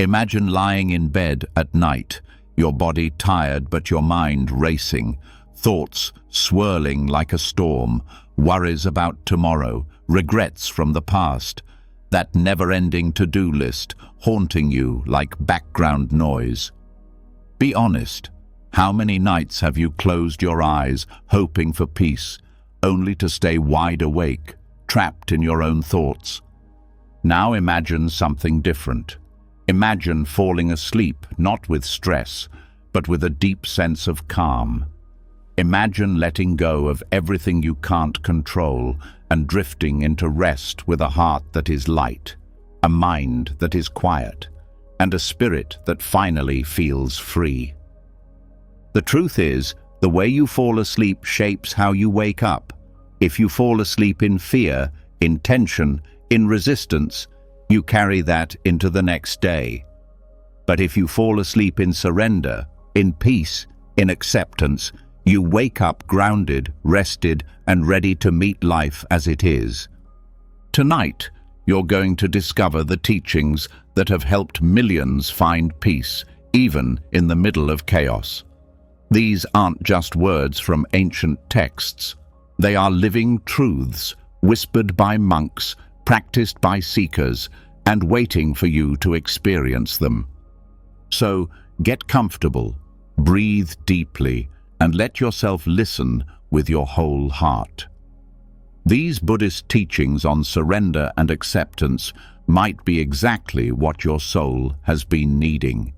Imagine lying in bed at night, your body tired but your mind racing, thoughts swirling like a storm, worries about tomorrow, regrets from the past, that never-ending to-do list haunting you like background noise. Be honest. How many nights have you closed your eyes, hoping for peace, only to stay wide awake, trapped in your own thoughts? Now imagine something different. Imagine falling asleep, not with stress, but with a deep sense of calm. Imagine letting go of everything you can't control and drifting into rest with a heart that is light, a mind that is quiet, and a spirit that finally feels free. The truth is, the way you fall asleep shapes how you wake up. If you fall asleep in fear, in tension, in resistance, you carry that into the next day. But if you fall asleep in surrender, in peace, in acceptance, you wake up grounded, rested, and ready to meet life as it is. Tonight, you're going to discover the teachings that have helped millions find peace, even in the middle of chaos. These aren't just words from ancient texts. They are living truths, whispered by monks, practiced by seekers, and waiting for you to experience them. So, get comfortable, breathe deeply, and let yourself listen with your whole heart. These Buddhist teachings on surrender and acceptance might be exactly what your soul has been needing.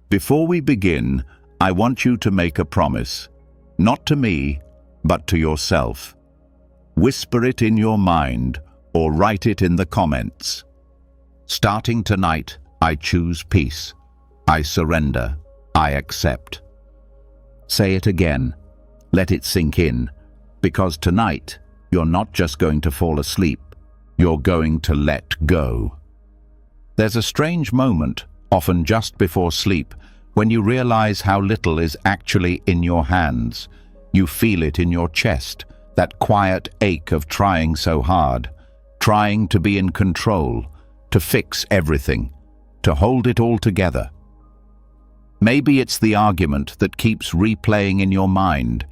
Before we begin, I want you to make a promise, not to me, but to yourself. Whisper it in your mind or write it in the comments. Starting tonight, I choose peace. I surrender. I accept. Say it again. Let it sink in, because tonight, you're not just going to fall asleep, you're going to let go. There's a strange moment, often just before sleep, when you realize how little is actually in your hands. You feel it in your chest, that quiet ache of trying so hard, trying to be in control, to fix everything, to hold it all together. Maybe it's the argument that keeps replaying in your mind.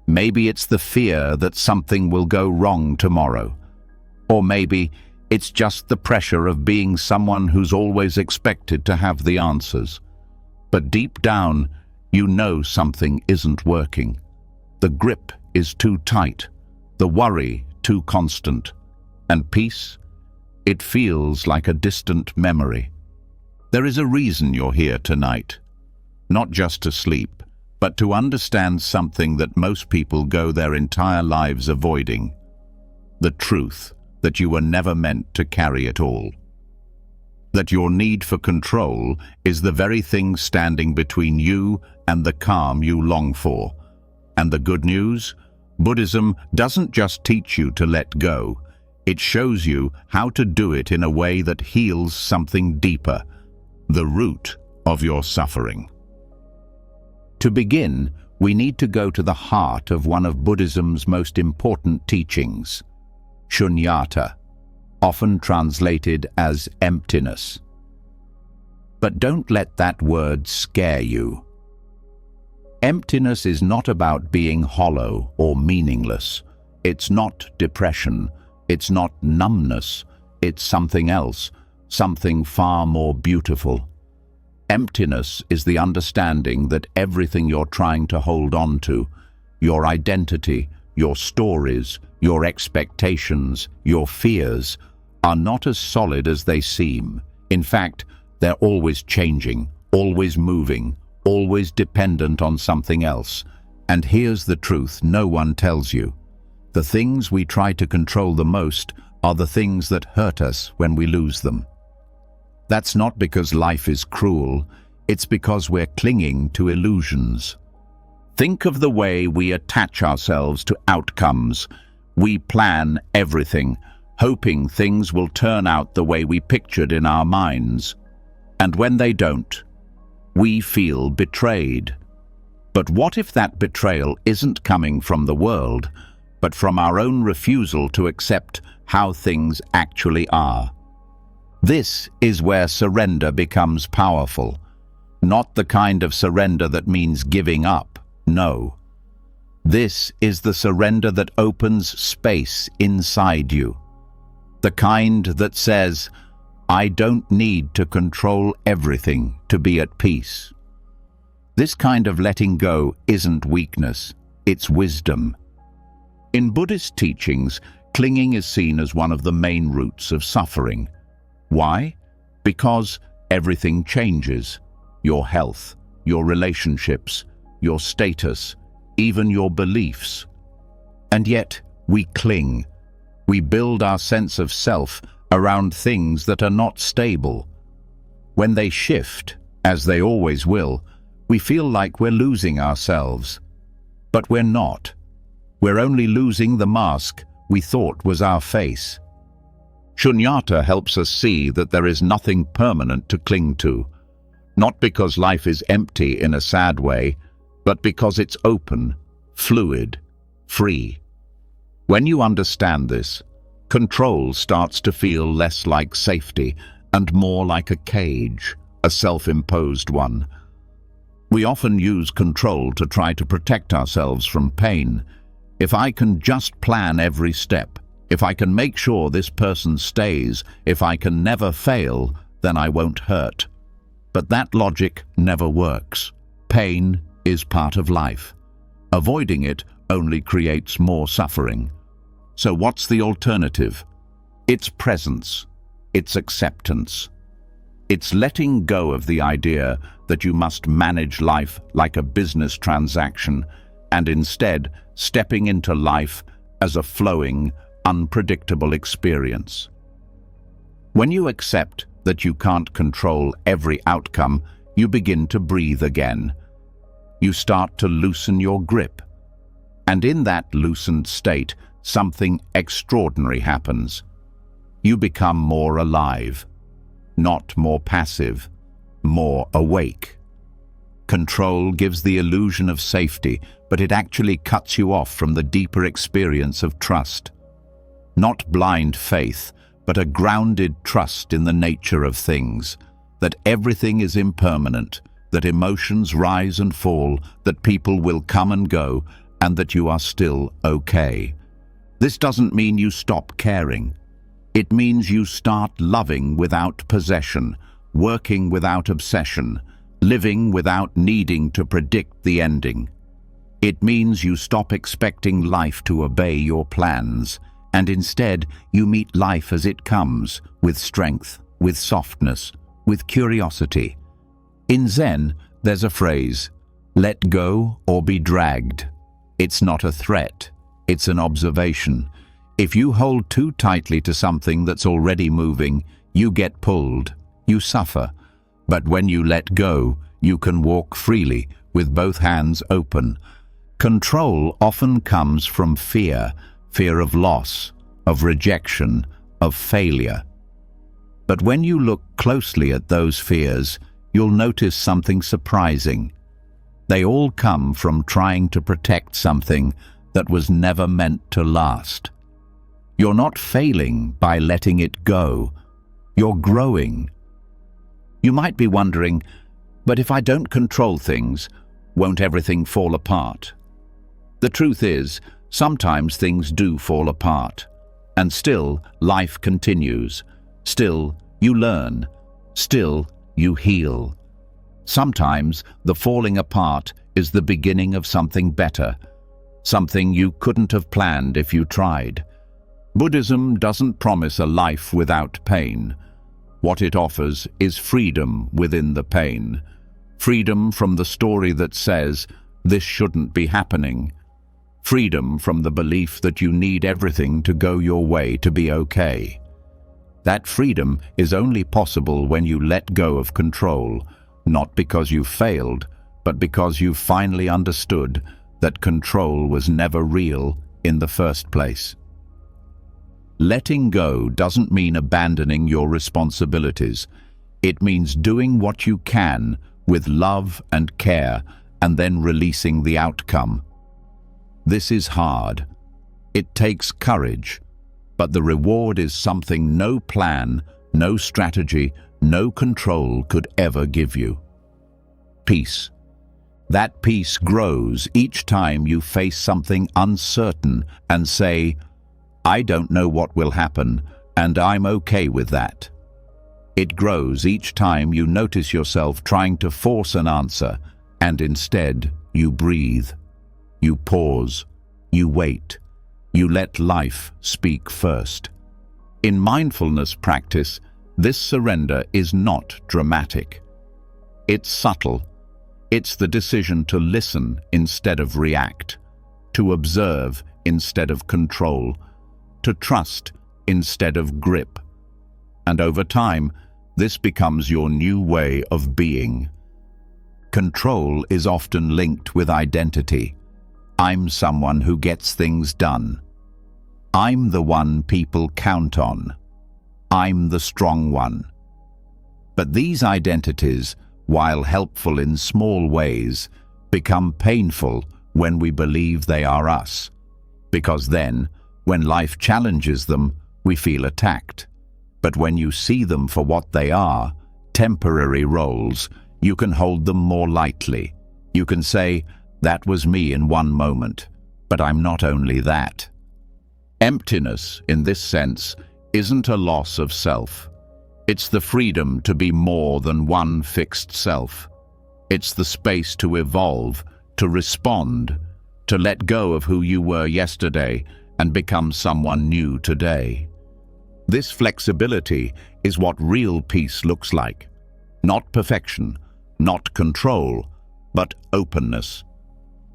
Maybe it's the fear that something will go wrong tomorrow. Or maybe it's just the pressure of being someone who's always expected to have the answers. But deep down, you know something isn't working. The grip is too tight, the worry too constant, and peace, it feels like a distant memory. There is a reason you're here tonight, not just to sleep, but to understand something that most people go their entire lives avoiding: the truth that you were never meant to carry it all. That your need for control is the very thing standing between you and the calm you long for. And the good news? Buddhism doesn't just teach you to let go. It shows you how to do it in a way that heals something deeper, the root of your suffering. To begin, we need to go to the heart of one of Buddhism's most important teachings, shunyata, often translated as emptiness. But don't let that word scare you. Emptiness is not about being hollow or meaningless. It's not depression. It's not numbness. It's something else, something far more beautiful. Emptiness is the understanding that everything you're trying to hold on to, your identity, your stories, your expectations, your fears, are not as solid as they seem. In fact, they're always changing, always moving, always dependent on something else. And here's the truth no one tells you. The things we try to control the most are the things that hurt us when we lose them. That's not because life is cruel, it's because we're clinging to illusions. Think of the way we attach ourselves to outcomes. We plan everything, hoping things will turn out the way we pictured in our minds. And when they don't, we feel betrayed. But what if that betrayal isn't coming from the world, but from our own refusal to accept how things actually are? This is where surrender becomes powerful. Not the kind of surrender that means giving up, no. This is the surrender that opens space inside you. The kind that says, I don't need to control everything to be at peace. This kind of letting go isn't weakness, it's wisdom. In Buddhist teachings, clinging is seen as one of the main roots of suffering. Why? Because everything changes. Your health, your relationships, your status, even your beliefs. And yet, we cling. We build our sense of self around things that are not stable. When they shift, as they always will, we feel like we're losing ourselves. But we're not. We're only losing the mask we thought was our face. Shunyata helps us see that there is nothing permanent to cling to, not because life is empty in a sad way, but because it's open, fluid, free. When you understand this, control starts to feel less like safety and more like a cage, a self-imposed one. We often use control to try to protect ourselves from pain. If I can just plan every step, if I can make sure this person stays, if I can never fail, then I won't hurt. But that logic never works. Pain is part of life. Avoiding it only creates more suffering. So what's the alternative? It's presence. It's acceptance. It's letting go of the idea that you must manage life like a business transaction and instead stepping into life as a flowing, unpredictable experience. When you accept that you can't control every outcome, you begin to breathe again. You start to loosen your grip. And in that loosened state, something extraordinary happens. You become more alive, not more passive, more awake. Control gives the illusion of safety, but it actually cuts you off from the deeper experience of trust. Not blind faith, but a grounded trust in the nature of things, that everything is impermanent, that emotions rise and fall, that people will come and go, and that you are still okay. This doesn't mean you stop caring. It means you start loving without possession, working without obsession, living without needing to predict the ending. It means you stop expecting life to obey your plans, and instead you meet life as it comes, with strength, with softness, with curiosity. In Zen, there's a phrase, let go or be dragged. It's not a threat, it's an observation. If you hold too tightly to something that's already moving, you get pulled, you suffer. But when you let go, you can walk freely, with both hands open. Control often comes from fear, fear of loss, of rejection, of failure. But when you look closely at those fears, you'll notice something surprising. They all come from trying to protect something that was never meant to last. You're not failing by letting it go. You're growing. You might be wondering, but if I don't control things, won't everything fall apart? The truth is, sometimes things do fall apart, and still life continues. Still you learn. Still you heal. Sometimes the falling apart is the beginning of something better, something you couldn't have planned if you tried. Buddhism doesn't promise a life without pain. What it offers is freedom within the pain. Freedom from the story that says, this shouldn't be happening. Freedom from the belief that you need everything to go your way to be okay. That freedom is only possible when you let go of control, not because you failed, but because you finally understood that control was never real in the first place. Letting go doesn't mean abandoning your responsibilities. It means doing what you can with love and care and then releasing the outcome. This is hard. It takes courage, but the reward is something no plan, no strategy, no control could ever give you. Peace. That peace grows each time you face something uncertain and say, "I don't know what will happen, and I'm okay with that." It grows each time you notice yourself trying to force an answer, and instead you breathe. You pause. You wait. You let life speak first. In mindfulness practice, this surrender is not dramatic. It's subtle. It's the decision to listen instead of react, to observe instead of control, to trust instead of grip. And over time, this becomes your new way of being. Control is often linked with identity. I'm someone who gets things done. I'm the one people count on. I'm the strong one. But these identities, while helpful in small ways, become painful when we believe they are us. Because then, when life challenges them, we feel attacked. But when you see them for what they are, temporary roles, you can hold them more lightly. You can say, "That was me in one moment, but I'm not only that." Emptiness, in this sense, isn't a loss of self. It's the freedom to be more than one fixed self. It's the space to evolve, to respond, to let go of who you were yesterday and become someone new today. This flexibility is what real peace looks like. Not perfection, not control, but openness.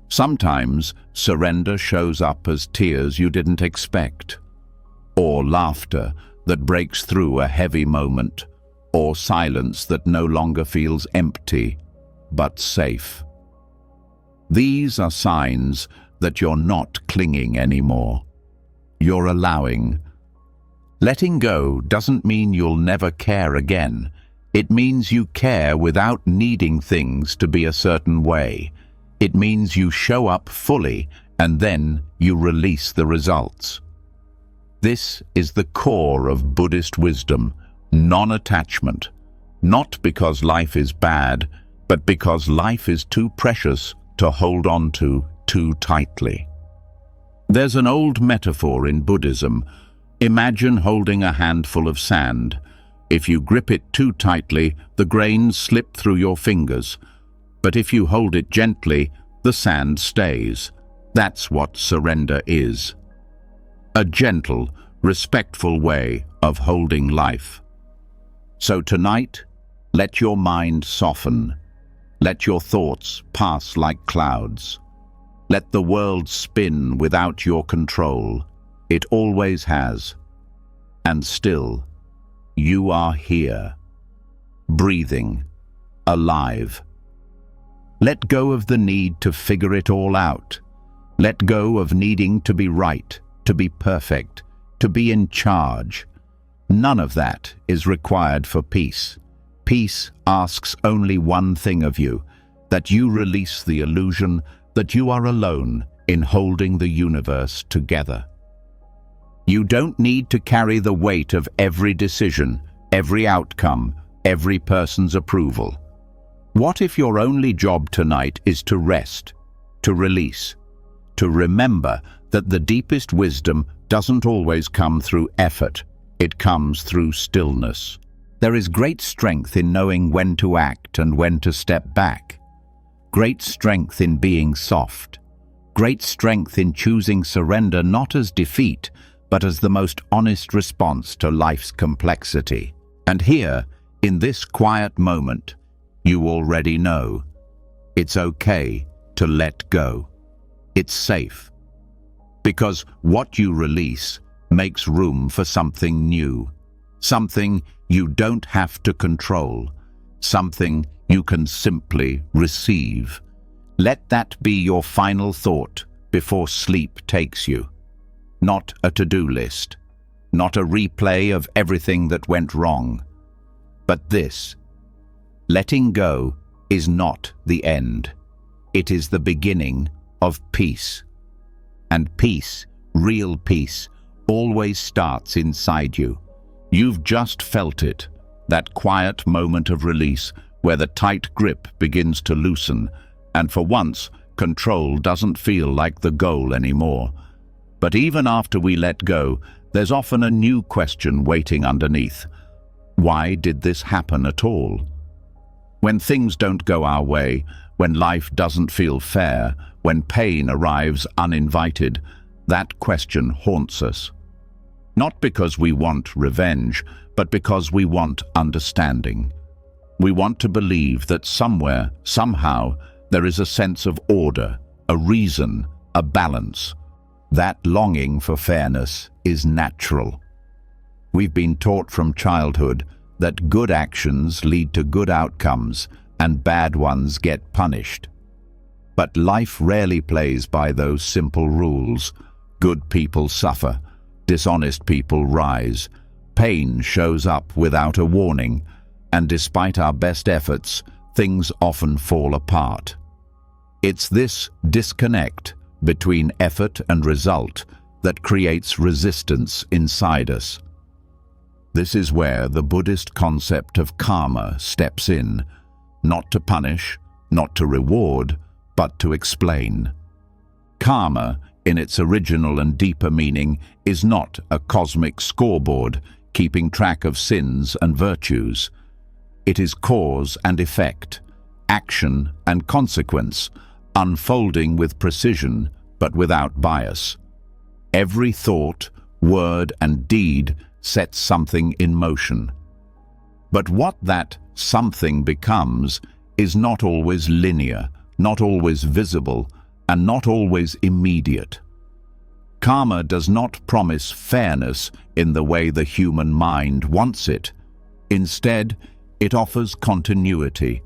Sometimes surrender shows up as tears you didn't expect, or laughter that breaks through a heavy moment, or silence that no longer feels empty, but safe. These are signs that you're not clinging anymore. You're allowing. Letting go doesn't mean you'll never care again. It means you care without needing things to be a certain way. It means you show up fully and then you release the results. This is the core of Buddhist wisdom, non-attachment. Not because life is bad, but because life is too precious to hold on to too tightly. There's an old metaphor in Buddhism. Imagine holding a handful of sand. If you grip it too tightly, the grains slip through your fingers. But if you hold it gently, the sand stays. That's what surrender is. A gentle, respectful way of holding life. So tonight, let your mind soften. Let your thoughts pass like clouds. Let the world spin without your control. It always has. And still, you are here, breathing, alive. Let go of the need to figure it all out. Let go of needing to be right, to be perfect, to be in charge. None of that is required for peace. Peace asks only one thing of you, that you release the illusion that you are alone in holding the universe together. You don't need to carry the weight of every decision, every outcome, every person's approval. What if your only job tonight is to rest, to release, to remember that the deepest wisdom doesn't always come through effort, it comes through stillness. There is great strength in knowing when to act and when to step back. Great strength in being soft. Great strength in choosing surrender not as defeat, but as the most honest response to life's complexity. And here, in this quiet moment, you already know. It's okay to let go. It's safe. Because what you release makes room for something new. Something you don't have to control. Something you can simply receive. Let that be your final thought before sleep takes you. Not a to-do list. Not a replay of everything that went wrong. But this. Letting go is not the end. It is the beginning of peace. And peace, real peace, always starts inside you. You've just felt it, that quiet moment of release where the tight grip begins to loosen, and for once, control doesn't feel like the goal anymore. But even after we let go, there's often a new question waiting underneath. Why did this happen at all? When things don't go our way, when life doesn't feel fair, when pain arrives uninvited, that question haunts us. Not because we want revenge, but because we want understanding. We want to believe that somewhere, somehow, there is a sense of order, a reason, a balance. That longing for fairness is natural. We've been taught from childhood that good actions lead to good outcomes and bad ones get punished. But life rarely plays by those simple rules. Good people suffer, dishonest people rise, pain shows up without a warning, and despite our best efforts, things often fall apart. It's this disconnect between effort and result that creates resistance inside us. This is where the Buddhist concept of karma steps in, not to punish, not to reward, but to explain. Karma, in its original and deeper meaning, is not a cosmic scoreboard keeping track of sins and virtues. It is cause and effect, action and consequence, unfolding with precision but without bias. Every thought, word and deed sets something in motion. But what that something becomes is not always linear, not always visible, and not always immediate. Karma does not promise fairness in the way the human mind wants it. Instead, it offers continuity,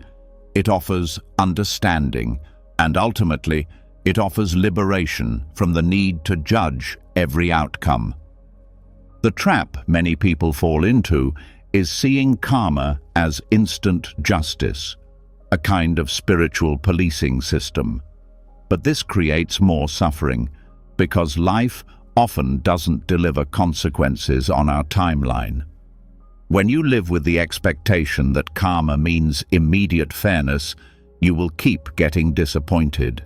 it offers understanding, and ultimately, it offers liberation from the need to judge every outcome. The trap many people fall into is seeing karma as instant justice, a kind of spiritual policing system. But this creates more suffering, because life often doesn't deliver consequences on our timeline. When you live with the expectation that karma means immediate fairness, you will keep getting disappointed.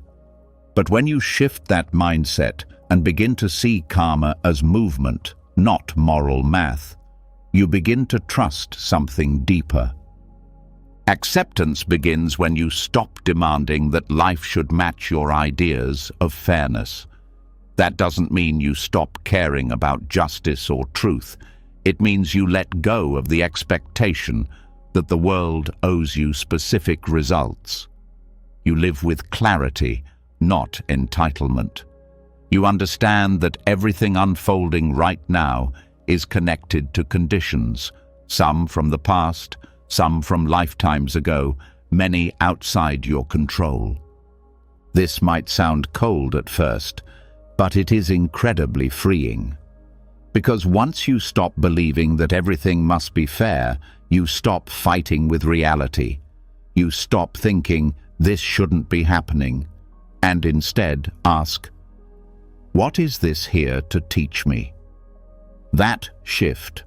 But when you shift that mindset and begin to see karma as movement, not moral math, you begin to trust something deeper. Acceptance begins when you stop demanding that life should match your ideas of fairness. That doesn't mean you stop caring about justice or truth. It means you let go of the expectation that the world owes you specific results. You live with clarity, not entitlement. You understand that everything unfolding right now is connected to conditions, some from the past, some from lifetimes ago, many outside your control. This might sound cold at first, but it is incredibly freeing. Because once you stop believing that everything must be fair, you stop fighting with reality. You stop thinking, this shouldn't be happening, and instead ask, what is this here to teach me? That shift,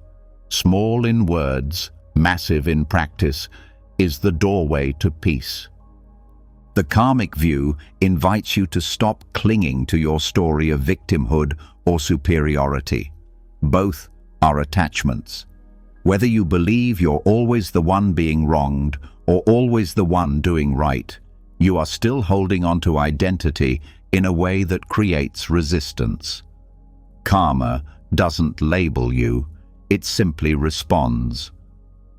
small in words, massive in practice, is the doorway to peace. The karmic view invites you to stop clinging to your story of victimhood or superiority. Both are attachments. Whether you believe you're always the one being wronged or always the one doing right, you are still holding on to identity in a way that creates resistance. Karma doesn't label you, it simply responds.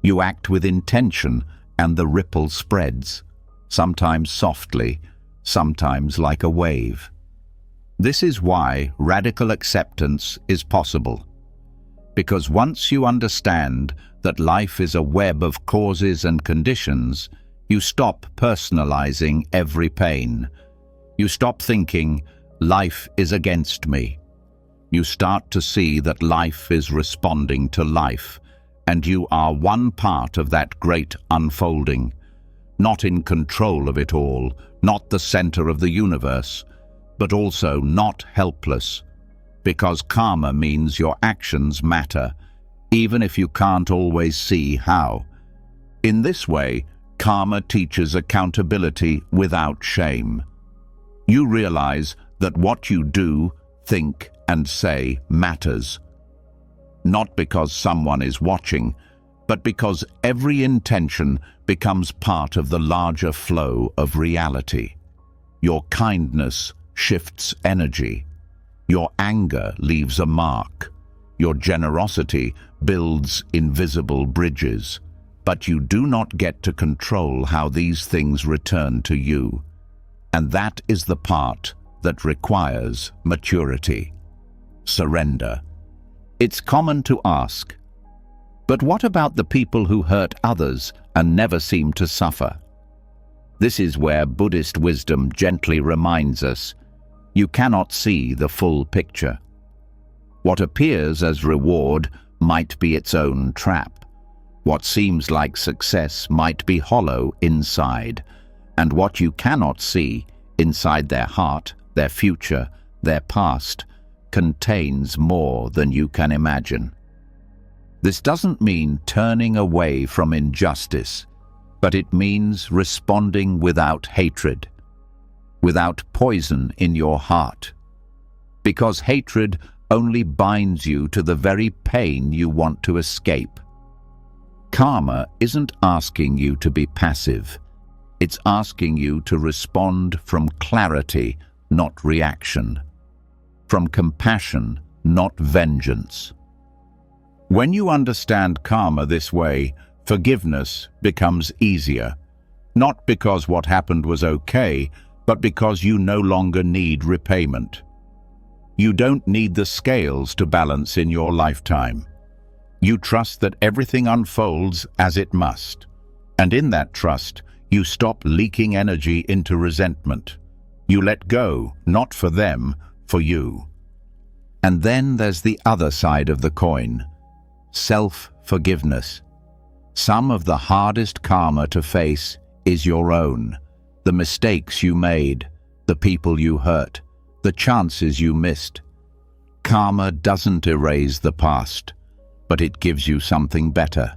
You act with intention and the ripple spreads, sometimes softly, sometimes like a wave. This is why radical acceptance is possible. Because once you understand that life is a web of causes and conditions, you stop personalizing every pain. You stop thinking, life is against me. You start to see that life is responding to life, and you are one part of that great unfolding, not in control of it all, not the center of the universe, but also not helpless, because karma means your actions matter, even if you can't always see how. In this way, karma teaches accountability without shame. You realize that what you do, think, and say matters. Not because someone is watching, but because every intention becomes part of the larger flow of reality. Your kindness shifts energy. Your anger leaves a mark. Your generosity builds invisible bridges. But you do not get to control how these things return to you. And that is the part that requires maturity. Surrender. It's common to ask, but what about the people who hurt others and never seem to suffer? This is where Buddhist wisdom gently reminds us, you cannot see the full picture. What appears as reward might be its own trap. What seems like success might be hollow inside, and what you cannot see inside their heart, their future, their past, contains more than you can imagine. This doesn't mean turning away from injustice, but it means responding without hatred, without poison in your heart, because hatred only binds you to the very pain you want to escape. Karma isn't asking you to be passive. It's asking you to respond from clarity, not reaction. From compassion, not vengeance. When you understand karma this way, forgiveness becomes easier. Not because what happened was okay, but because you no longer need repayment. You don't need the scales to balance in your lifetime. You trust that everything unfolds as it must. And in that trust, you stop leaking energy into resentment. You let go, not for them, for you. And then there's the other side of the coin, self-forgiveness. Some of the hardest karma to face is your own. The mistakes you made, the people you hurt, the chances you missed. Karma doesn't erase the past, but it gives you something better,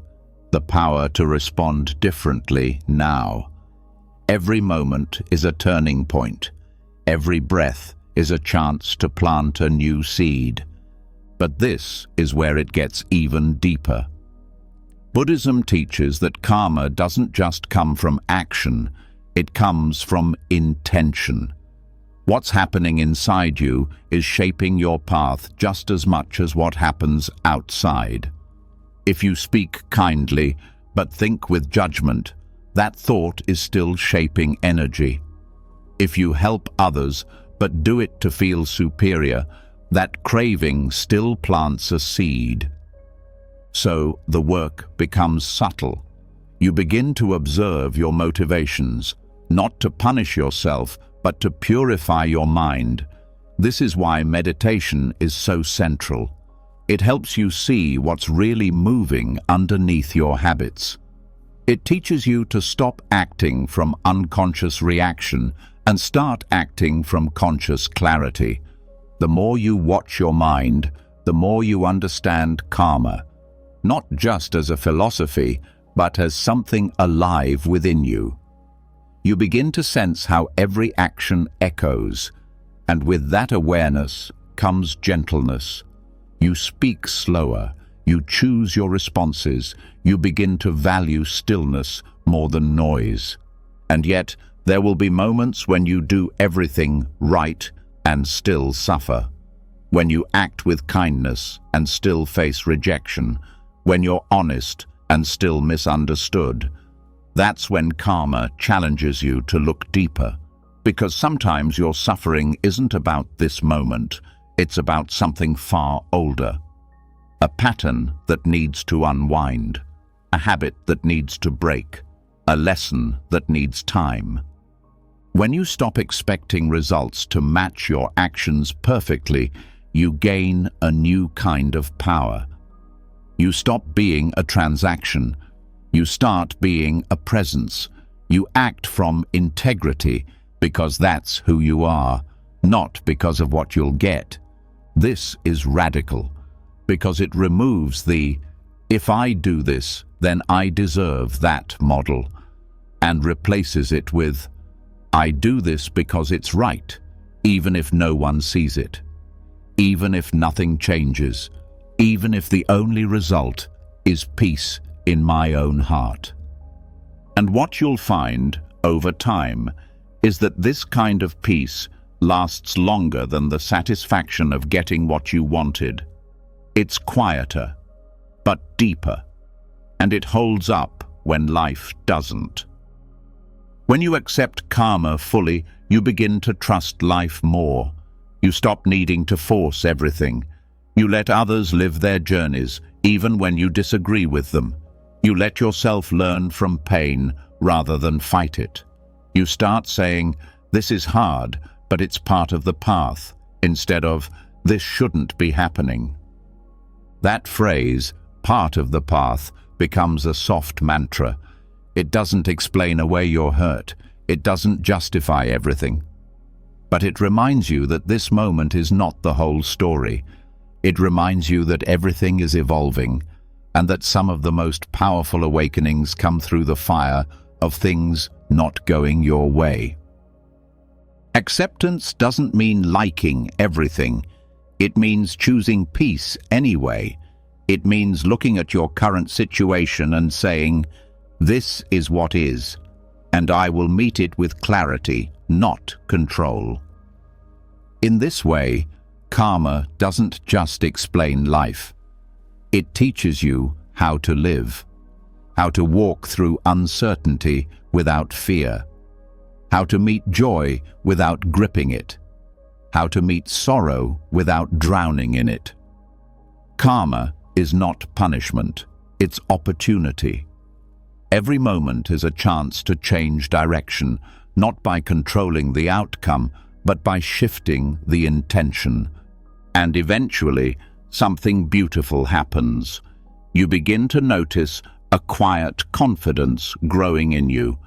the power to respond differently now. Every moment is a turning point. Every breath is a chance to plant a new seed. But this is where it gets even deeper. Buddhism teaches that karma doesn't just come from action, it comes from intention. What's happening inside you is shaping your path just as much as what happens outside. If you speak kindly, but think with judgment, that thought is still shaping energy. If you help others, but do it to feel superior, that craving still plants a seed. So the work becomes subtle. You begin to observe your motivations, not to punish yourself, but to purify your mind. This is why meditation is so central. It helps you see what's really moving underneath your habits. It teaches you to stop acting from unconscious reaction and start acting from conscious clarity. The more you watch your mind, the more you understand karma, not just as a philosophy, but as something alive within you. You begin to sense how every action echoes, and with that awareness comes gentleness. You speak slower, you choose your responses, you begin to value stillness more than noise. And yet, there will be moments when you do everything right and still suffer. When you act with kindness and still face rejection. When you're honest and still misunderstood. That's when karma challenges you to look deeper. Because sometimes your suffering isn't about this moment, it's about something far older. A pattern that needs to unwind. A habit that needs to break. A lesson that needs time. When you stop expecting results to match your actions perfectly, you gain a new kind of power. You stop being a transaction. You start being a presence. You act from integrity because that's who you are, not because of what you'll get. This is radical because it removes the If I do this, then I deserve that model, and replaces it with, I do this because it's right, even if no one sees it, even if nothing changes, even if the only result is peace in my own heart. And what you'll find over time is that this kind of peace lasts longer than the satisfaction of getting what you wanted. It's quieter, but deeper, and it holds up when life doesn't. When you accept karma fully, you begin to trust life more. You stop needing to force everything. You let others live their journeys, even when you disagree with them. You let yourself learn from pain rather than fight it. You start saying, this is hard, but it's part of the path, instead of, this shouldn't be happening. That phrase, part of the path, becomes a soft mantra. It doesn't explain away your hurt. It doesn't justify everything. But it reminds you that this moment is not the whole story. It reminds you that everything is evolving, and that some of the most powerful awakenings come through the fire of things not going your way. Acceptance doesn't mean liking everything. It means choosing peace anyway. It means looking at your current situation and saying, this is what is, and I will meet it with clarity, not control. In this way, karma doesn't just explain life. It teaches you how to live, how to walk through uncertainty without fear, how to meet joy without gripping it, how to meet sorrow without drowning in it. Karma is not punishment, it's opportunity. Every moment is a chance to change direction, not by controlling the outcome, but by shifting the intention. And eventually, something beautiful happens. You begin to notice a quiet confidence growing in you,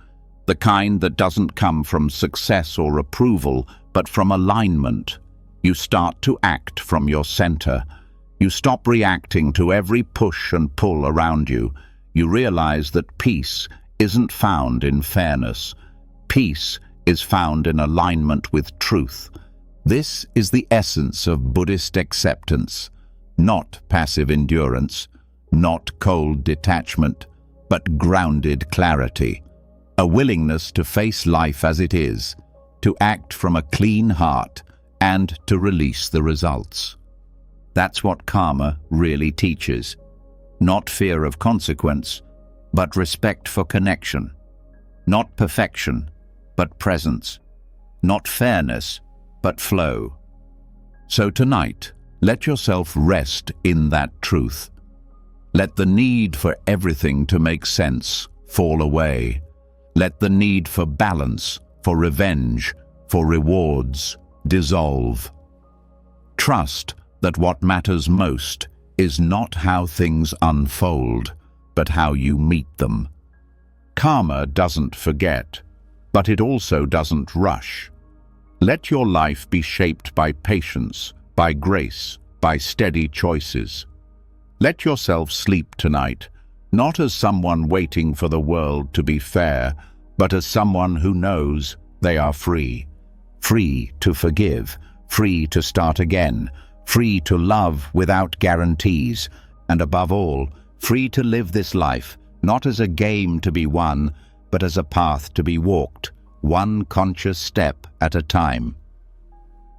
the kind that doesn't come from success or approval, but from alignment. You start to act from your center. You stop reacting to every push and pull around you. You realize that peace isn't found in fairness. Peace is found in alignment with truth. This is the essence of Buddhist acceptance, not passive endurance, not cold detachment, but grounded clarity, a willingness to face life as it is, to act from a clean heart, and to release the results. That's what karma really teaches. Not fear of consequence, but respect for connection. Not perfection, but presence. Not fairness, but flow. So tonight, let yourself rest in that truth. Let the need for everything to make sense fall away. Let the need for balance, for revenge, for rewards dissolve. Trust that what matters most is not how things unfold, but how you meet them. Karma doesn't forget, but it also doesn't rush. Let your life be shaped by patience, by grace, by steady choices. Let yourself sleep tonight, not as someone waiting for the world to be fair, but as someone who knows they are free. Free to forgive, free to start again, free to love without guarantees, and above all, free to live this life, not as a game to be won, but as a path to be walked, one conscious step at a time.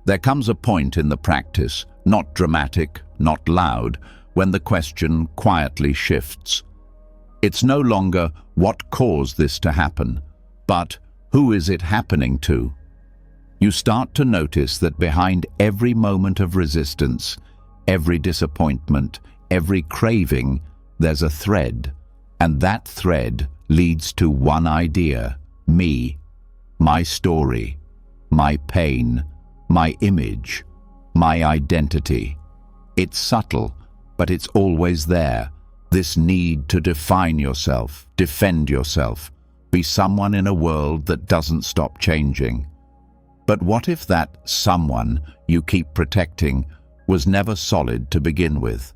There comes a point in the practice, not dramatic, not loud, when the question quietly shifts. It's no longer what caused this to happen, but who is it happening to? You start to notice that behind every moment of resistance, every disappointment, every craving, there's a thread, and that thread leads to one idea: me, my story, my pain, my image, my identity. It's subtle, but it's always there. This need to define yourself, defend yourself, be someone in a world that doesn't stop changing. But what if that someone you keep protecting was never solid to begin with?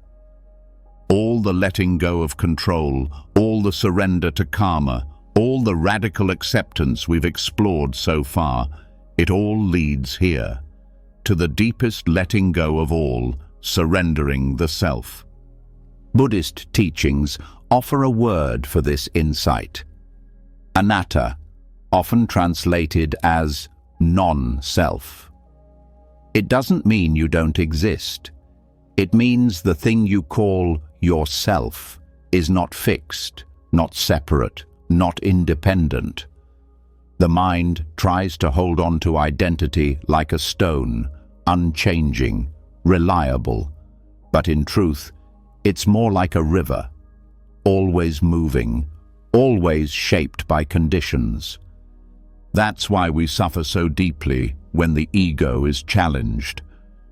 all the letting go of control, all the surrender to karma, all the radical acceptance we've explored so far, it all leads here, to the deepest letting go of all, surrendering the self. Buddhist teachings offer a word for this insight. Anatta, often translated as non-self. It doesn't mean you don't exist. It means the thing you call yourself is not fixed, not separate, not independent. The mind tries to hold on to identity like a stone, unchanging, reliable, but in truth, it's more like a river, always moving, always shaped by conditions. That's why we suffer so deeply when the ego is challenged,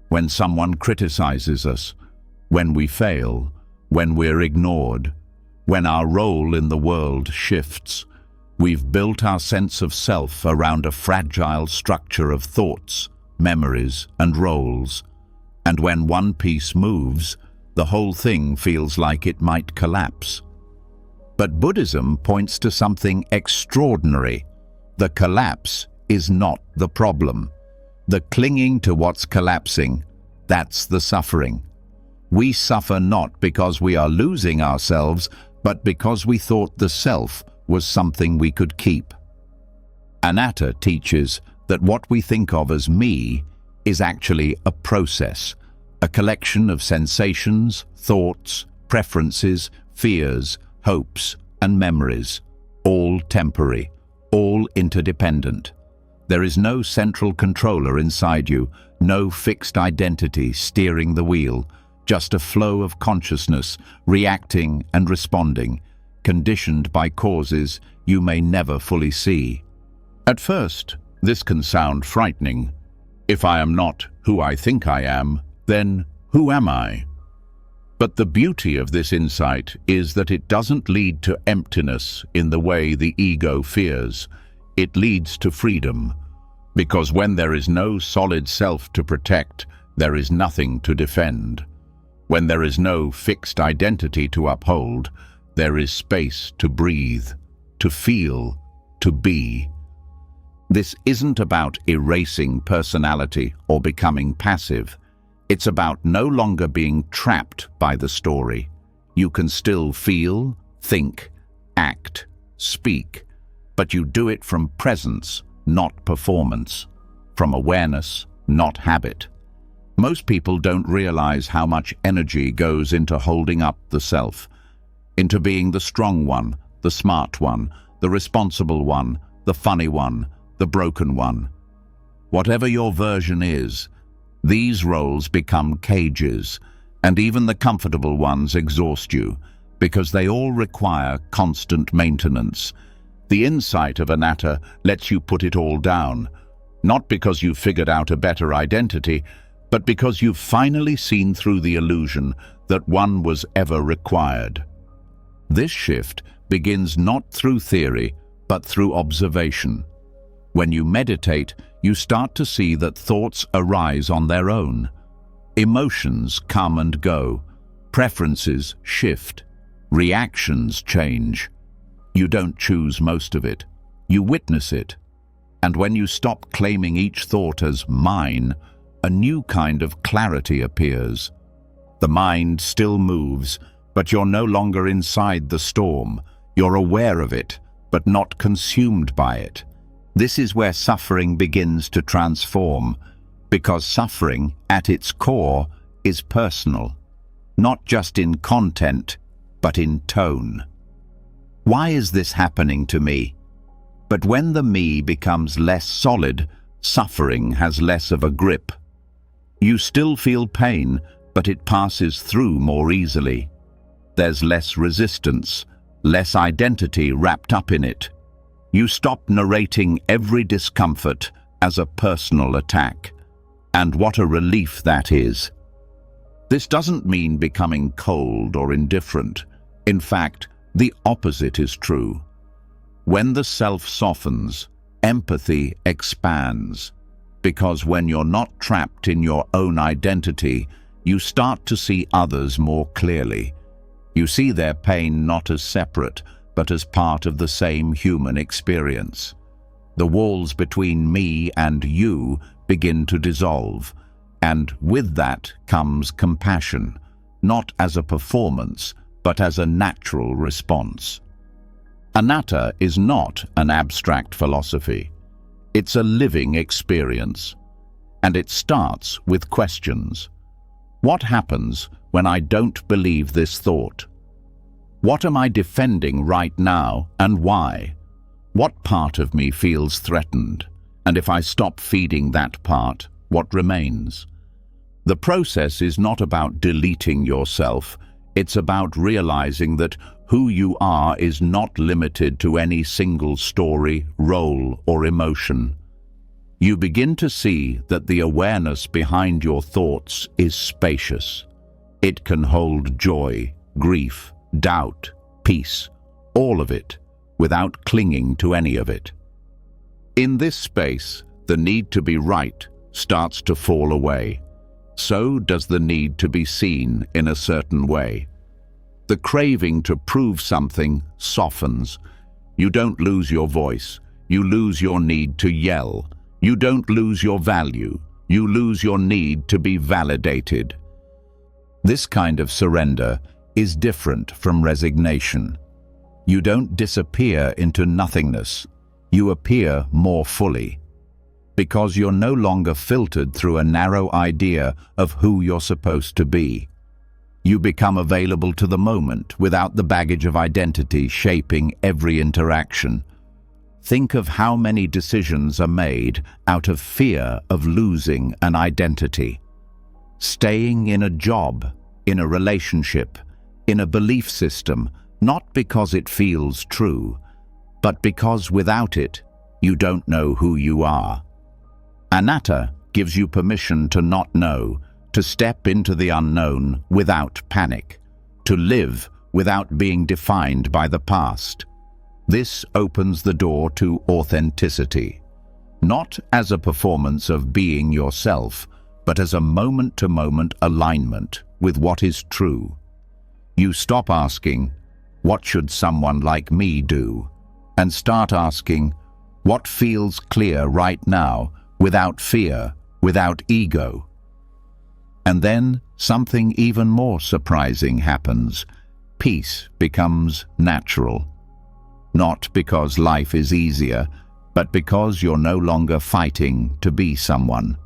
when someone criticizes us, when we fail, when we're ignored, when our role in the world shifts. We've built our sense of self around a fragile structure of thoughts, memories, and roles. And when one piece moves, the whole thing feels like it might collapse. But Buddhism points to something extraordinary. The collapse is not the problem. The clinging to what's collapsing, that's the suffering. We suffer not because we are losing ourselves, but because we thought the self was something we could keep. Anatta teaches that what we think of as me is actually a process, a collection of sensations, thoughts, preferences, fears, hopes, and memories, all temporary, all interdependent. There is no central controller inside you, no fixed identity steering the wheel, just a flow of consciousness, reacting and responding, conditioned by causes you may never fully see. At first, this can sound frightening. If I am not who I think I am, then who am I? But the beauty of this insight is that it doesn't lead to emptiness in the way the ego fears. It leads to freedom, because when there is no solid self to protect, there is nothing to defend. When there is no fixed identity to uphold, there is space to breathe, to feel, to be. This isn't about erasing personality or becoming passive. It's about no longer being trapped by the story. You can still feel, think, act, speak, but you do it from presence, not performance, from awareness, not habit. Most people don't realize how much energy goes into holding up the self, into being the strong one, the smart one, the responsible one, the funny one, the broken one. Whatever your version is, these roles become cages, and even the comfortable ones exhaust you, because they all require constant maintenance. The insight of Anatta lets you put it all down, not because you've figured out a better identity, but because you've finally seen through the illusion that one was ever required. This shift begins not through theory, but through observation. When you meditate, you start to see that thoughts arise on their own. Emotions come and go. Preferences shift. Reactions change. You don't choose most of it. You witness it. And when you stop claiming each thought as mine, a new kind of clarity appears. The mind still moves, but you're no longer inside the storm. You're aware of it, but not consumed by it. This is where suffering begins to transform, because suffering, at its core, is personal, not just in content, but in tone. Why is this happening to me? But when the me becomes less solid, suffering has less of a grip. You still feel pain, but it passes through more easily. There's less resistance, less identity wrapped up in it. You stop narrating every discomfort as a personal attack. And what a relief that is. This doesn't mean becoming cold or indifferent. In fact, the opposite is true. When the self softens, empathy expands. Because when you're not trapped in your own identity, you start to see others more clearly. You see their pain not as separate, but as part of the same human experience. The walls between me and you begin to dissolve, and with that comes compassion, not as a performance, but as a natural response. Anatta is not an abstract philosophy. It's a living experience, and it starts with questions. What happens when I don't believe this thought? What am I defending right now, and why? What part of me feels threatened? And if I stop feeding that part, what remains? The process is not about deleting yourself. It's about realizing that who you are is not limited to any single story, role, or emotion. You begin to see that the awareness behind your thoughts is spacious. It can hold joy, grief, doubt, peace, all of it, without clinging to any of it. In this space, the need to be right starts to fall away. So does the need to be seen in a certain way. The craving to prove something softens. You don't lose your voice. You lose your need to yell. You don't lose your value. You lose your need to be validated. This kind of surrender is different from resignation. You don't disappear into nothingness. You appear more fully, because you're no longer filtered through a narrow idea of who you're supposed to be. You become available to the moment without the baggage of identity shaping every interaction. Think of how many decisions are made out of fear of losing an identity. Staying in a job, in a relationship, in a belief system, not because it feels true, but because without it, you don't know who you are. Anatta gives you permission to not know, to step into the unknown without panic, to live without being defined by the past. This opens the door to authenticity, not as a performance of being yourself, but as a moment-to-moment alignment with what is true. You stop asking, "What should someone like me do?" and start asking, "What feels clear right now, without fear, without ego?" And then something even more surprising happens. Peace becomes natural. Not because life is easier, but because you're no longer fighting to be someone.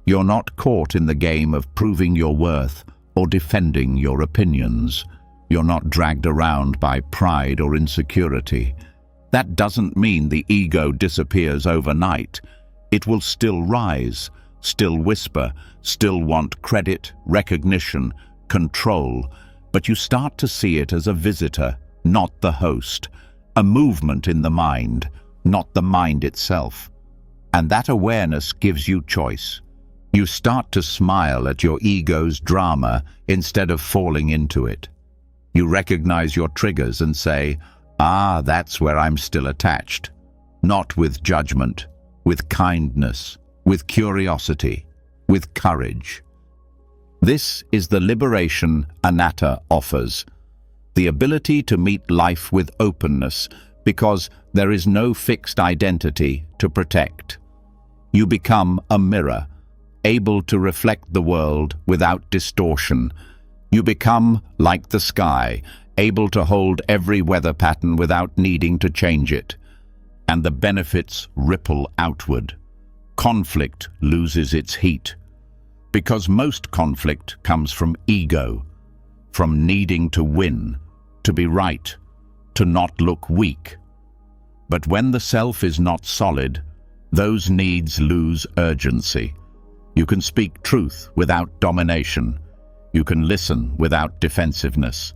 You're not caught in the game of proving your worth or defending your opinions. You're not dragged around by pride or insecurity. That doesn't mean the ego disappears overnight. It will still rise, still whisper, still want credit, recognition, control, but you start to see it as a visitor, not the host, a movement in the mind, not the mind itself. And that awareness gives you choice. You start to smile at your ego's drama instead of falling into it. You recognize your triggers and say, "Ah, that's where I'm still attached." Not with judgment, with kindness, with curiosity, with courage. This is the liberation Anatta offers, the ability to meet life with openness, because there is no fixed identity to protect. You become a mirror, able to reflect the world without distortion. You become like the sky, able to hold every weather pattern without needing to change it. And the benefits ripple outward. Conflict loses its heat, because most conflict comes from ego, from needing to win, to be right, to not look weak. But when the self is not solid, those needs lose urgency. You can speak truth without domination. You can listen without defensiveness.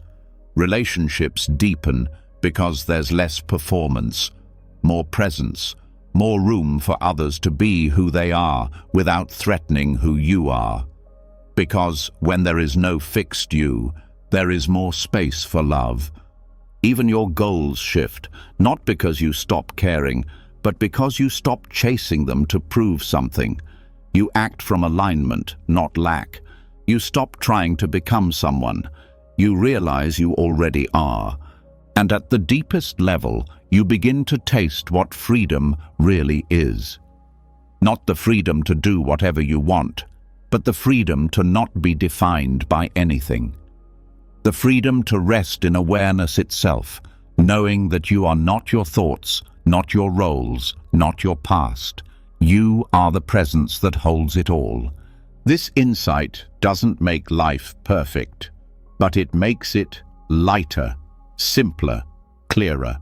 Relationships deepen because there's less performance, more presence, more room for others to be who they are without threatening who you are. Because when there is no fixed you, there is more space for love. Even your goals shift, not because you stop caring, but because you stop chasing them to prove something. You act from alignment, not lack. You stop trying to become someone. you realize you already are. And at the deepest level, you begin to taste what freedom really is. Not the freedom to do whatever you want, but the freedom to not be defined by anything. The freedom to rest in awareness itself, knowing that you are not your thoughts, not your roles, not your past. You are the presence that holds it all. This insight doesn't make life perfect, but it makes it lighter, simpler, clearer.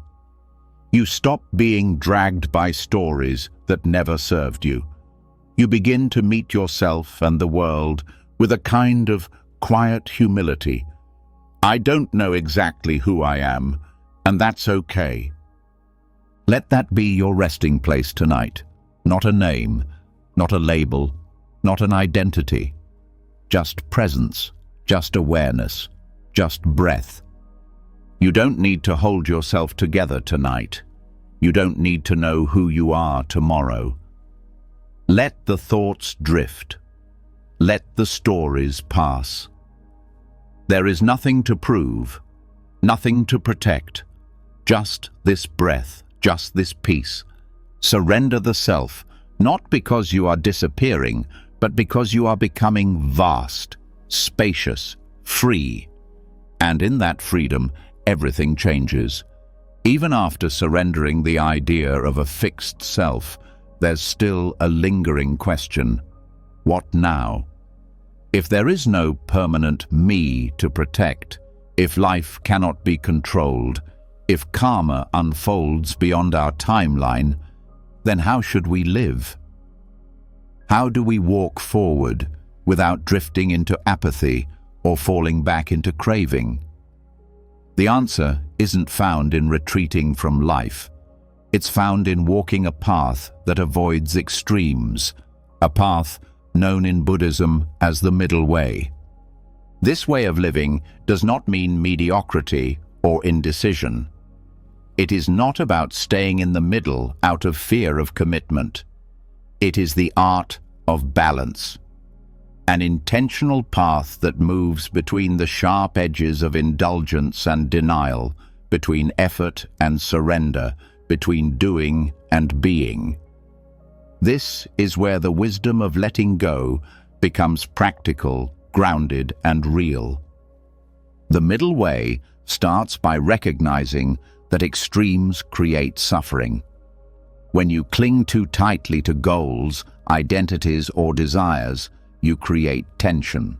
You stop being dragged by stories that never served you. You begin to meet yourself and the world with a kind of quiet humility. I don't know exactly who I am, and that's okay. Let that be your resting place tonight. Not a name, not a label, not an identity. Just presence, just awareness, just breath. You don't need to hold yourself together tonight. You don't need to know who you are tomorrow. Let the thoughts drift. Let the stories pass. There is nothing to prove, nothing to protect. Just this breath, just this peace. Surrender the self, not because you are disappearing, but because you are becoming vast, spacious, free. And in that freedom, everything changes. Even after surrendering the idea of a fixed self, there's still a lingering question. What now? If there is no permanent me to protect, if life cannot be controlled, if karma unfolds beyond our timeline, then how should we live? How do we walk forward without drifting into apathy or falling back into craving? The answer isn't found in retreating from life. It's found in walking a path that avoids extremes, a path known in Buddhism as the middle way. This way of living does not mean mediocrity or indecision. It is not about staying in the middle out of fear of commitment. It is the art of balance, an intentional path that moves between the sharp edges of indulgence and denial, between effort and surrender, between doing and being. This is where the wisdom of letting go becomes practical, grounded, and real. The middle way starts by recognizing that extremes create suffering. When you cling too tightly to goals, identities, or desires, you create tension.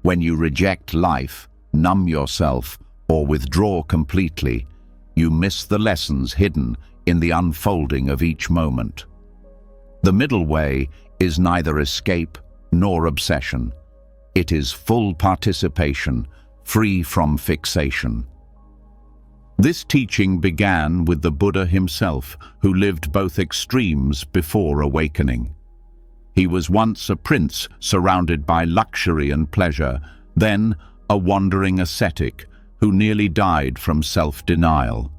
When you reject life, numb yourself, or withdraw completely, you miss the lessons hidden in the unfolding of each moment. The middle way is neither escape nor obsession. It is full participation, free from fixation. This teaching began with the Buddha himself, who lived both extremes before awakening. He was once a prince surrounded by luxury and pleasure, then a wandering ascetic who nearly died from self-denial.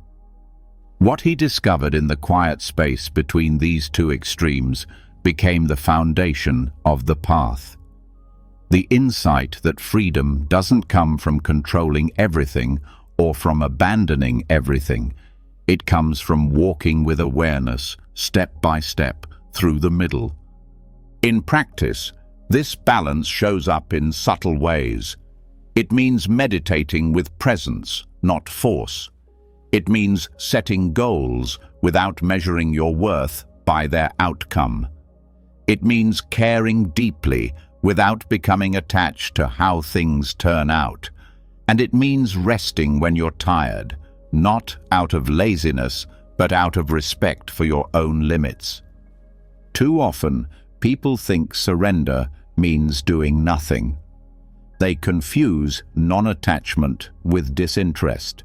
What he discovered in the quiet space between these two extremes became the foundation of the path. The insight that freedom doesn't come from controlling everything or from abandoning everything. It comes from walking with awareness, step by step, through the middle. In practice, this balance shows up in subtle ways. It means meditating with presence, not force. It means setting goals without measuring your worth by their outcome. It means caring deeply without becoming attached to how things turn out. And it means resting when you're tired, not out of laziness, but out of respect for your own limits. Too often, people think surrender means doing nothing. They confuse non-attachment with disinterest.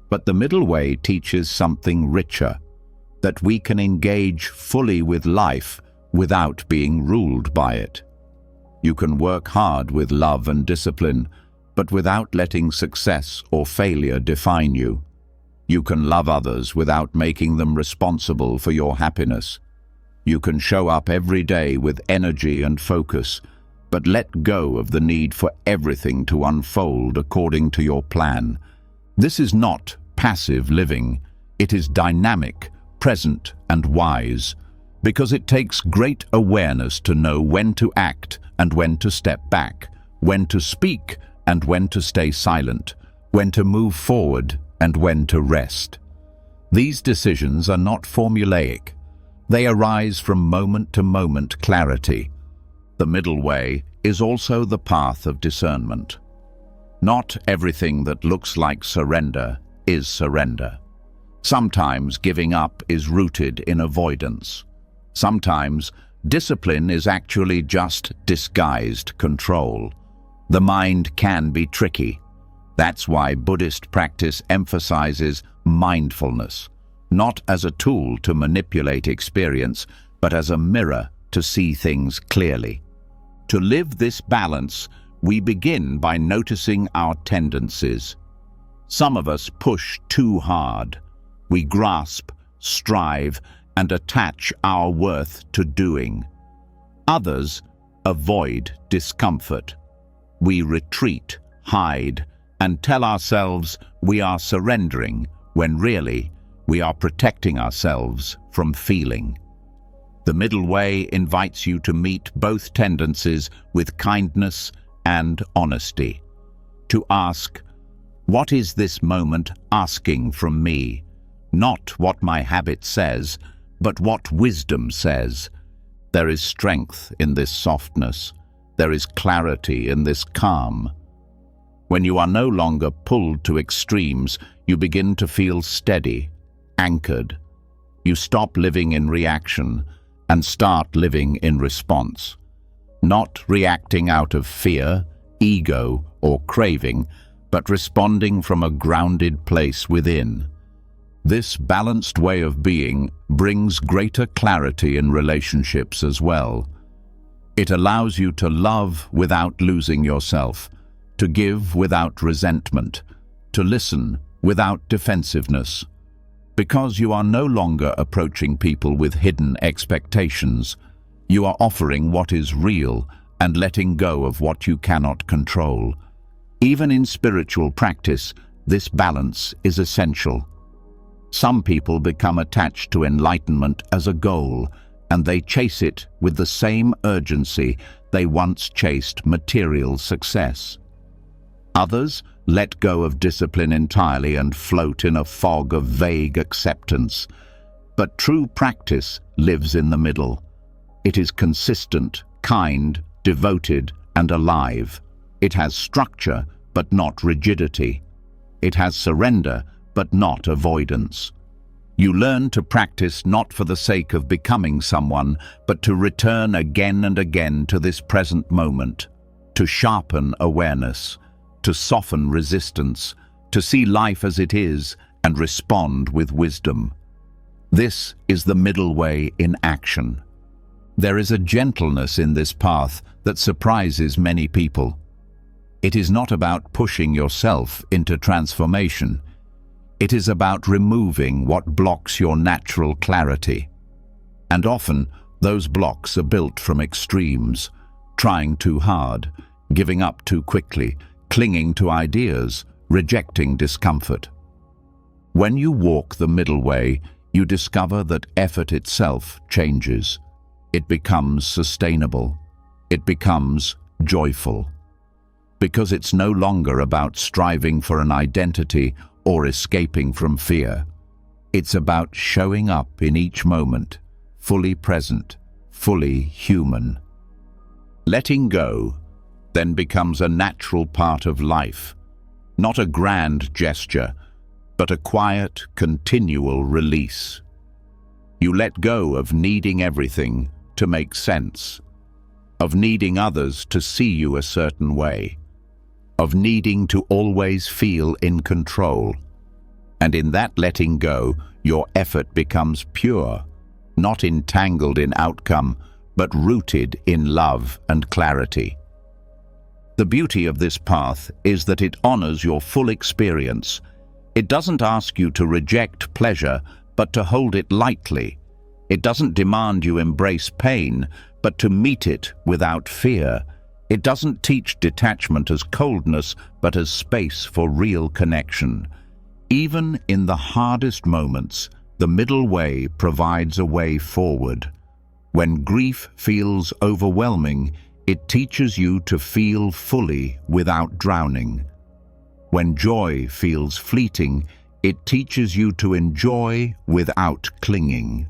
But the middle way teaches something richer, that we can engage fully with life without being ruled by it. You can work hard with love and discipline, but without letting success or failure define you. You can love others without making them responsible for your happiness. You can show up every day with energy and focus, but let go of the need for everything to unfold according to your plan. This is not passive living. It is dynamic, present, and wise, because it takes great awareness to know when to act and when to step back, when to speak and when to stay silent, when to move forward and when to rest. These decisions are not formulaic. They arise from moment-to-moment clarity. The middle way is also the path of discernment. Not everything that looks like surrender is surrender. Sometimes giving up is rooted in avoidance. Sometimes discipline is actually just disguised control. The mind can be tricky. That's why Buddhist practice emphasizes mindfulness, not as a tool to manipulate experience, but as a mirror to see things clearly. To live this balance, we begin by noticing our tendencies. Some of us push too hard. We grasp, strive, and attach our worth to doing. Others avoid discomfort. We retreat, hide, and tell ourselves we are surrendering, when really we are protecting ourselves from feeling. The middle way invites you to meet both tendencies with kindness and honesty. To ask, what is this moment asking from me? Not what my habit says, but what wisdom says. There is strength in this softness. There is clarity in this calm. When you are no longer pulled to extremes, you begin to feel steady, anchored. You stop living in reaction and start living in response. Not reacting out of fear, ego, or craving, but responding from a grounded place within. This balanced way of being brings greater clarity in relationships as well. It allows you to love without losing yourself, to give without resentment, to listen without defensiveness. Because you are no longer approaching people with hidden expectations, you are offering what is real and letting go of what you cannot control. Even in spiritual practice, this balance is essential. Some people become attached to enlightenment as a goal, and they chase it with the same urgency they once chased material success. Others let go of discipline entirely and float in a fog of vague acceptance. But true practice lives in the middle. It is consistent, kind, devoted, and alive. It has structure, but not rigidity. It has surrender, but not avoidance. You learn to practice not for the sake of becoming someone, but to return again and again to this present moment, to sharpen awareness, to soften resistance, to see life as it is and respond with wisdom. This is the middle way in action. There is a gentleness in this path that surprises many people. It is not about pushing yourself into transformation. It is about removing what blocks your natural clarity. And often, those blocks are built from extremes, trying too hard, giving up too quickly, clinging to ideas, rejecting discomfort. When you walk the middle way, you discover that effort itself changes. It becomes sustainable. It becomes joyful. Because it's no longer about striving for an identity or escaping from fear. It's about showing up in each moment, fully present, fully human. Letting go then becomes a natural part of life, not a grand gesture, but a quiet, continual release. You let go of needing everything to make sense, of needing others to see you a certain way, of needing to always feel in control. And in that letting go, your effort becomes pure, not entangled in outcome, but rooted in love and clarity. The beauty of this path is that it honors your full experience. It doesn't ask you to reject pleasure, but to hold it lightly. It doesn't demand you embrace pain, but to meet it without fear. It doesn't teach detachment as coldness, but as space for real connection. Even in the hardest moments, the middle way provides a way forward. When grief feels overwhelming, it teaches you to feel fully without drowning. When joy feels fleeting, it teaches you to enjoy without clinging.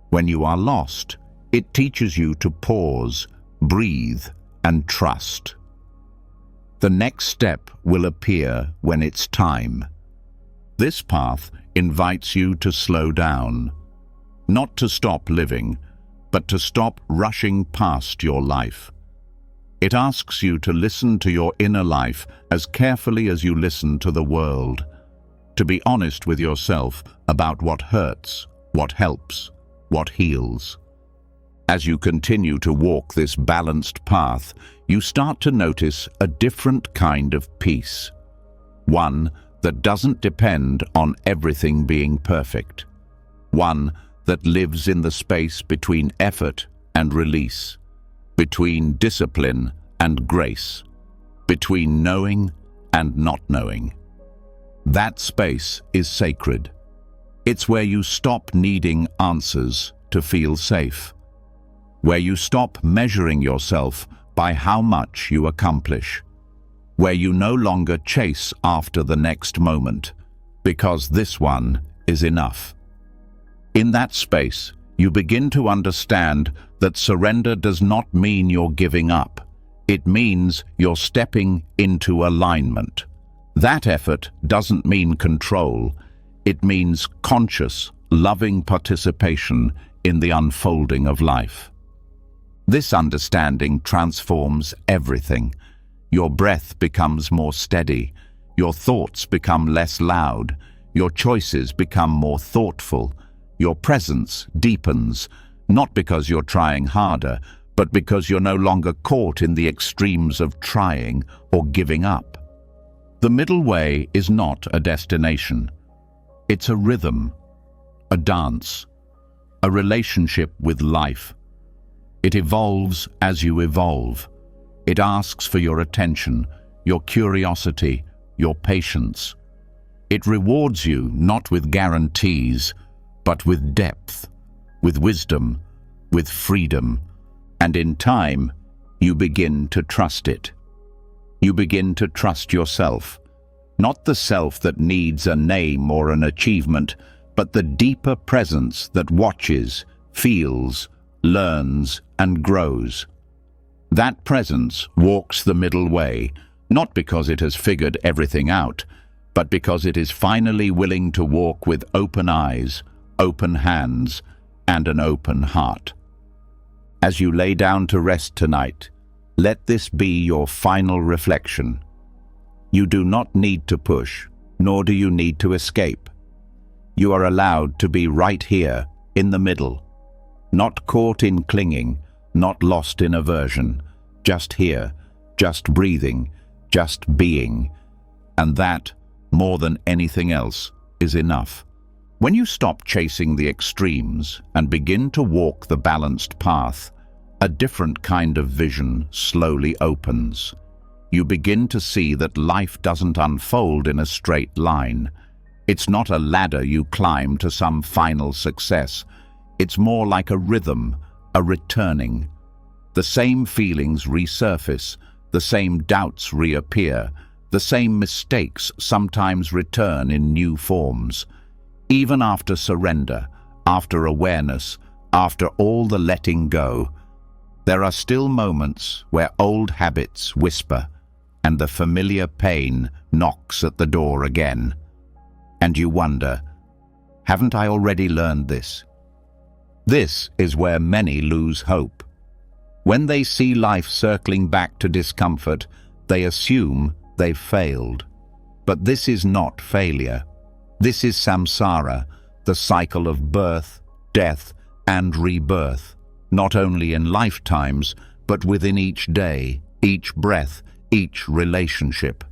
When you are lost, it teaches you to pause, breathe, and trust. The next step will appear when it's time. This path invites you to slow down, not to stop living, but to stop rushing past your life. It asks you to listen to your inner life as carefully as you listen to the world, to be honest with yourself about what hurts, what helps, what heals. As you continue to walk this balanced path, you start to notice a different kind of peace. One that doesn't depend on everything being perfect. One that lives in the space between effort and release, between discipline and grace, between knowing and not knowing. That space is sacred. It's where you stop needing answers to feel safe, where you stop measuring yourself by how much you accomplish, where you no longer chase after the next moment, because this one is enough. In that space, you begin to understand that surrender does not mean you're giving up. It means you're stepping into alignment. That effort doesn't mean control. It means conscious, loving participation in the unfolding of life. This understanding transforms everything. Your breath becomes more steady. Your thoughts become less loud. Your choices become more thoughtful. Your presence deepens, not because you're trying harder, but because you're no longer caught in the extremes of trying or giving up. The middle way is not a destination. It's a rhythm, a dance, a relationship with life. It evolves as you evolve. It asks for your attention, your curiosity, your patience. It rewards you not with guarantees, but with depth, with wisdom, with freedom. And in time, you begin to trust it. You begin to trust yourself. Not the self that needs a name or an achievement, but the deeper presence that watches, feels, learns, and grows. That presence walks the middle way, not because it has figured everything out, but because it is finally willing to walk with open eyes, open hands, and an open heart. As you lay down to rest tonight, let this be your final reflection. You do not need to push, nor do you need to escape. You are allowed to be right here, in the middle, not caught in clinging, not lost in aversion, just here, just breathing, just being. And that, more than anything else, is enough. When you stop chasing the extremes and begin to walk the balanced path, a different kind of vision slowly opens. You begin to see that life doesn't unfold in a straight line. It's not a ladder you climb to some final success. It's more like a rhythm, a returning. The same feelings resurface, the same doubts reappear, the same mistakes sometimes return in new forms. Even after surrender, after awareness, after all the letting go, there are still moments where old habits whisper and the familiar pain knocks at the door again. And you wonder, haven't I already learned this? This is where many lose hope. When they see life circling back to discomfort, they assume they've failed. But this is not failure. This is samsara, the cycle of birth, death, and rebirth, not only in lifetimes, but within each day, each breath, each relationship.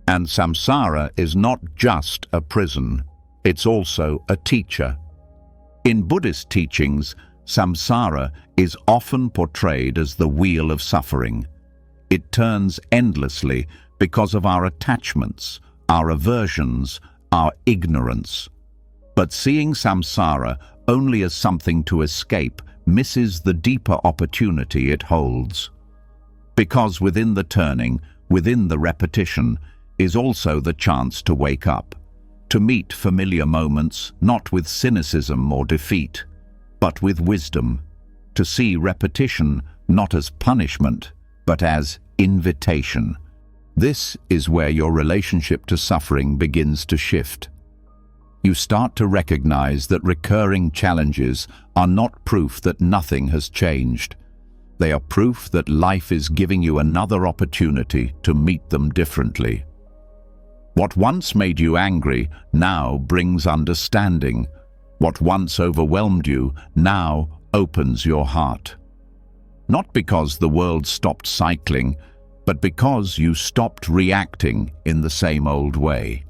And samsara is not just a prison, it's also a teacher. In Buddhist teachings, samsara is often portrayed as the wheel of suffering. It turns endlessly because of our attachments, our aversions, our ignorance. But seeing samsara only as something to escape misses the deeper opportunity it holds. Because within the turning, within the repetition, is also the chance to wake up, to meet familiar moments not with cynicism or defeat, but with wisdom, to see repetition not as punishment, but as invitation. This is where your relationship to suffering begins to shift. You start to recognize that recurring challenges are not proof that nothing has changed. They are proof that life is giving you another opportunity to meet them differently. What once made you angry now brings understanding. What once overwhelmed you now opens your heart. Not because the world stopped cycling, but because you stopped reacting in the same old way.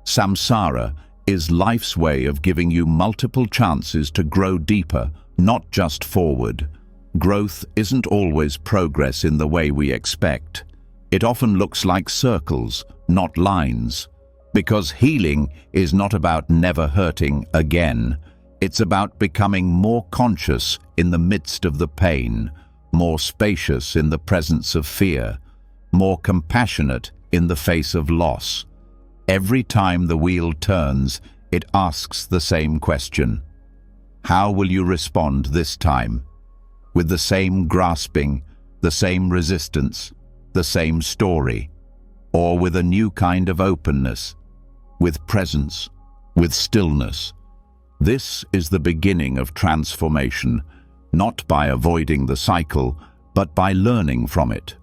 Samsara is life's way of giving you multiple chances to grow deeper, not just forward. Growth isn't always progress in the way we expect. It often looks like circles, not lines. Because healing is not about never hurting again. It's about becoming more conscious in the midst of the pain, more spacious in the presence of fear, more compassionate in the face of loss. Every time the wheel turns, it asks the same question. How will you respond this time? With the same grasping, the same resistance, the same story, or with a new kind of openness, with presence, with stillness? This is the beginning of transformation, not by avoiding the cycle, but by learning from it.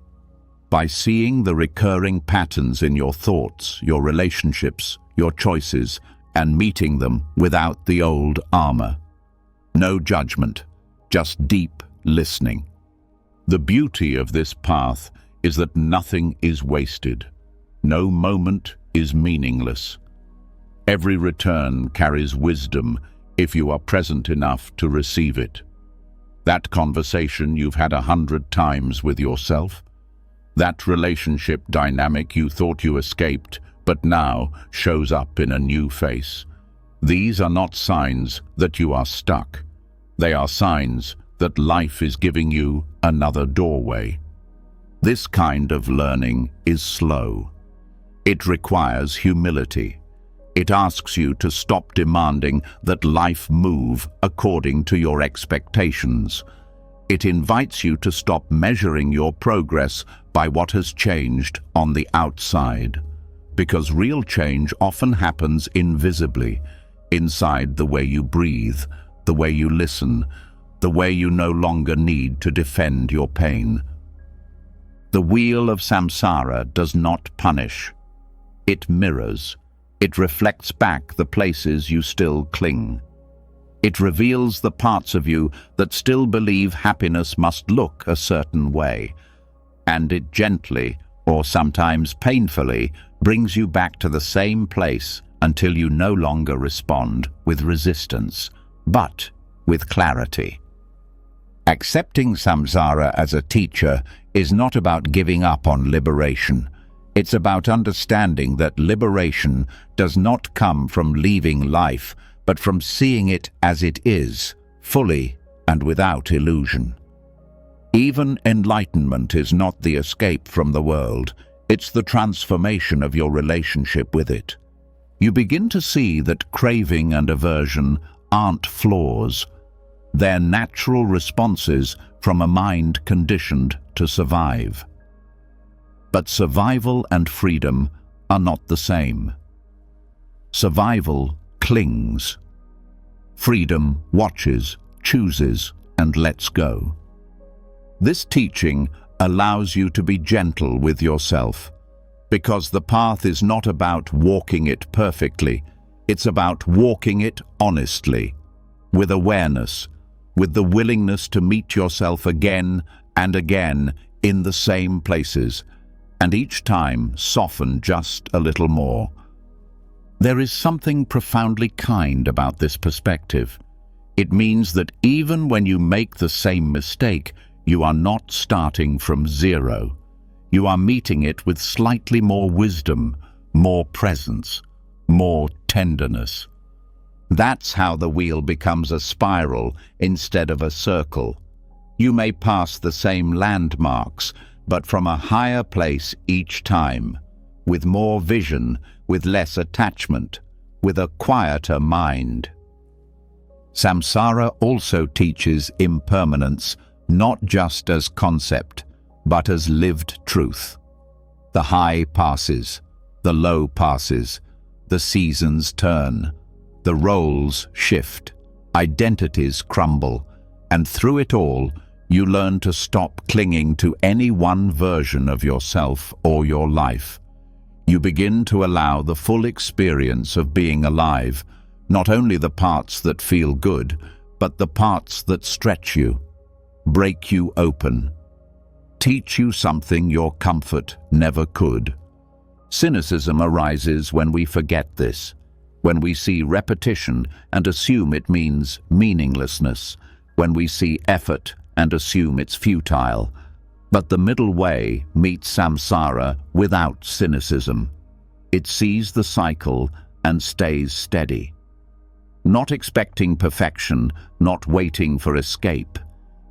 By seeing the recurring patterns in your thoughts, your relationships, your choices, and meeting them without the old armor. No judgment, just deep listening. The beauty of this path is that nothing is wasted. No moment is meaningless. Every return carries wisdom if you are present enough to receive it. That conversation you've had 100 times with yourself, that relationship dynamic you thought you escaped but now shows up in a new face. These are not signs that you are stuck. They are signs that life is giving you another doorway. This kind of learning is slow. It requires humility. It asks you to stop demanding that life move according to your expectations. It invites you to stop measuring your progress by what has changed on the outside. Because real change often happens invisibly, inside the way you breathe, the way you listen, the way you no longer need to defend your pain. The wheel of samsara does not punish. It mirrors. It reflects back the places you still cling. It reveals the parts of you that still believe happiness must look a certain way. And it gently, or sometimes painfully, brings you back to the same place until you no longer respond with resistance, but with clarity. Accepting samsara as a teacher is not about giving up on liberation. It's about understanding that liberation does not come from leaving life, but from seeing it as it is, fully and without illusion. Even enlightenment is not the escape from the world, it's the transformation of your relationship with it. You begin to see that craving and aversion aren't flaws. They're natural responses from a mind conditioned to survive. But survival and freedom are not the same. Survival clings. Freedom watches, chooses, and lets go. This teaching allows you to be gentle with yourself, because the path is not about walking it perfectly, it's about walking it honestly, with awareness, with the willingness to meet yourself again and again in the same places, and each time soften just a little more. There is something profoundly kind about this perspective. It means that even when you make the same mistake, you are not starting from zero. you are meeting it with slightly more wisdom, more presence, more tenderness. That's how the wheel becomes a spiral instead of a circle. You may pass the same landmarks, but from a higher place each time, with more vision, with less attachment, with a quieter mind. Samsara also teaches impermanence, not just as concept, but as lived truth. The high passes, the low passes, the seasons turn, the roles shift, identities crumble, and through it all, you learn to stop clinging to any one version of yourself or your life. You begin to allow the full experience of being alive, not only the parts that feel good, but the parts that stretch you, break you open, teach you something your comfort never could. Cynicism arises when we forget this, when we see repetition and assume it means meaninglessness, when we see effort and assume it's futile. But the middle way meets samsara without cynicism. It sees the cycle and stays steady. Not expecting perfection, not waiting for escape,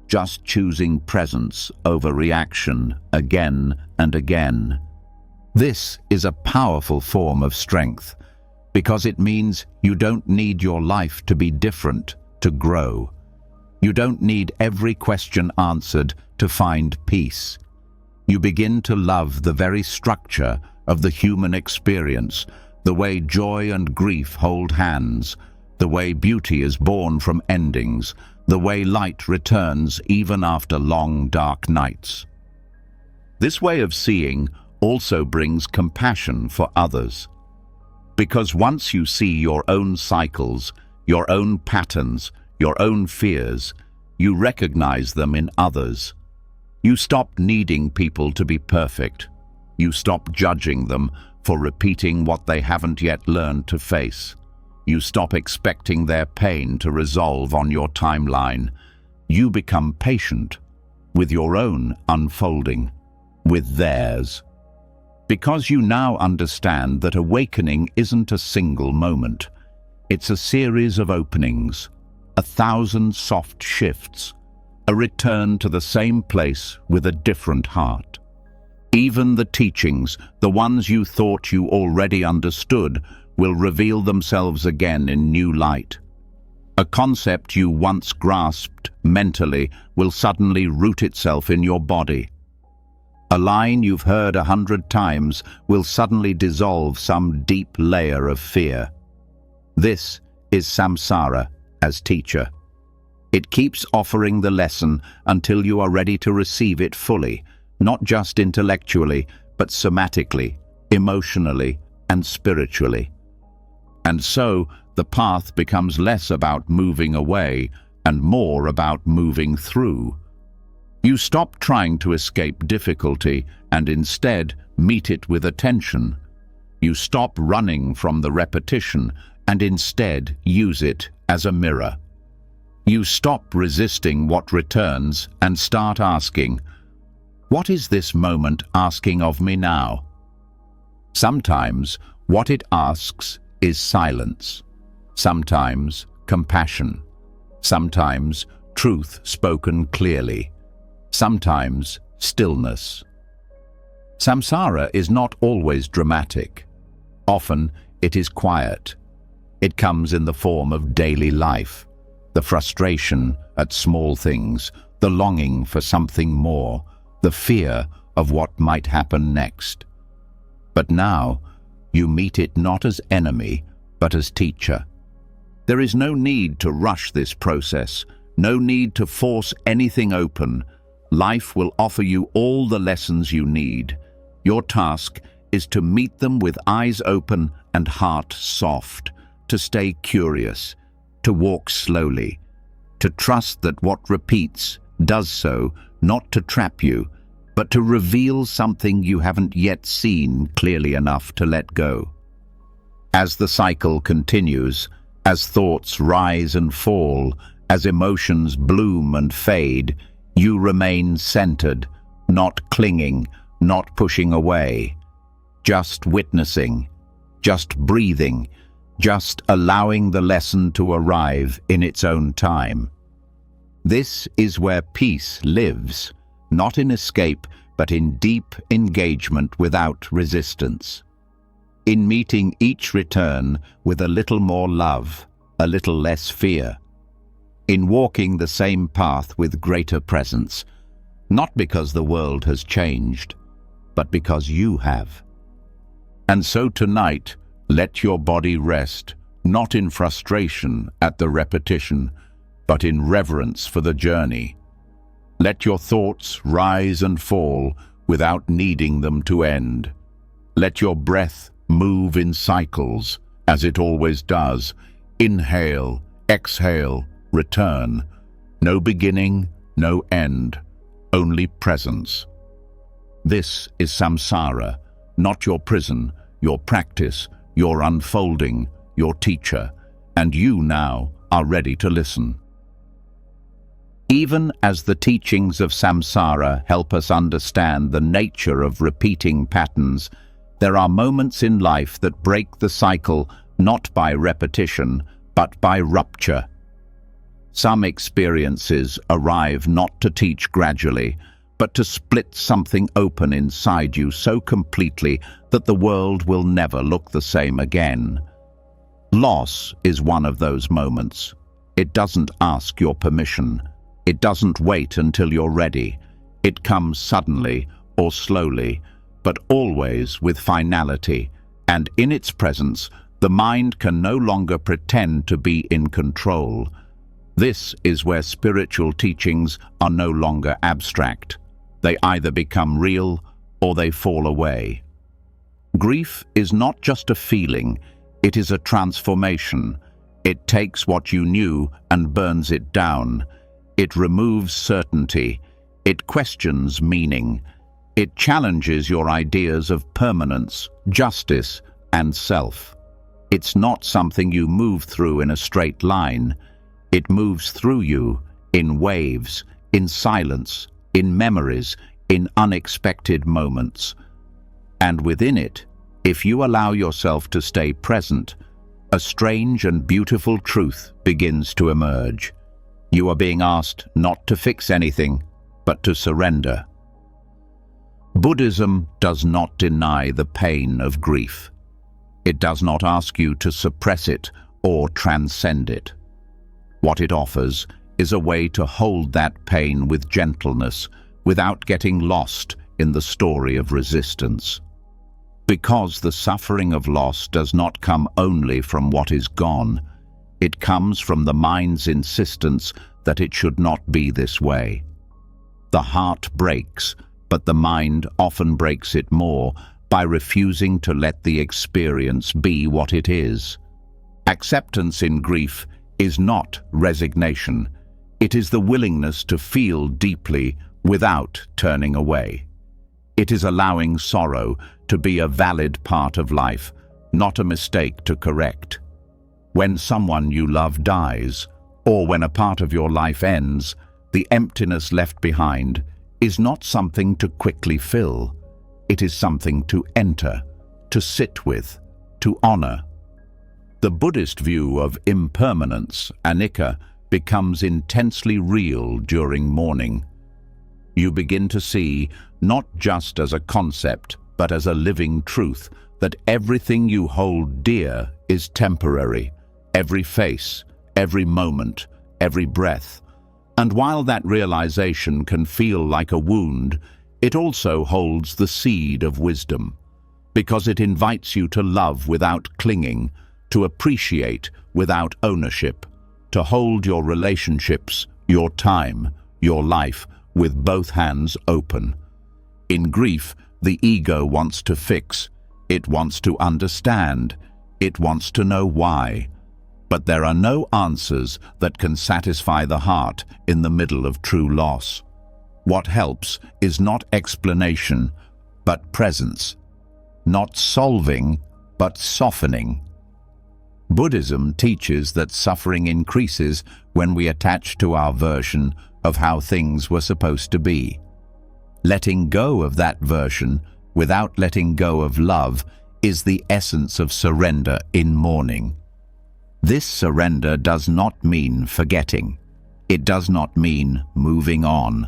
just choosing presence over reaction again and again. This is a powerful form of strength, because it means you don't need your life to be different to grow. You don't need every question answered to find peace. You begin to love the very structure of the human experience, the way joy and grief hold hands, the way beauty is born from endings, the way light returns even after long, dark nights. This way of seeing also brings compassion for others. Because once you see your own cycles, your own patterns, your own fears, you recognize them in others. You stop needing people to be perfect. You stop judging them for repeating what they haven't yet learned to face. You stop expecting their pain to resolve on your timeline. You become patient with your own unfolding, with theirs. Because you now understand that awakening isn't a single moment. It's a series of openings, 1,000 soft shifts, a return to the same place with a different heart. Even the teachings, the ones you thought you already understood, will reveal themselves again in new light. A concept you once grasped mentally will suddenly root itself in your body. A line you've heard 100 times will suddenly dissolve some deep layer of fear. This is samsara as teacher. It keeps offering the lesson until you are ready to receive it fully, not just intellectually, but somatically, emotionally, and spiritually. And so, the path becomes less about moving away and more about moving through. You stop trying to escape difficulty and instead meet it with attention. You stop running from the repetition and instead use it as a mirror. You stop resisting what returns and start asking, what is this moment asking of me now? Sometimes what it asks is silence, sometimes compassion, sometimes truth spoken clearly, sometimes stillness. Samsara is not always dramatic. Often it is quiet. It comes in the form of daily life, the frustration at small things, the longing for something more, the fear of what might happen next. But now, you meet it not as enemy, but as teacher. There is no need to rush this process, no need to force anything open. Life will offer you all the lessons you need. Your task is to meet them with eyes open and heart soft, to stay curious, to walk slowly, to trust that what repeats does so not to trap you, but to reveal something you haven't yet seen clearly enough to let go. As the cycle continues, as thoughts rise and fall, as emotions bloom and fade, you remain centered, not clinging, not pushing away, just witnessing, just breathing, just allowing the lesson to arrive in its own time. This is where peace lives, not in escape, but in deep engagement without resistance. In meeting each return with a little more love, a little less fear. In walking the same path with greater presence, not because the world has changed, but because you have. And so tonight, let your body rest, not in frustration at the repetition, but in reverence for the journey. Let your thoughts rise and fall without needing them to end. Let your breath move in cycles, as it always does. Inhale, exhale, return. No beginning, no end, only presence. This is Samsara, not your prison, your practice, your unfolding, your teacher, and you now are ready to listen. Even as the teachings of Samsara help us understand the nature of repeating patterns, there are moments in life that break the cycle not by repetition, but by rupture. Some experiences arrive not to teach gradually, but to split something open inside you so completely that the world will never look the same again. Loss is one of those moments. It doesn't ask your permission. It doesn't wait until you're ready. It comes suddenly or slowly, but always with finality, and in its presence, the mind can no longer pretend to be in control. This is where spiritual teachings are no longer abstract. They either become real or they fall away. Grief is not just a feeling, it is a transformation. It takes what you knew and burns it down. It removes certainty. It questions meaning. It challenges your ideas of permanence, justice, and self. It's not something you move through in a straight line. It moves through you in waves, in silence, in memories, in unexpected moments. And within it, if you allow yourself to stay present, a strange and beautiful truth begins to emerge. You are being asked not to fix anything, but to surrender. Buddhism does not deny the pain of grief. It does not ask you to suppress it or transcend it. What it offers is a way to hold that pain with gentleness without getting lost in the story of resistance. Because the suffering of loss does not come only from what is gone, it comes from the mind's insistence that it should not be this way. The heart breaks, but the mind often breaks it more by refusing to let the experience be what it is. Acceptance in grief is not resignation. It is the willingness to feel deeply without turning away. It is allowing sorrow to be a valid part of life, not a mistake to correct. When someone you love dies, or when a part of your life ends, the emptiness left behind is not something to quickly fill. It is something to enter, to sit with, to honor. The Buddhist view of impermanence, Anatta, becomes intensely real during mourning. You begin to see, not just as a concept, but as a living truth, that everything you hold dear is temporary. Every face, every moment, every breath. And while that realization can feel like a wound, it also holds the seed of wisdom, because it invites you to love without clinging, to appreciate without ownership, to hold your relationships, your time, your life with both hands open. In grief, the ego wants to fix, it wants to understand, it wants to know why. But there are no answers that can satisfy the heart in the middle of true loss. What helps is not explanation, but presence. Not solving, but softening. Buddhism teaches that suffering increases when we attach to our version of how things were supposed to be. Letting go of that version, without letting go of love, is the essence of surrender in mourning. This surrender does not mean forgetting. It does not mean moving on.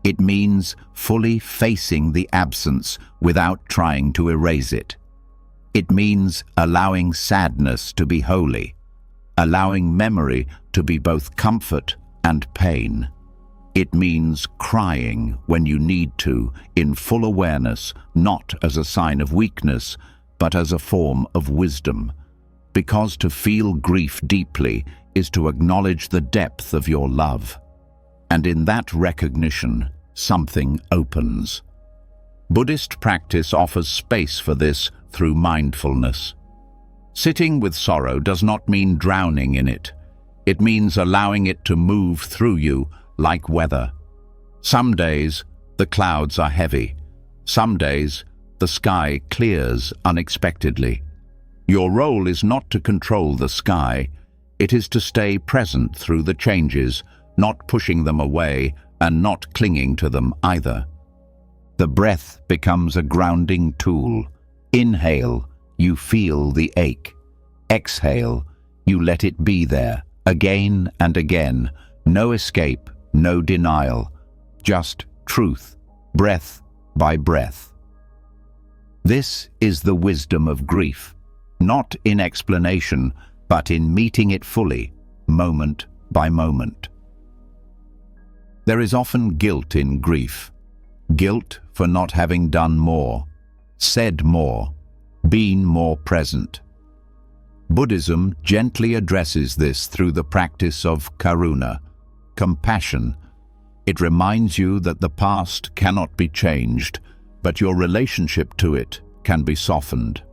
It means fully facing the absence without trying to erase it. It means allowing sadness to be holy, allowing memory to be both comfort and pain. It means crying when you need to, in full awareness, not as a sign of weakness, but as a form of wisdom. Because to feel grief deeply is to acknowledge the depth of your love. And in that recognition, something opens. Buddhist practice offers space for this through mindfulness. Sitting with sorrow does not mean drowning in it. It means allowing it to move through you like weather. Some days, the clouds are heavy. Some days, the sky clears unexpectedly. Your role is not to control the sky. It is to stay present through the changes, not pushing them away and not clinging to them either. The breath becomes a grounding tool. Inhale, you feel the ache. Exhale, you let it be there, again and again. No escape, no denial, just truth, breath by breath. This is the wisdom of grief, not in explanation, but in meeting it fully, moment by moment. There is often guilt in grief. Guilt for not having done more, said more, been more present. Buddhism gently addresses this through the practice of karuna, compassion. It reminds you that the past cannot be changed, but your relationship to it can be softened.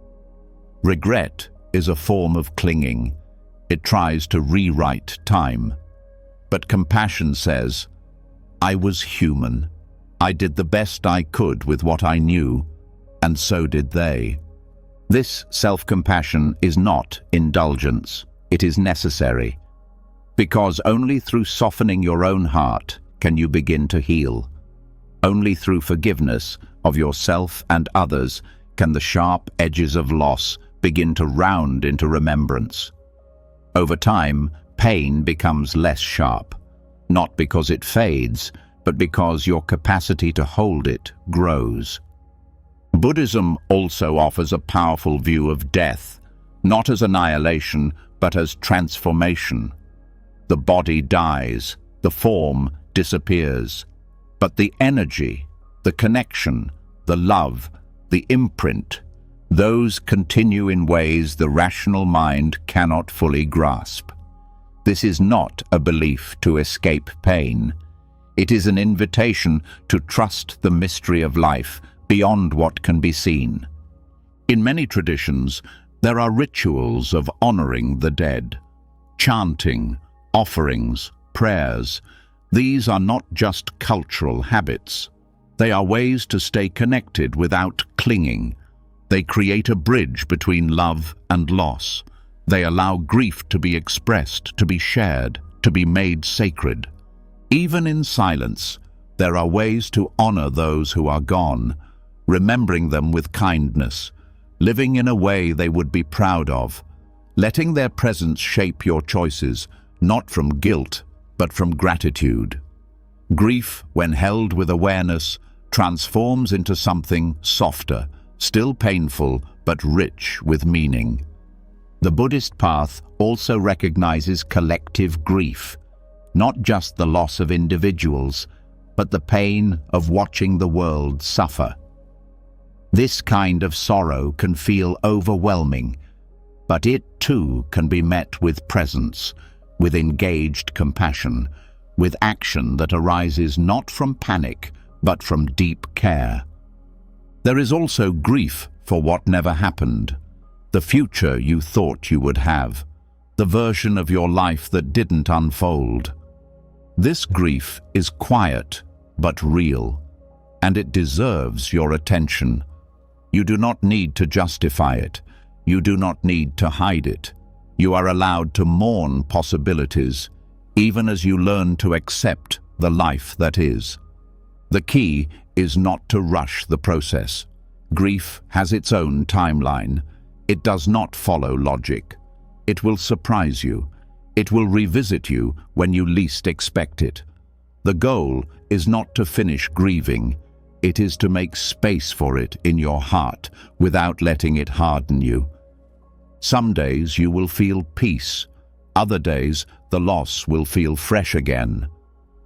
Regret is a form of clinging. It tries to rewrite time. But compassion says, I was human. I did the best I could with what I knew, and so did they. This self-compassion is not indulgence. It is necessary. Because only through softening your own heart can you begin to heal. Only through forgiveness of yourself and others can the sharp edges of loss begin to round into remembrance. Over time, pain becomes less sharp, not because it fades, but because your capacity to hold it grows. Buddhism also offers a powerful view of death, not as annihilation, but as transformation. The body dies, the form disappears, but the energy, the connection, the love, the imprint, those continue in ways the rational mind cannot fully grasp. This is not a belief to escape pain. It is an invitation to trust the mystery of life beyond what can be seen. In many traditions, there are rituals of honoring the dead, chanting, offerings, prayers. These are not just cultural habits. They are ways to stay connected without clinging. They create a bridge between love and loss. They allow grief to be expressed, to be shared, to be made sacred. Even in silence, there are ways to honor those who are gone, remembering them with kindness, living in a way they would be proud of, letting their presence shape your choices, not from guilt, but from gratitude. Grief, when held with awareness, transforms into something softer, still painful, but rich with meaning. The Buddhist path also recognizes collective grief, not just the loss of individuals, but the pain of watching the world suffer. This kind of sorrow can feel overwhelming, but it too can be met with presence, with engaged compassion, with action that arises not from panic, but from deep care. There is also grief for what never happened, the future you thought you would have, the version of your life that didn't unfold. This grief is quiet but real, and it deserves your attention. You do not need to justify it. You do not need to hide it. You are allowed to mourn possibilities, even as you learn to accept the life that is. The key is not to rush the process. Grief has its own timeline. It does not follow logic. It will surprise you. It will revisit you when you least expect it. The goal is not to finish grieving. It is to make space for it in your heart without letting it harden you. Some days you will feel peace. Other days the loss will feel fresh again.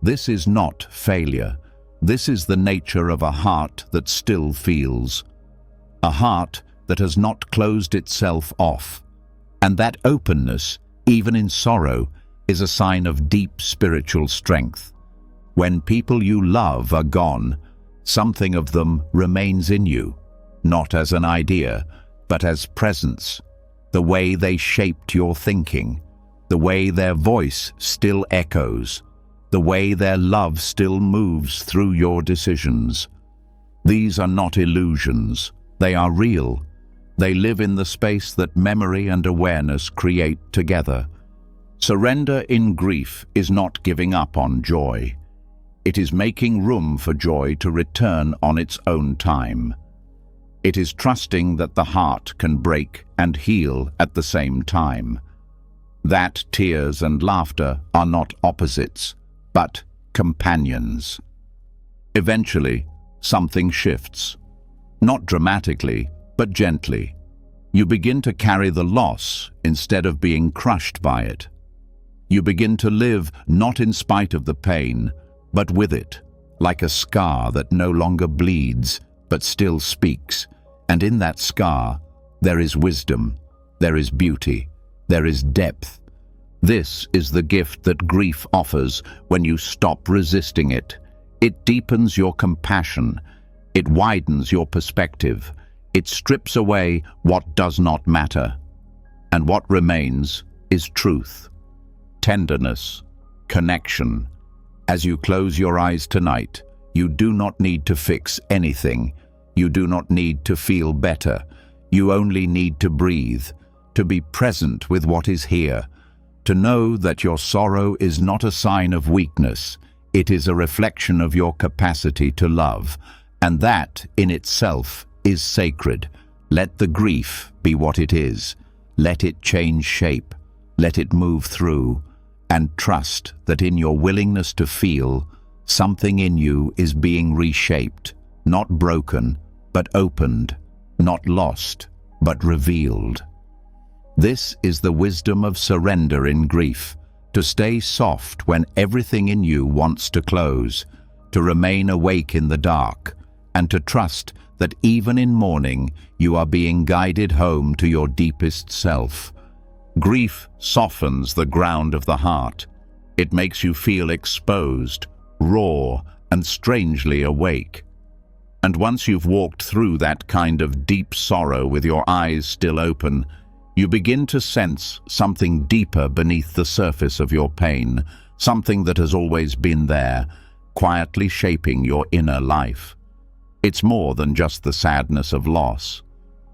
This is not failure. This is the nature of a heart that still feels. A heart that has not closed itself off. And that openness, even in sorrow, is a sign of deep spiritual strength. When people you love are gone, something of them remains in you, not as an idea, but as presence. The way they shaped your thinking, the way their voice still echoes, the way their love still moves through your decisions. These are not illusions. They are real. They live in the space that memory and awareness create together. Surrender in grief is not giving up on joy. It is making room for joy to return on its own time. It is trusting that the heart can break and heal at the same time. That tears and laughter are not opposites, but companions. Eventually, something shifts. Not dramatically, but gently. You begin to carry the loss instead of being crushed by it. You begin to live not in spite of the pain, but with it, like a scar that no longer bleeds, but still speaks. And in that scar, there is wisdom, there is beauty, there is depth. This is the gift that grief offers when you stop resisting it. It deepens your compassion. It widens your perspective. It strips away what does not matter. And what remains is truth, tenderness, connection. As you close your eyes tonight, you do not need to fix anything. You do not need to feel better. You only need to breathe, to be present with what is here, to know that your sorrow is not a sign of weakness. It is a reflection of your capacity to love, and that in itself is sacred. Let the grief be what it is. Let it change shape. Let it move through. And trust that in your willingness to feel, something in you is being reshaped, not broken, but opened, not lost, but revealed. This is the wisdom of surrender in grief, to stay soft when everything in you wants to close, to remain awake in the dark, and to trust that even in mourning you are being guided home to your deepest self. Grief softens the ground of the heart. It makes you feel exposed, raw, and strangely awake. And once you've walked through that kind of deep sorrow with your eyes still open, you begin to sense something deeper beneath the surface of your pain, something that has always been there, quietly shaping your inner life. It's more than just the sadness of loss.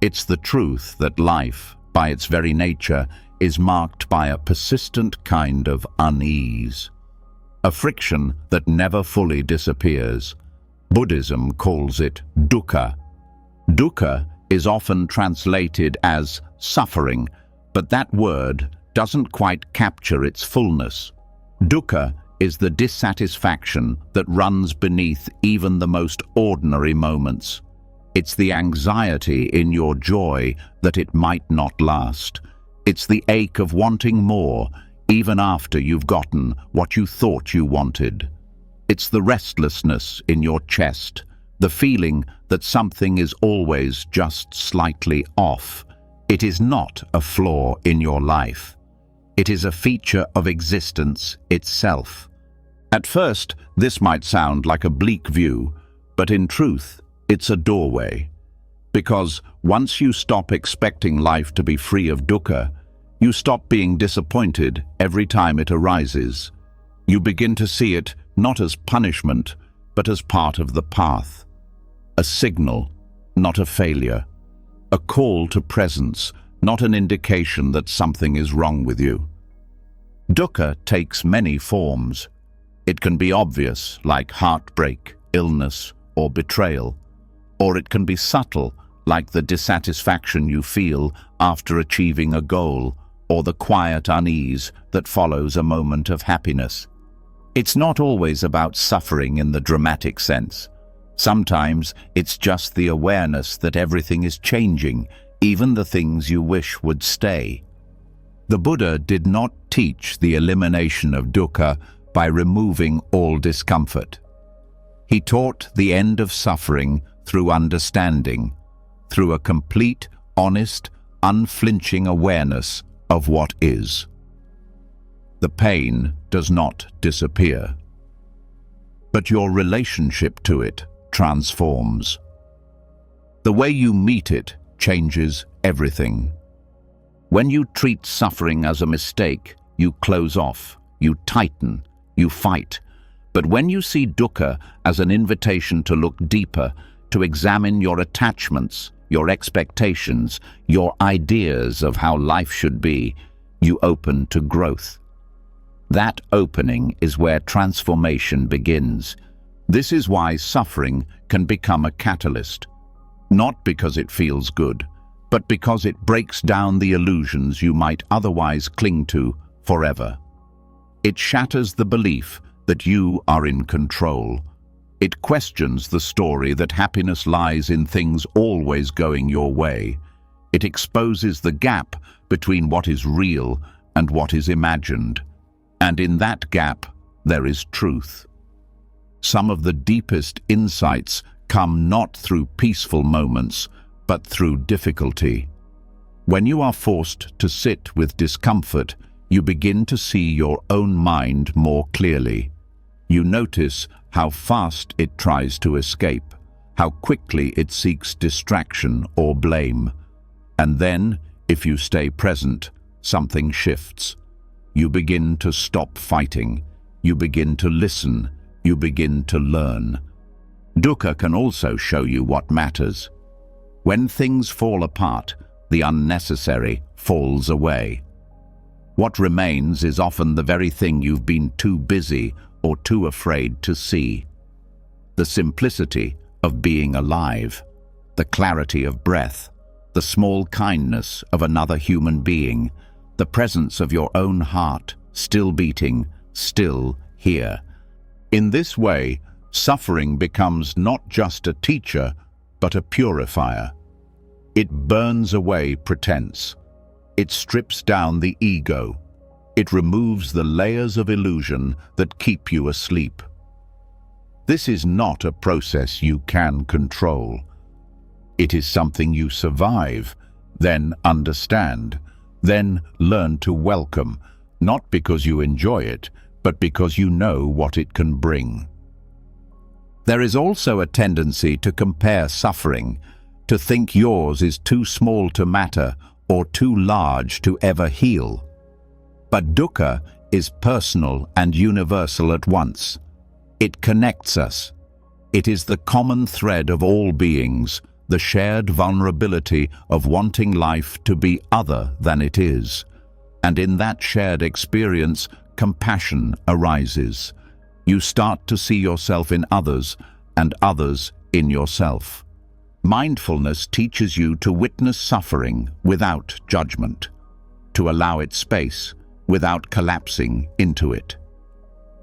It's the truth that life, by its very nature, is marked by a persistent kind of unease, a friction that never fully disappears. Buddhism calls it Duka. Duka is often translated as suffering, but that word doesn't quite capture its fullness. Duka is the dissatisfaction that runs beneath even the most ordinary moments. It's the anxiety in your joy that it might not last. It's the ache of wanting more, even after you've gotten what you thought you wanted. It's the restlessness in your chest, the feeling that something is always just slightly off. It is not a flaw in your life. It is a feature of existence itself. At first, this might sound like a bleak view, but in truth, it's a doorway. Because once you stop expecting life to be free of dukkha, you stop being disappointed every time it arises. You begin to see it not as punishment, but as part of the path. A signal, not a failure. A call to presence, not an indication that something is wrong with you. Dukkha takes many forms. It can be obvious, like heartbreak, illness, or betrayal. Or it can be subtle, like the dissatisfaction you feel after achieving a goal, or the quiet unease that follows a moment of happiness. It's not always about suffering in the dramatic sense. Sometimes it's just the awareness that everything is changing, even the things you wish would stay. The Buddha did not teach the elimination of dukkha by removing all discomfort. He taught the end of suffering through understanding, through a complete, honest, unflinching awareness of what is. The pain does not disappear, but your relationship to it transforms. The way you meet it changes everything. When you treat suffering as a mistake, you close off, you tighten, you fight. But when you see dukkha as an invitation to look deeper, to examine your attachments, your expectations, your ideas of how life should be, you open to growth. That opening is where transformation begins. This is why suffering can become a catalyst, not because it feels good, but because it breaks down the illusions you might otherwise cling to forever. It shatters the belief that you are in control. It questions the story that happiness lies in things always going your way. It exposes the gap between what is real and what is imagined. And in that gap, there is truth. Some of the deepest insights come not through peaceful moments, but through difficulty. When you are forced to sit with discomfort, you begin to see your own mind more clearly. You notice how fast it tries to escape, how quickly it seeks distraction or blame. And then, if you stay present, something shifts. You begin to stop fighting. You begin to listen. You begin to learn. Dukkha can also show you what matters. When things fall apart, the unnecessary falls away. What remains is often the very thing you've been too busy or too afraid to see. The simplicity of being alive, the clarity of breath, the small kindness of another human being, the presence of your own heart, still beating, still here. In this way, suffering becomes not just a teacher, but a purifier. It burns away pretense. It strips down the ego. It removes the layers of illusion that keep you asleep. This is not a process you can control. It is something you survive, then understand, then learn to welcome, not because you enjoy it, but because you know what it can bring. There is also a tendency to compare suffering, to think yours is too small to matter or too large to ever heal. But dukkha is personal and universal at once. It connects us. It is the common thread of all beings, the shared vulnerability of wanting life to be other than it is. And in that shared experience, compassion arises. You start to see yourself in others and others in yourself. Mindfulness teaches you to witness suffering without judgment, to allow it space without collapsing into it.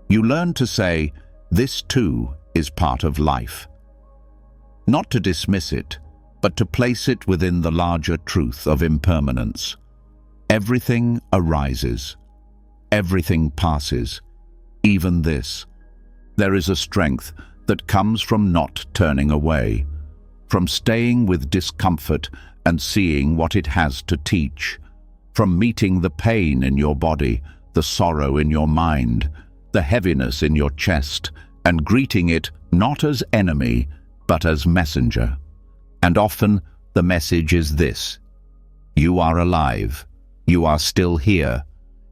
You learn to say, this too is part of life. Not to dismiss it, but to place it within the larger truth of impermanence. Everything arises. Everything passes. Even this. There is a strength that comes from not turning away, from staying with discomfort and seeing what it has to teach, from meeting the pain in your body, the sorrow in your mind, the heaviness in your chest, and greeting it not as enemy, but as messenger. And often the message is this: you are alive, you are still here,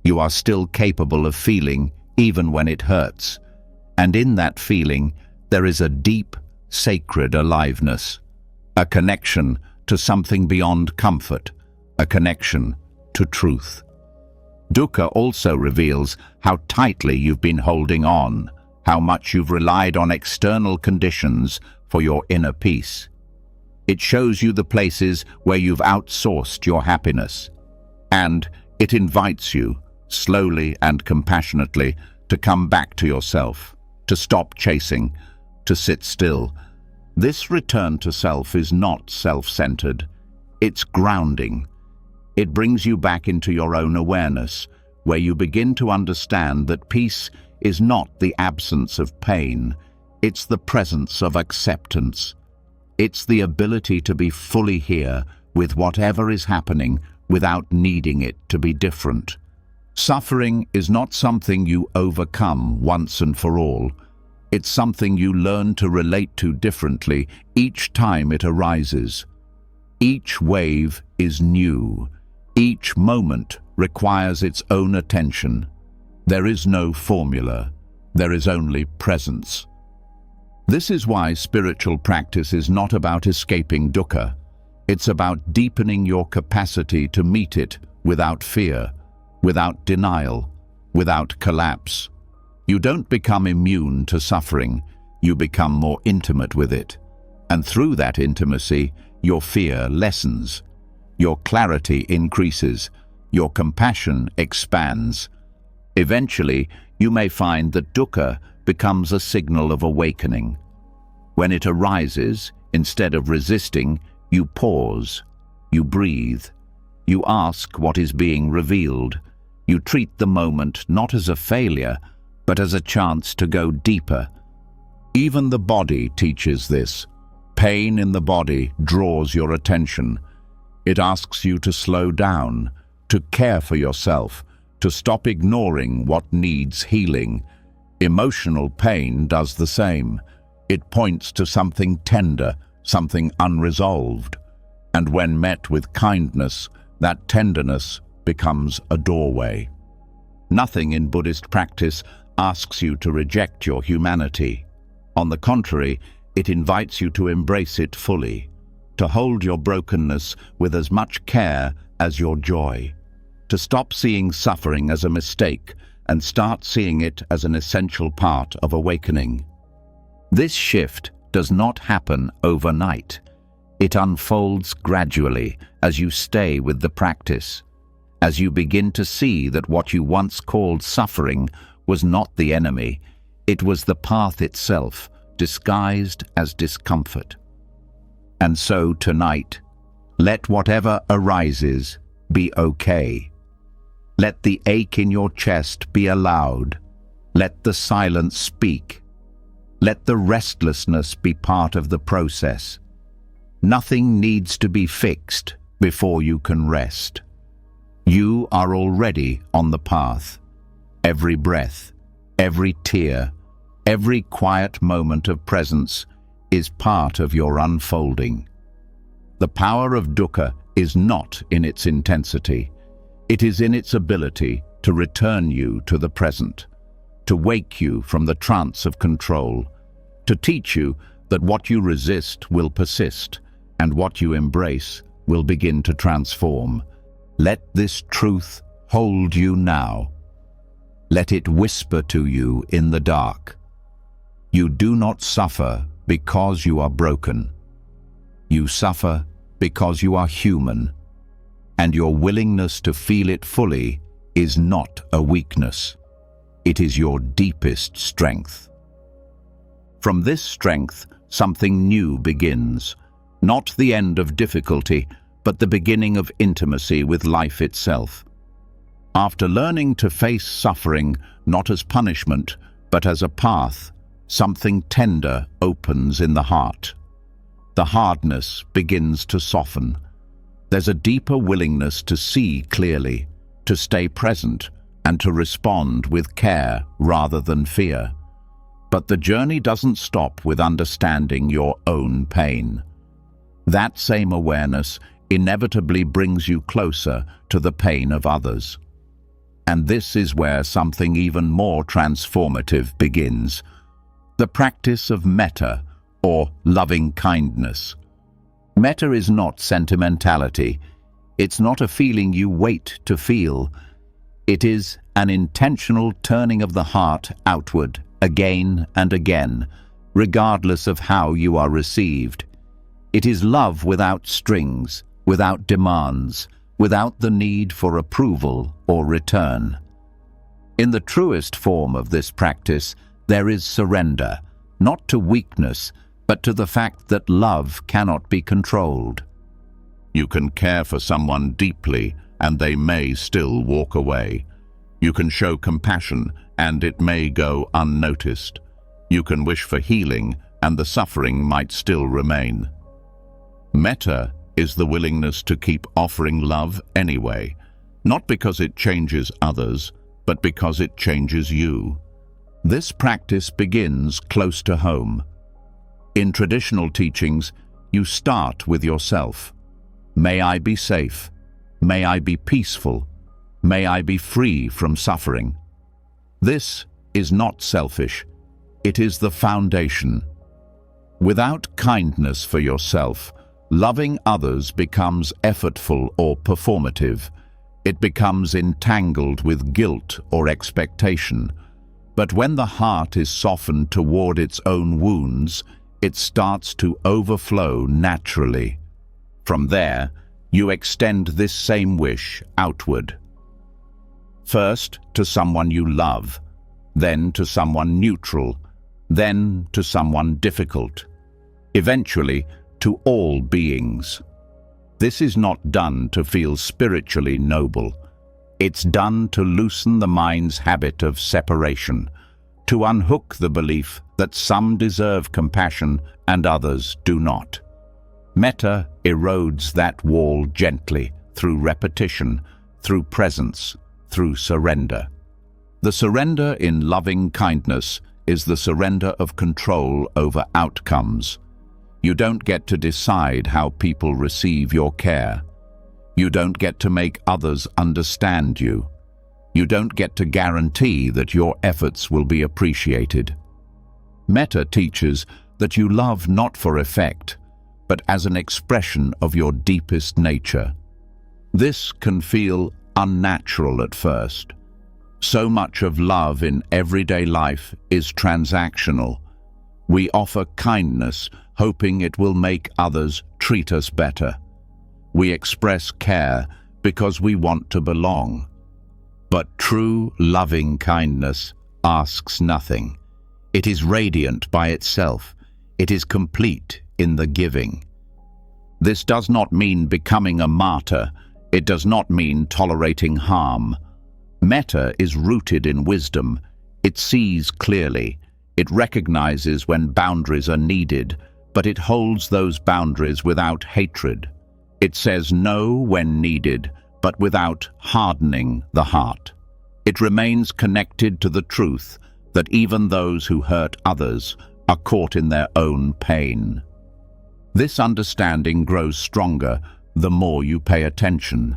you are still capable of feeling even when it hurts. And in that feeling, there is a deep, sacred aliveness, a connection to something beyond comfort, a connection to truth. Dukkha also reveals how tightly you've been holding on, how much you've relied on external conditions for your inner peace. It shows you the places where you've outsourced your happiness. And it invites you, slowly and compassionately, to come back to yourself, to stop chasing, to sit still. This return to self is not self-centered. It's grounding. It brings you back into your own awareness, where you begin to understand that peace is not the absence of pain. It's the presence of acceptance. It's the ability to be fully here with whatever is happening without needing it to be different. Suffering is not something you overcome once and for all. It's something you learn to relate to differently each time it arises. Each wave is new. Each moment requires its own attention. There is no formula. There is only presence. This is why spiritual practice is not about escaping dukkha. It's about deepening your capacity to meet it without fear, without denial, without collapse. You don't become immune to suffering. You become more intimate with it. And through that intimacy, your fear lessens. Your clarity increases. Your compassion expands. Eventually, you may find that dukkha becomes a signal of awakening. When it arises, instead of resisting, you pause, you breathe, you ask what is being revealed. You treat the moment not as a failure, but as a chance to go deeper. Even the body teaches this. Pain in the body draws your attention. It asks you to slow down, to care for yourself, to stop ignoring what needs healing. Emotional pain does the same. It points to something tender, something unresolved. And when met with kindness, that tenderness becomes a doorway. Nothing in Buddhist practice asks you to reject your humanity. On the contrary, it invites you to embrace it fully, to hold your brokenness with as much care as your joy, to stop seeing suffering as a mistake and start seeing it as an essential part of awakening. This shift does not happen overnight. It unfolds gradually as you stay with the practice, as you begin to see that what you once called suffering was not the enemy, it was the path itself, disguised as discomfort. And so tonight, let whatever arises be okay. Let the ache in your chest be allowed. Let the silence speak. Let the restlessness be part of the process. Nothing needs to be fixed before you can rest. You are already on the path. Every breath, every tear, every quiet moment of presence is part of your unfolding. The power of dukkha is not in its intensity. It is in its ability to return you to the present, to wake you from the trance of control, to teach you that what you resist will persist and what you embrace will begin to transform. Let this truth hold you now. Let it whisper to you in the dark. You do not suffer because you are broken. You suffer because you are human, and your willingness to feel it fully is not a weakness. It is your deepest strength. From this strength, something new begins, not the end of difficulty, but the beginning of intimacy with life itself. After learning to face suffering not as punishment, but as a path, something tender opens in the heart. The hardness begins to soften. There's a deeper willingness to see clearly, to stay present, and to respond with care rather than fear. But the journey doesn't stop with understanding your own pain. That same awareness inevitably brings you closer to the pain of others. And this is where something even more transformative begins. The practice of metta, or loving kindness. Metta is not sentimentality. It's not a feeling you wait to feel. It is an intentional turning of the heart outward again and again, regardless of how you are received. It is love without strings, without demands, without the need for approval or return. In the truest form of this practice, there is surrender, not to weakness, but to the fact that love cannot be controlled. You can care for someone deeply, and they may still walk away. You can show compassion, and it may go unnoticed. You can wish for healing, and the suffering might still remain. Metta is the willingness to keep offering love anyway, not because it changes others, but because it changes you. This practice begins close to home. In traditional teachings, you start with yourself. May I be safe. May I be peaceful. May I be free from suffering. This is not selfish. It is the foundation. Without kindness for yourself, loving others becomes effortful or performative. It becomes entangled with guilt or expectation. But when the heart is softened toward its own wounds, it starts to overflow naturally. From there, you extend this same wish outward. First to someone you love, then to someone neutral, then to someone difficult, eventually to all beings. This is not done to feel spiritually noble. It's done to loosen the mind's habit of separation, to unhook the belief that some deserve compassion and others do not. Metta erodes that wall gently, through repetition, through presence, through surrender. The surrender in loving kindness is the surrender of control over outcomes. You don't get to decide how people receive your care. You don't get to make others understand you. You don't get to guarantee that your efforts will be appreciated. Metta teaches that you love not for effect, but as an expression of your deepest nature. This can feel unnatural at first. So much of love in everyday life is transactional. We offer kindness, hoping it will make others treat us better. We express care because we want to belong. But true, loving kindness asks nothing. It is radiant by itself. It is complete in the giving. This does not mean becoming a martyr. It does not mean tolerating harm. Metta is rooted in wisdom. It sees clearly. It recognizes when boundaries are needed, but it holds those boundaries without hatred. It says no when needed, but without hardening the heart. It remains connected to the truth that even those who hurt others are caught in their own pain. This understanding grows stronger the more you pay attention.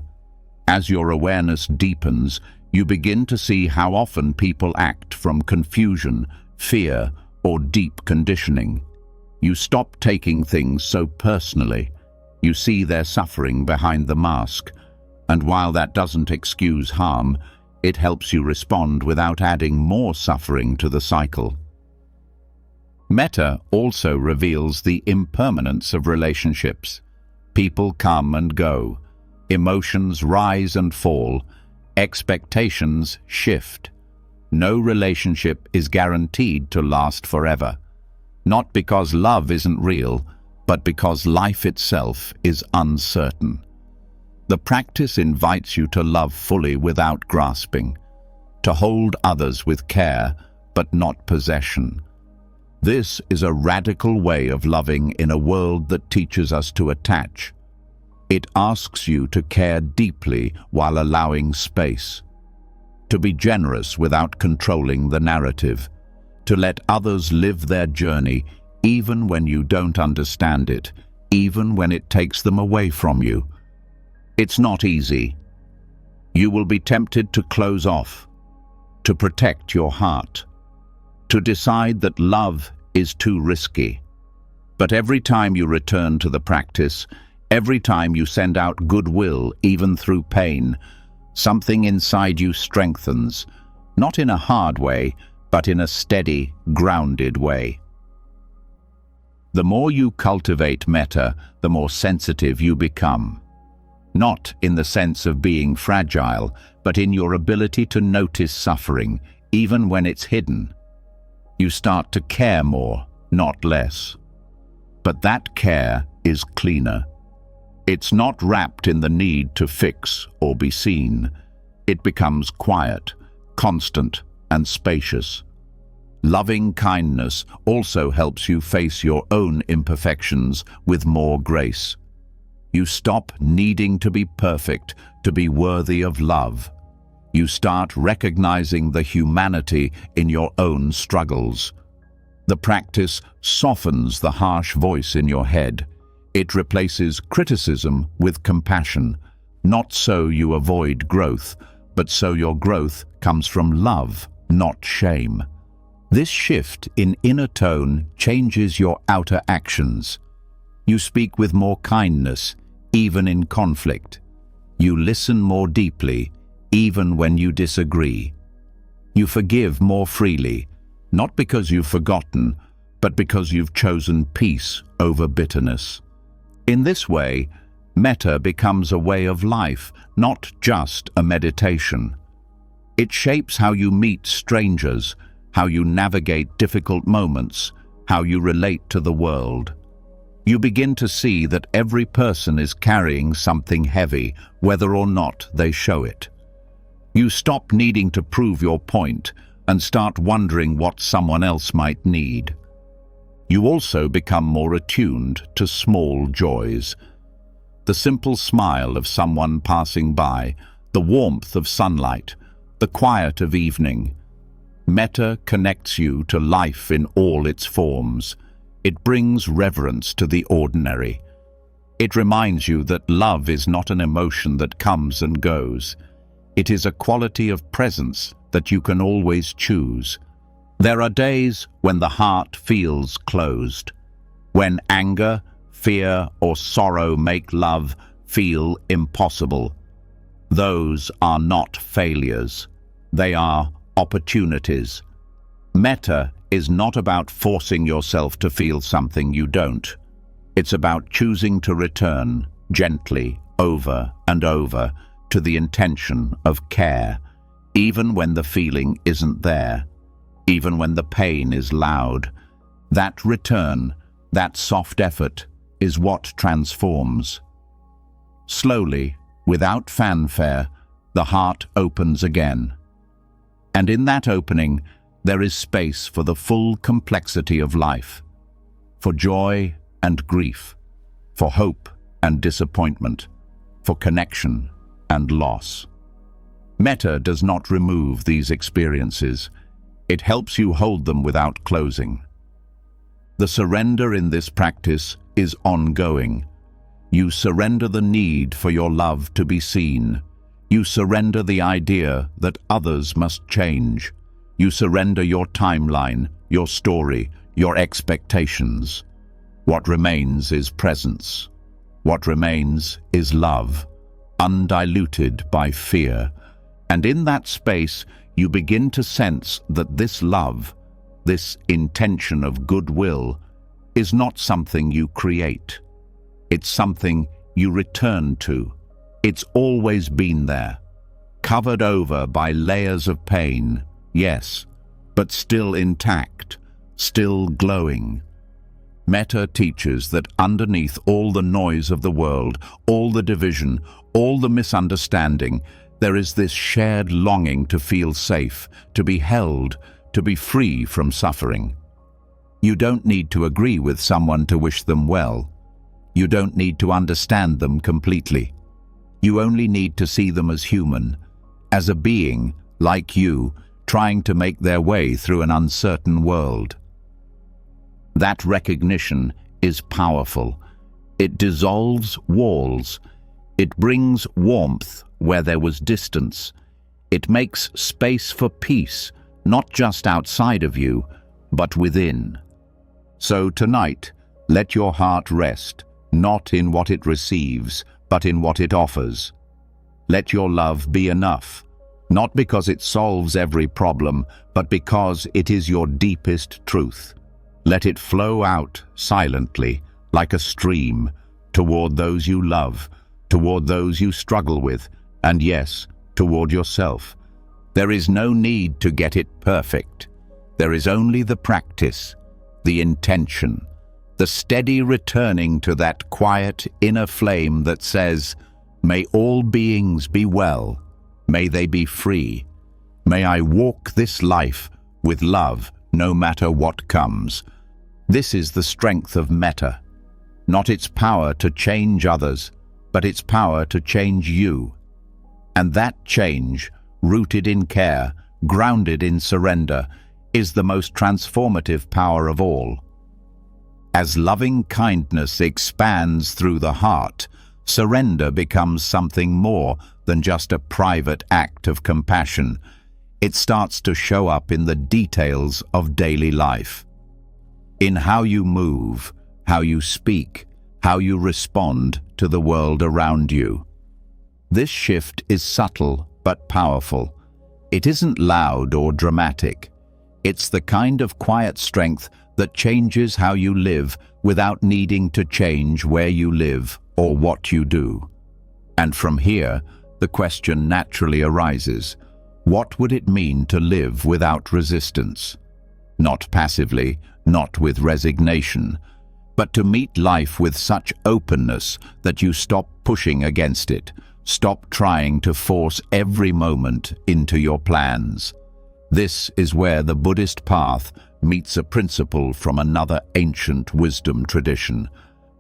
As your awareness deepens, you begin to see how often people act from confusion, fear, or deep conditioning. You stop taking things so personally. You see their suffering behind the mask, and while that doesn't excuse harm, it helps you respond without adding more suffering to the cycle. Metta also reveals the impermanence of relationships. People come and go. Emotions rise and fall. Expectations shift. No relationship is guaranteed to last forever. Not because love isn't real, but because life itself is uncertain. The practice invites you to love fully without grasping, to hold others with care, but not possession. This is a radical way of loving in a world that teaches us to attach. It asks you to care deeply while allowing space, to be generous without controlling the narrative, to let others live their journey even when you don't understand it, even when it takes them away from you. It's not easy. You will be tempted to close off, to protect your heart, to decide that love is too risky. But every time you return to the practice, every time you send out goodwill, even through pain, something inside you strengthens, not in a hard way, but in a steady, grounded way. The more you cultivate metta, the more sensitive you become. Not in the sense of being fragile, but in your ability to notice suffering, even when it's hidden. You start to care more, not less. But that care is cleaner. It's not wrapped in the need to fix or be seen. It becomes quiet, constant, and spacious. Loving kindness also helps you face your own imperfections with more grace. You stop needing to be perfect to be worthy of love. You start recognizing the humanity in your own struggles. The practice softens the harsh voice in your head. It replaces criticism with compassion, not so you avoid growth, but so your growth comes from love, not shame. This shift in inner tone changes your outer actions. You speak with more kindness, even in conflict. You listen more deeply, even when you disagree. You forgive more freely, not because you've forgotten, but because you've chosen peace over bitterness. In this way, metta becomes a way of life, not just a meditation. It shapes how you meet strangers, how you navigate difficult moments, how you relate to the world. You begin to see that every person is carrying something heavy, whether or not they show it. You stop needing to prove your point and start wondering what someone else might need. You also become more attuned to small joys. The simple smile of someone passing by, the warmth of sunlight, the quiet of evening. Metta connects you to life in all its forms. It brings reverence to the ordinary. It reminds you that love is not an emotion that comes and goes. It is a quality of presence that you can always choose. There are days when the heart feels closed, when anger, fear, or sorrow make love feel impossible. Those are not failures. They are opportunities. Metta is not about forcing yourself to feel something you don't. It's about choosing to return gently over and over to the intention of care, even when the feeling isn't there, even when the pain is loud. That return, that soft effort, is what transforms. Slowly, without fanfare, the heart opens again. And in that opening, there is space for the full complexity of life, for joy and grief, for hope and disappointment, for connection and loss. Metta does not remove these experiences. It helps you hold them without closing. The surrender in this practice is ongoing. You surrender the need for your love to be seen. You surrender the idea that others must change. You surrender your timeline, your story, your expectations. What remains is presence. What remains is love, undiluted by fear. And in that space, you begin to sense that this love, this intention of goodwill, is not something you create. It's something you return to. It's always been there, covered over by layers of pain, yes, but still intact, still glowing. Metta teaches that underneath all the noise of the world, all the division, all the misunderstanding, there is this shared longing to feel safe, to be held, to be free from suffering. You don't need to agree with someone to wish them well. You don't need to understand them completely. You only need to see them as human, as a being, like you, trying to make their way through an uncertain world. That recognition is powerful. It dissolves walls. It brings warmth where there was distance. It makes space for peace, not just outside of you, but within. So tonight, let your heart rest, not in what it receives, but in what it offers. Let your love be enough, not because it solves every problem, but because it is your deepest truth. Let it flow out silently, like a stream, toward those you love, toward those you struggle with, and yes, toward yourself. There is no need to get it perfect. There is only the practice, the intention, the steady returning to that quiet inner flame that says, "May all beings be well. May they be free. May I walk this life with love no matter what comes." This is the strength of Metta, not its power to change others, but its power to change you. And that change, rooted in care, grounded in surrender, is the most transformative power of all. As loving kindness expands through the heart, surrender becomes something more than just a private act of compassion. It starts to show up in the details of daily life. In how you move, how you speak, how you respond to the world around you. This shift is subtle but powerful. It isn't loud or dramatic. It's the kind of quiet strength that changes how you live without needing to change where you live or what you do. And from here, the question naturally arises: what would it mean to live without resistance? Not passively, not with resignation, but to meet life with such openness that you stop pushing against it, stop trying to force every moment into your plans. This is where the Buddhist path meets a principle from another ancient wisdom tradition,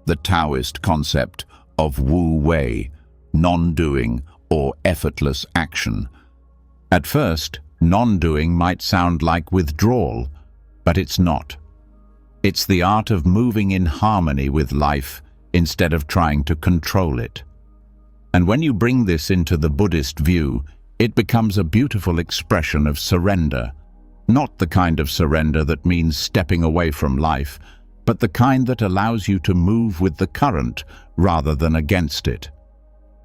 the Taoist concept of Wu Wei, non-doing or effortless action. At first, non-doing might sound like withdrawal, but it's not. It's the art of moving in harmony with life instead of trying to control it. And when you bring this into the Buddhist view, it becomes a beautiful expression of surrender. Not the kind of surrender that means stepping away from life, but the kind that allows you to move with the current rather than against it.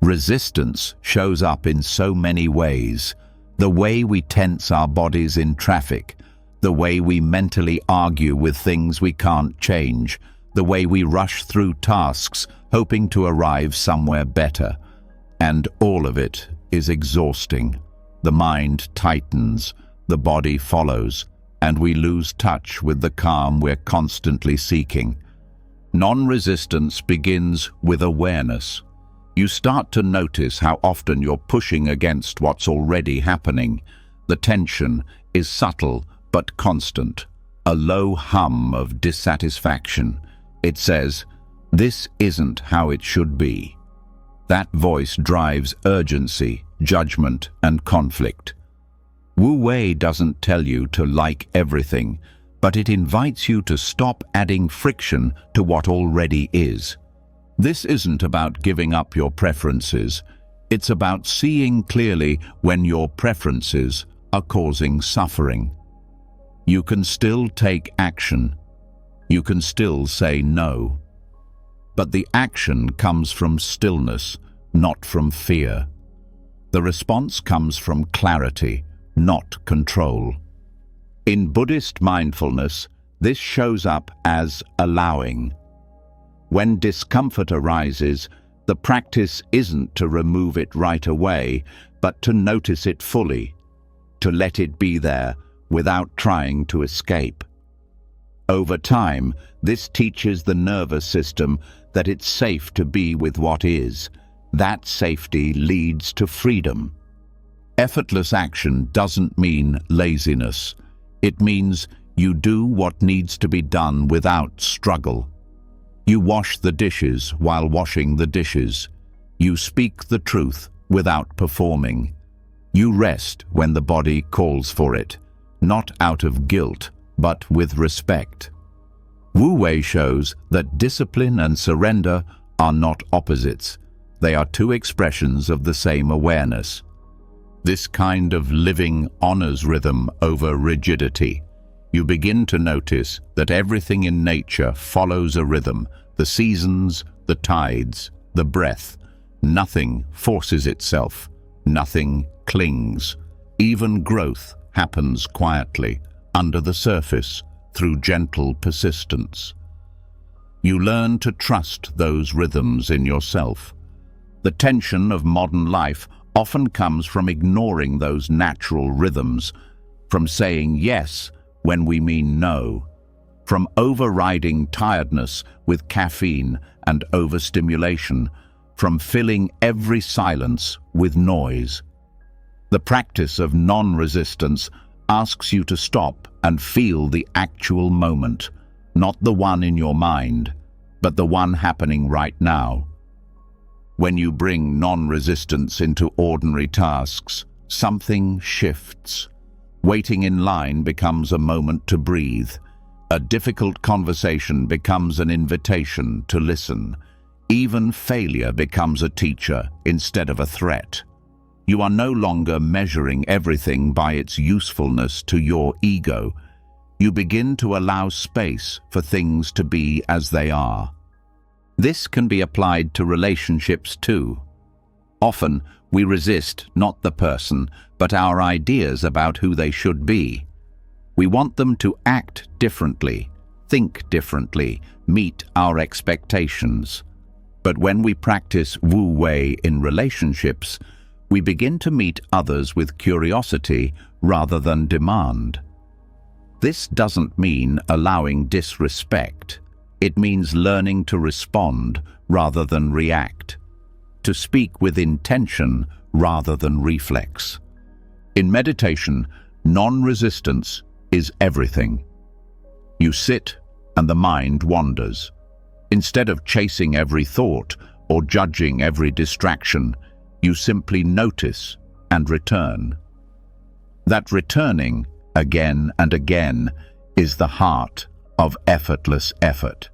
Resistance shows up in so many ways. The way we tense our bodies in traffic, the way we mentally argue with things we can't change, the way we rush through tasks hoping to arrive somewhere better. And all of it is exhausting. The mind tightens, the body follows, and we lose touch with the calm we're constantly seeking. Non-resistance begins with awareness. You start to notice how often you're pushing against what's already happening. The tension is subtle but constant, a low hum of dissatisfaction. It says, "This isn't how it should be." That voice drives urgency, judgment, and conflict. Wu Wei doesn't tell you to like everything, but it invites you to stop adding friction to what already is. This isn't about giving up your preferences. It's about seeing clearly when your preferences are causing suffering. You can still take action. You can still say no. But the action comes from stillness, not from fear. The response comes from clarity, not control. In Buddhist mindfulness, this shows up as allowing. When discomfort arises, the practice isn't to remove it right away, but to notice it fully, to let it be there without trying to escape. Over time, this teaches the nervous system that it's safe to be with what is. That safety leads to freedom. Effortless action doesn't mean laziness. It means you do what needs to be done without struggle. You wash the dishes while washing the dishes. You speak the truth without performing. You rest when the body calls for it, not out of guilt, but with respect. Wu Wei shows that discipline and surrender are not opposites. They are two expressions of the same awareness. This kind of living honors rhythm over rigidity. You begin to notice that everything in nature follows a rhythm, the seasons, the tides, the breath. Nothing forces itself, nothing clings. Even growth happens quietly, under the surface, through gentle persistence. You learn to trust those rhythms in yourself. The tension of modern life often comes from ignoring those natural rhythms, from saying yes when we mean no, from overriding tiredness with caffeine and overstimulation, from filling every silence with noise. The practice of non-resistance asks you to stop and feel the actual moment, not the one in your mind, but the one happening right now. When you bring non-resistance into ordinary tasks, something shifts. Waiting in line becomes a moment to breathe. A difficult conversation becomes an invitation to listen. Even failure becomes a teacher instead of a threat. You are no longer measuring everything by its usefulness to your ego. You begin to allow space for things to be as they are. This can be applied to relationships too. Often, we resist not the person, but our ideas about who they should be. We want them to act differently, think differently, meet our expectations. But when we practice Wu Wei in relationships, we begin to meet others with curiosity rather than demand. This doesn't mean allowing disrespect. It means learning to respond rather than react, to speak with intention rather than reflex. In meditation, non-resistance is everything. You sit and the mind wanders. Instead of chasing every thought or judging every distraction, you simply notice and return. That returning, again and again, is the heart of effortless effort.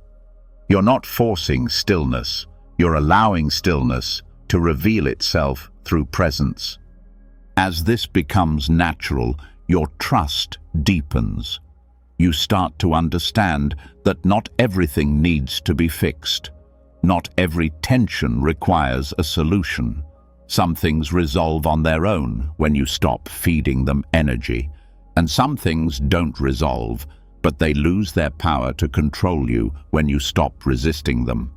You're not forcing stillness, you're allowing stillness to reveal itself through presence. As this becomes natural, your trust deepens. You start to understand that not everything needs to be fixed. Not every tension requires a solution. Some things resolve on their own when you stop feeding them energy, and some things don't resolve, but they lose their power to control you when you stop resisting them.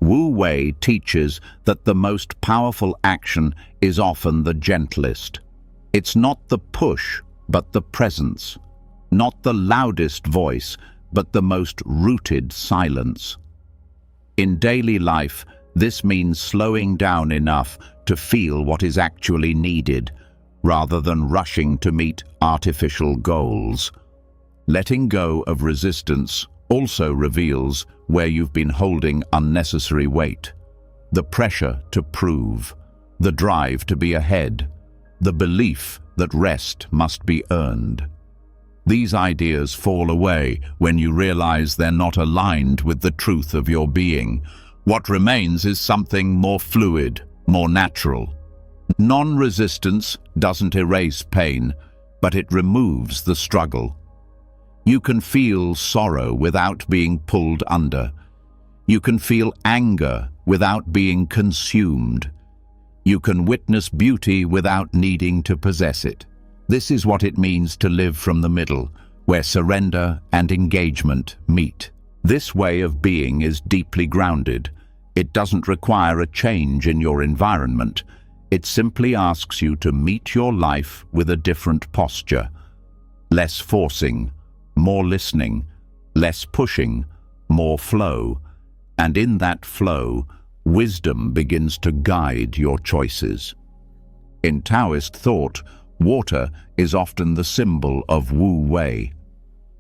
Wu Wei teaches that the most powerful action is often the gentlest. It's not the push, but the presence. Not the loudest voice, but the most rooted silence. In daily life, this means slowing down enough to feel what is actually needed, rather than rushing to meet artificial goals. Letting go of resistance also reveals where you've been holding unnecessary weight. The pressure to prove, the drive to be ahead, the belief that rest must be earned. These ideas fall away when you realize they're not aligned with the truth of your being. What remains is something more fluid, more natural. Non-resistance doesn't erase pain, but it removes the struggle. You can feel sorrow without being pulled under. You can feel anger without being consumed. You can witness beauty without needing to possess it. This is what it means to live from the middle, where surrender and engagement meet. This way of being is deeply grounded. It doesn't require a change in your environment. It simply asks you to meet your life with a different posture. Less forcing, more listening, less pushing, more flow. And in that flow, wisdom begins to guide your choices. In Taoist thought, water is often the symbol of Wu Wei.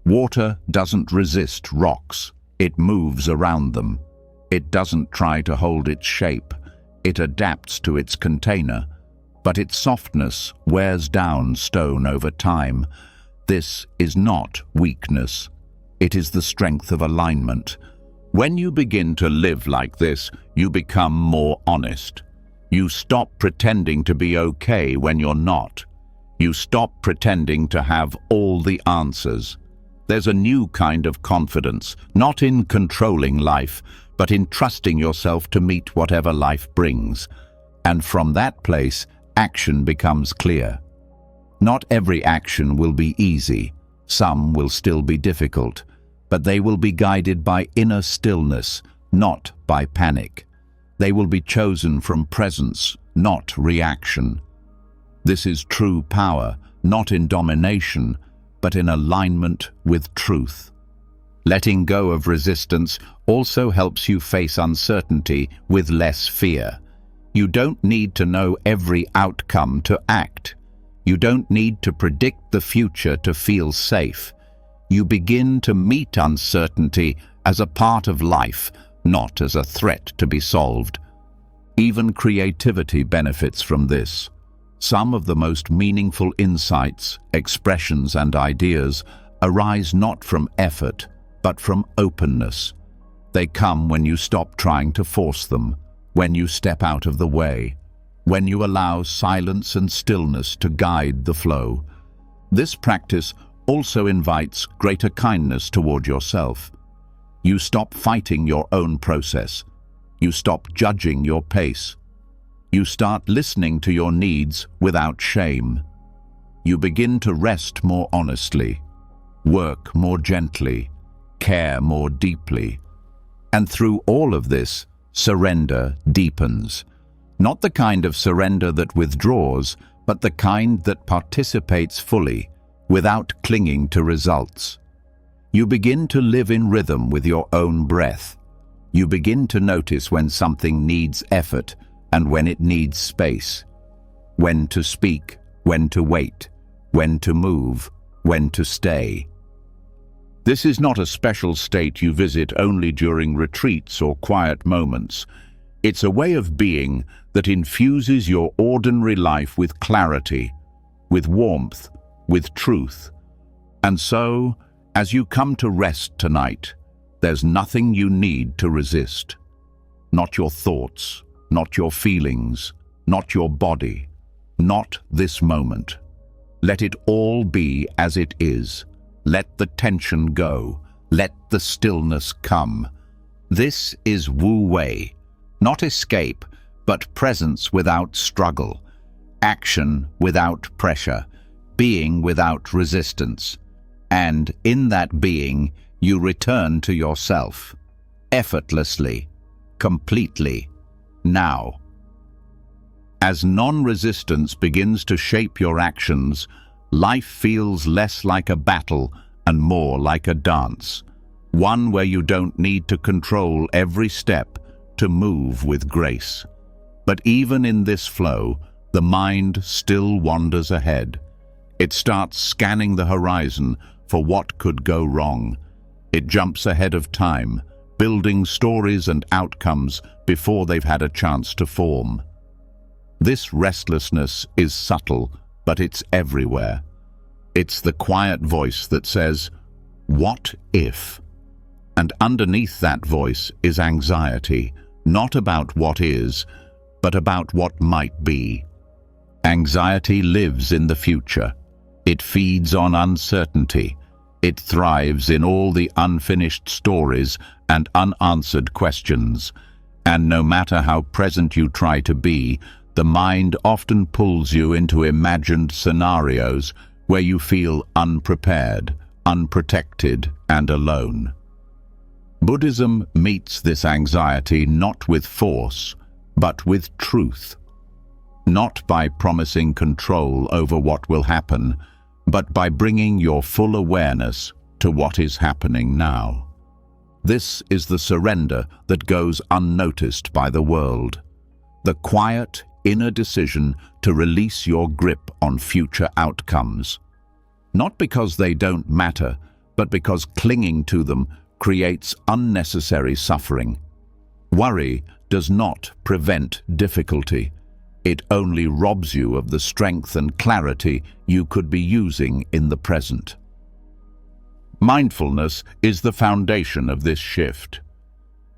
Water doesn't resist rocks, it moves around them. It doesn't try to hold its shape, it adapts to its container. But its softness wears down stone over time. This is not weakness, it is the strength of alignment. When you begin to live like this, you become more honest. You stop pretending to be okay when you're not. You stop pretending to have all the answers. There's a new kind of confidence, not in controlling life, but in trusting yourself to meet whatever life brings. And from that place, action becomes clear. Not every action will be easy. Some will still be difficult, but they will be guided by inner stillness, not by panic. They will be chosen from presence, not reaction. This is true power, not in domination, but in alignment with truth. Letting go of resistance also helps you face uncertainty with less fear. You don't need to know every outcome to act. You don't need to predict the future to feel safe. You begin to meet uncertainty as a part of life, not as a threat to be solved. Even creativity benefits from this. Some of the most meaningful insights, expressions, and ideas arise not from effort, but from openness. They come when you stop trying to force them, when you step out of the way, when you allow silence and stillness to guide the flow. This practice also invites greater kindness toward yourself. You stop fighting your own process. You stop judging your pace. You start listening to your needs without shame. You begin to rest more honestly, work more gently, care more deeply. And through all of this, surrender deepens. Not the kind of surrender that withdraws, but the kind that participates fully, without clinging to results. You begin to live in rhythm with your own breath. You begin to notice when something needs effort and when it needs space. When to speak, when to wait, when to move, when to stay. This is not a special state you visit only during retreats or quiet moments. It's a way of being that infuses your ordinary life with clarity, with warmth, with truth. And so, as you come to rest tonight, there's nothing you need to resist. Not your thoughts, not your feelings, not your body, not this moment. Let it all be as it is. Let the tension go. Let the stillness come. This is Wu Wei, not escape, but presence without struggle, action without pressure, being without resistance. And in that being, you return to yourself, effortlessly, completely, now. As non-resistance begins to shape your actions, life feels less like a battle and more like a dance, one where you don't need to control every step to move with grace. But even in this flow, the mind still wanders ahead. It starts scanning the horizon for what could go wrong. It jumps ahead of time, building stories and outcomes before they've had a chance to form. This restlessness is subtle, but it's everywhere. It's the quiet voice that says, "What if?" And underneath that voice is anxiety, not about what is, but about what might be. Anxiety lives in the future. It feeds on uncertainty. It thrives in all the unfinished stories and unanswered questions. And no matter how present you try to be, the mind often pulls you into imagined scenarios where you feel unprepared, unprotected, and alone. Buddhism meets this anxiety not with force, but with truth. Not by promising control over what will happen, but by bringing your full awareness to what is happening now. This is the surrender that goes unnoticed by the world. The quiet, inner decision to release your grip on future outcomes. Not because they don't matter, but because clinging to them creates unnecessary suffering. Worry does not prevent difficulty. It only robs you of the strength and clarity you could be using in the present. Mindfulness is the foundation of this shift.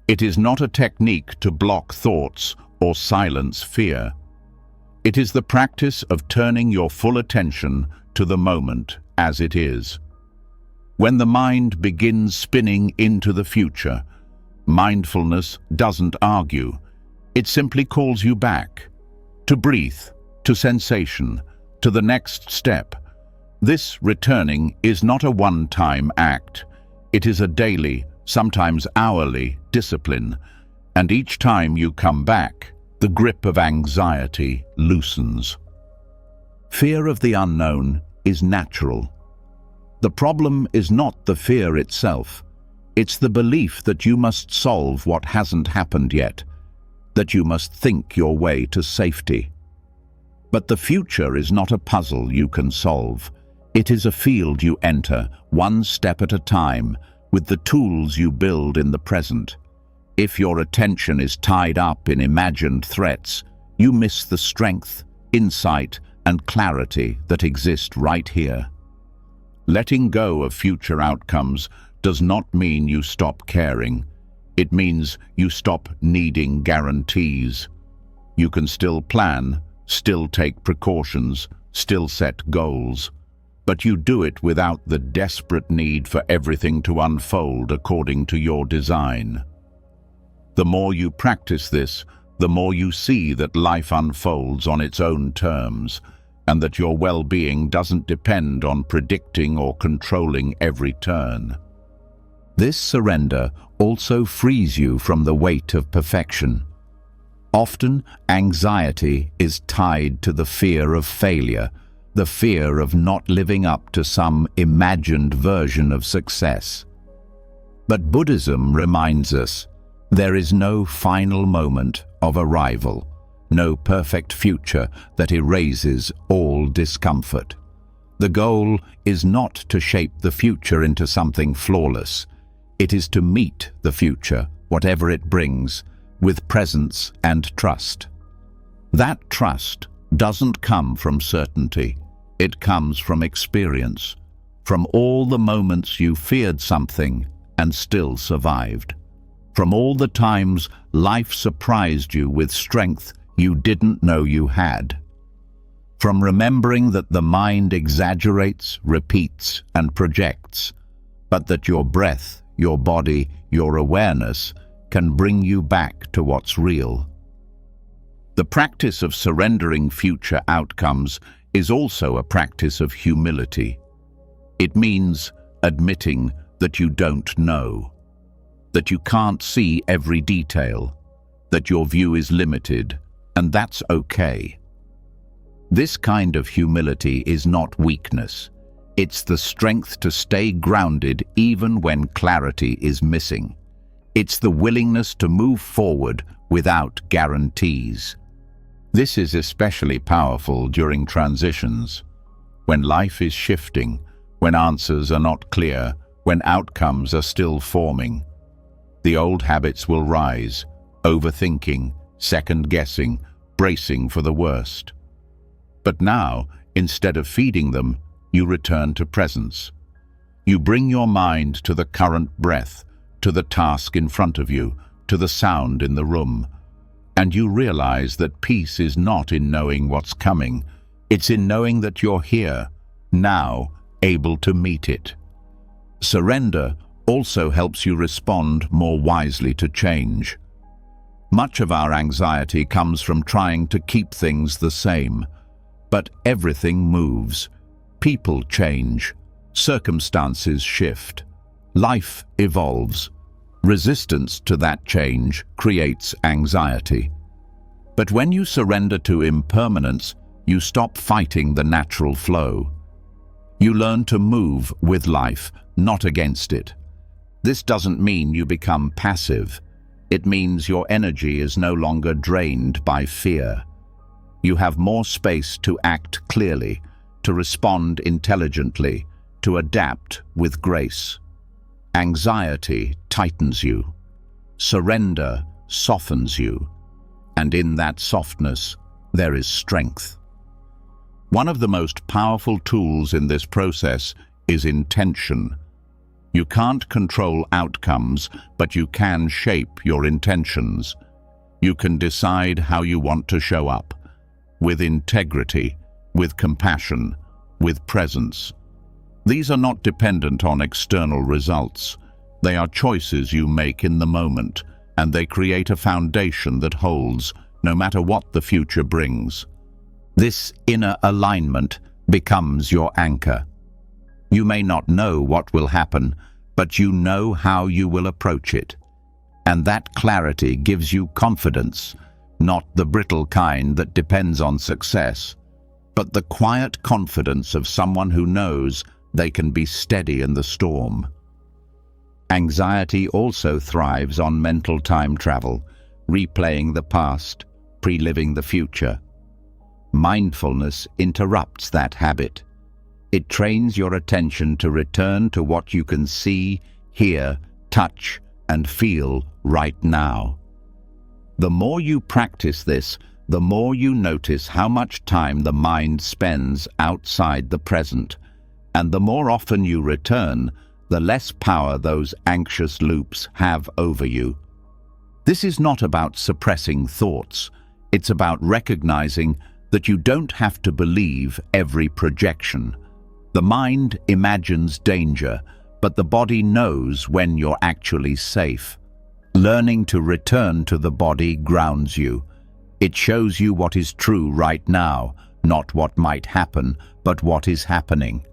It is not a technique to block thoughts or silence fear. It is the practice of turning your full attention to the moment as it is. When the mind begins spinning into the future, mindfulness doesn't argue. It simply calls you back, to breathe, to sensation, to the next step. This returning is not a one-time act. It is a daily, sometimes hourly, discipline, and each time you come back, the grip of anxiety loosens. Fear of the unknown is natural. The problem is not the fear itself. It's the belief that you must solve what hasn't happened yet, that you must think your way to safety. But the future is not a puzzle you can solve. It is a field you enter, one step at a time, with the tools you build in the present. If your attention is tied up in imagined threats, you miss the strength, insight, and clarity that exist right here. Letting go of future outcomes does not mean you stop caring. It means you stop needing guarantees. You can still plan, still take precautions, still set goals, but you do it without the desperate need for everything to unfold according to your design. The more you practice this, the more you see that life unfolds on its own terms, and that your well-being doesn't depend on predicting or controlling every turn. This surrender also frees you from the weight of perfection. Often, anxiety is tied to the fear of failure, the fear of not living up to some imagined version of success. But Buddhism reminds us, there is no final moment of arrival, no perfect future that erases all discomfort. The goal is not to shape the future into something flawless. It is to meet the future, whatever it brings, with presence and trust. That trust doesn't come from certainty. It comes from experience, from all the moments you feared something and still survived, from all the times life surprised you with strength you didn't know you had, from remembering that the mind exaggerates, repeats, and projects, but that your breath, your body, your awareness can bring you back to what's real. The practice of surrendering future outcomes is also a practice of humility. It means admitting that you don't know, that you can't see every detail, that your view is limited, and that's okay. This kind of humility is not weakness. It's the strength to stay grounded even when clarity is missing. It's the willingness to move forward without guarantees. This is especially powerful during transitions, when life is shifting, when answers are not clear, when outcomes are still forming. The old habits will rise, overthinking, second-guessing, bracing for the worst. But now, instead of feeding them, you return to presence. You bring your mind to the current breath, to the task in front of you, to the sound in the room, and you realize that peace is not in knowing what's coming. It's in knowing that you're here, now, able to meet it. Surrender also helps you respond more wisely to change. Much of our anxiety comes from trying to keep things the same, but everything moves. People change, circumstances shift, life evolves. Resistance to that change creates anxiety. But when you surrender to impermanence, you stop fighting the natural flow. You learn to move with life, not against it. This doesn't mean you become passive. It means your energy is no longer drained by fear. You have more space to act clearly, to respond intelligently, to adapt with grace. Anxiety tightens you. Surrender softens you. And in that softness, there is strength. One of the most powerful tools in this process is intention. You can't control outcomes, but you can shape your intentions. You can decide how you want to show up, with integrity, with compassion, with presence. These are not dependent on external results. They are choices you make in the moment, and they create a foundation that holds, no matter what the future brings. This inner alignment becomes your anchor. You may not know what will happen, but you know how you will approach it. And that clarity gives you confidence, not the brittle kind that depends on success, but the quiet confidence of someone who knows they can be steady in the storm. Anxiety also thrives on mental time travel, replaying the past, pre-living the future. Mindfulness interrupts that habit. It trains your attention to return to what you can see, hear, touch, and feel right now. The more you practice this, the more you notice how much time the mind spends outside the present, and the more often you return, the less power those anxious loops have over you. This is not about suppressing thoughts. It's about recognizing that you don't have to believe every projection. The mind imagines danger, but the body knows when you're actually safe. Learning to return to the body grounds you. It shows you what is true right now, not what might happen, but what is happening.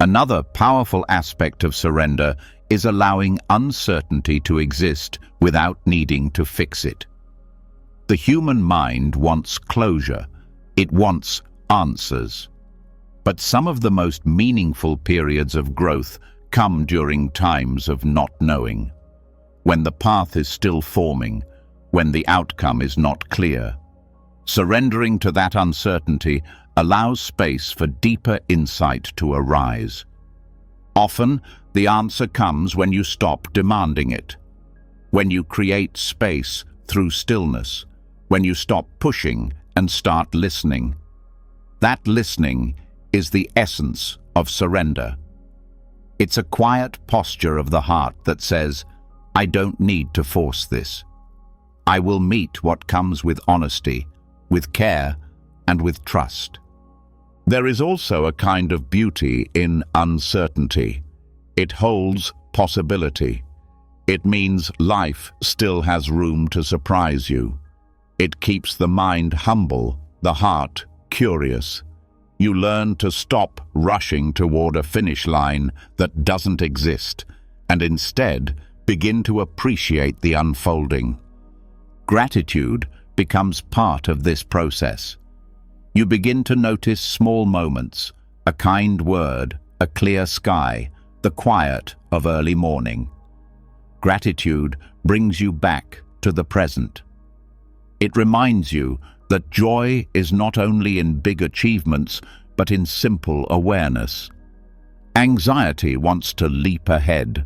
Another powerful aspect of surrender is allowing uncertainty to exist without needing to fix it. The human mind wants closure. It wants answers. But some of the most meaningful periods of growth come during times of not knowing, when the path is still forming, when the outcome is not clear. Surrendering to that uncertainty allows space for deeper insight to arise. Often, the answer comes when you stop demanding it, when you create space through stillness, when you stop pushing and start listening. That listening is the essence of surrender. It's a quiet posture of the heart that says, I don't need to force this. I will meet what comes with honesty, with care, and with trust. There is also a kind of beauty in uncertainty. It holds possibility. It means life still has room to surprise you. It keeps the mind humble, the heart curious. You learn to stop rushing toward a finish line that doesn't exist, and instead begin to appreciate the unfolding. Gratitude becomes part of this process. You begin to notice small moments, a kind word, a clear sky, the quiet of early morning. Gratitude brings you back to the present. It reminds you that joy is not only in big achievements, but in simple awareness. Anxiety wants to leap ahead.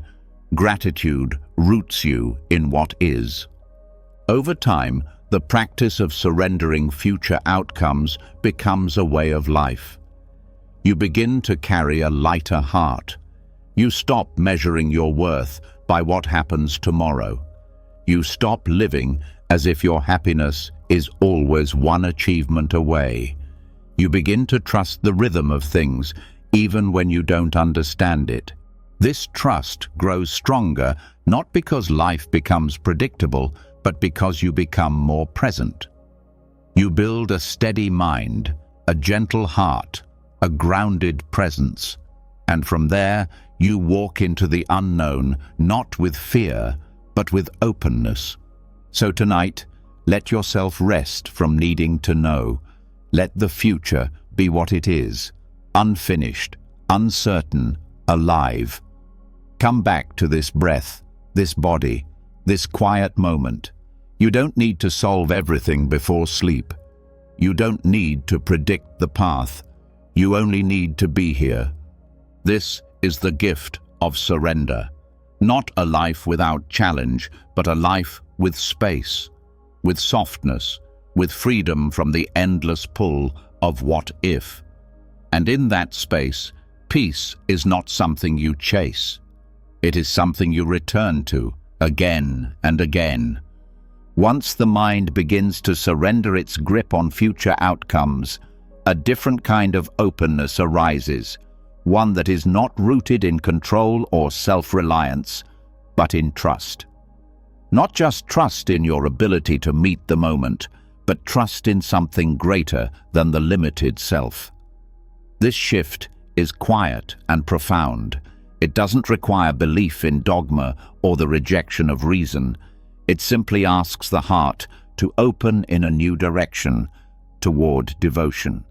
Gratitude roots you in what is. Over time, the practice of surrendering future outcomes becomes a way of life. You begin to carry a lighter heart. You stop measuring your worth by what happens tomorrow. You stop living as if your happiness is always one achievement away. You begin to trust the rhythm of things, even when you don't understand it. This trust grows stronger, not because life becomes predictable, but because you become more present. You build a steady mind, a gentle heart, a grounded presence, and from there you walk into the unknown, not with fear, but with openness. So tonight, let yourself rest from needing to know. Let the future be what it is, unfinished, uncertain, alive. Come back to this breath, this body, this quiet moment. You don't need to solve everything before sleep. You don't need to predict the path. You only need to be here. This is the gift of surrender. Not a life without challenge, but a life with space, with softness, with freedom from the endless pull of what if. And in that space, peace is not something you chase. It is something you return to again and again. Once the mind begins to surrender its grip on future outcomes, a different kind of openness arises, one that is not rooted in control or self-reliance, but in trust. Not just trust in your ability to meet the moment, but trust in something greater than the limited self. This shift is quiet and profound. It doesn't require belief in dogma or the rejection of reason. It simply asks the heart to open in a new direction toward devotion.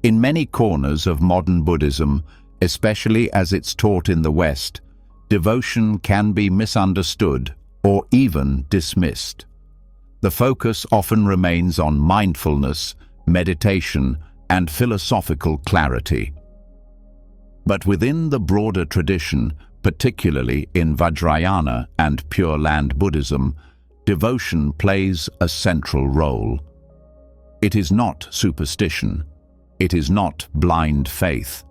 In many corners of modern Buddhism, especially as it's taught in the West, devotion can be misunderstood or even dismissed. The focus often remains on mindfulness, meditation, and philosophical clarity. But within the broader tradition, particularly in Vajrayana and Pure Land Buddhism, devotion plays a central role. It is not superstition. It is not blind faith.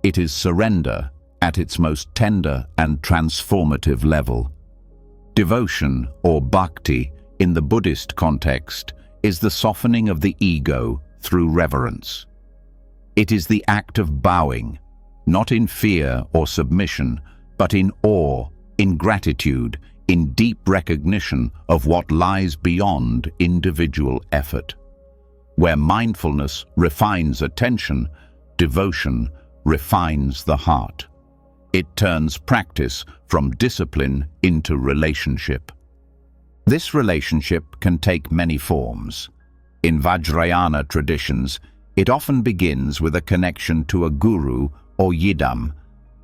It is surrender at its most tender and transformative level. Devotion, or bhakti, in the Buddhist context, is the softening of the ego through reverence. It is the act of bowing, not in fear or submission, but in awe, in gratitude, in deep recognition of what lies beyond individual effort. Where mindfulness refines attention, devotion refines the heart. It turns practice from discipline into relationship. This relationship can take many forms. In Vajrayana traditions, it often begins with a connection to a guru or yidam,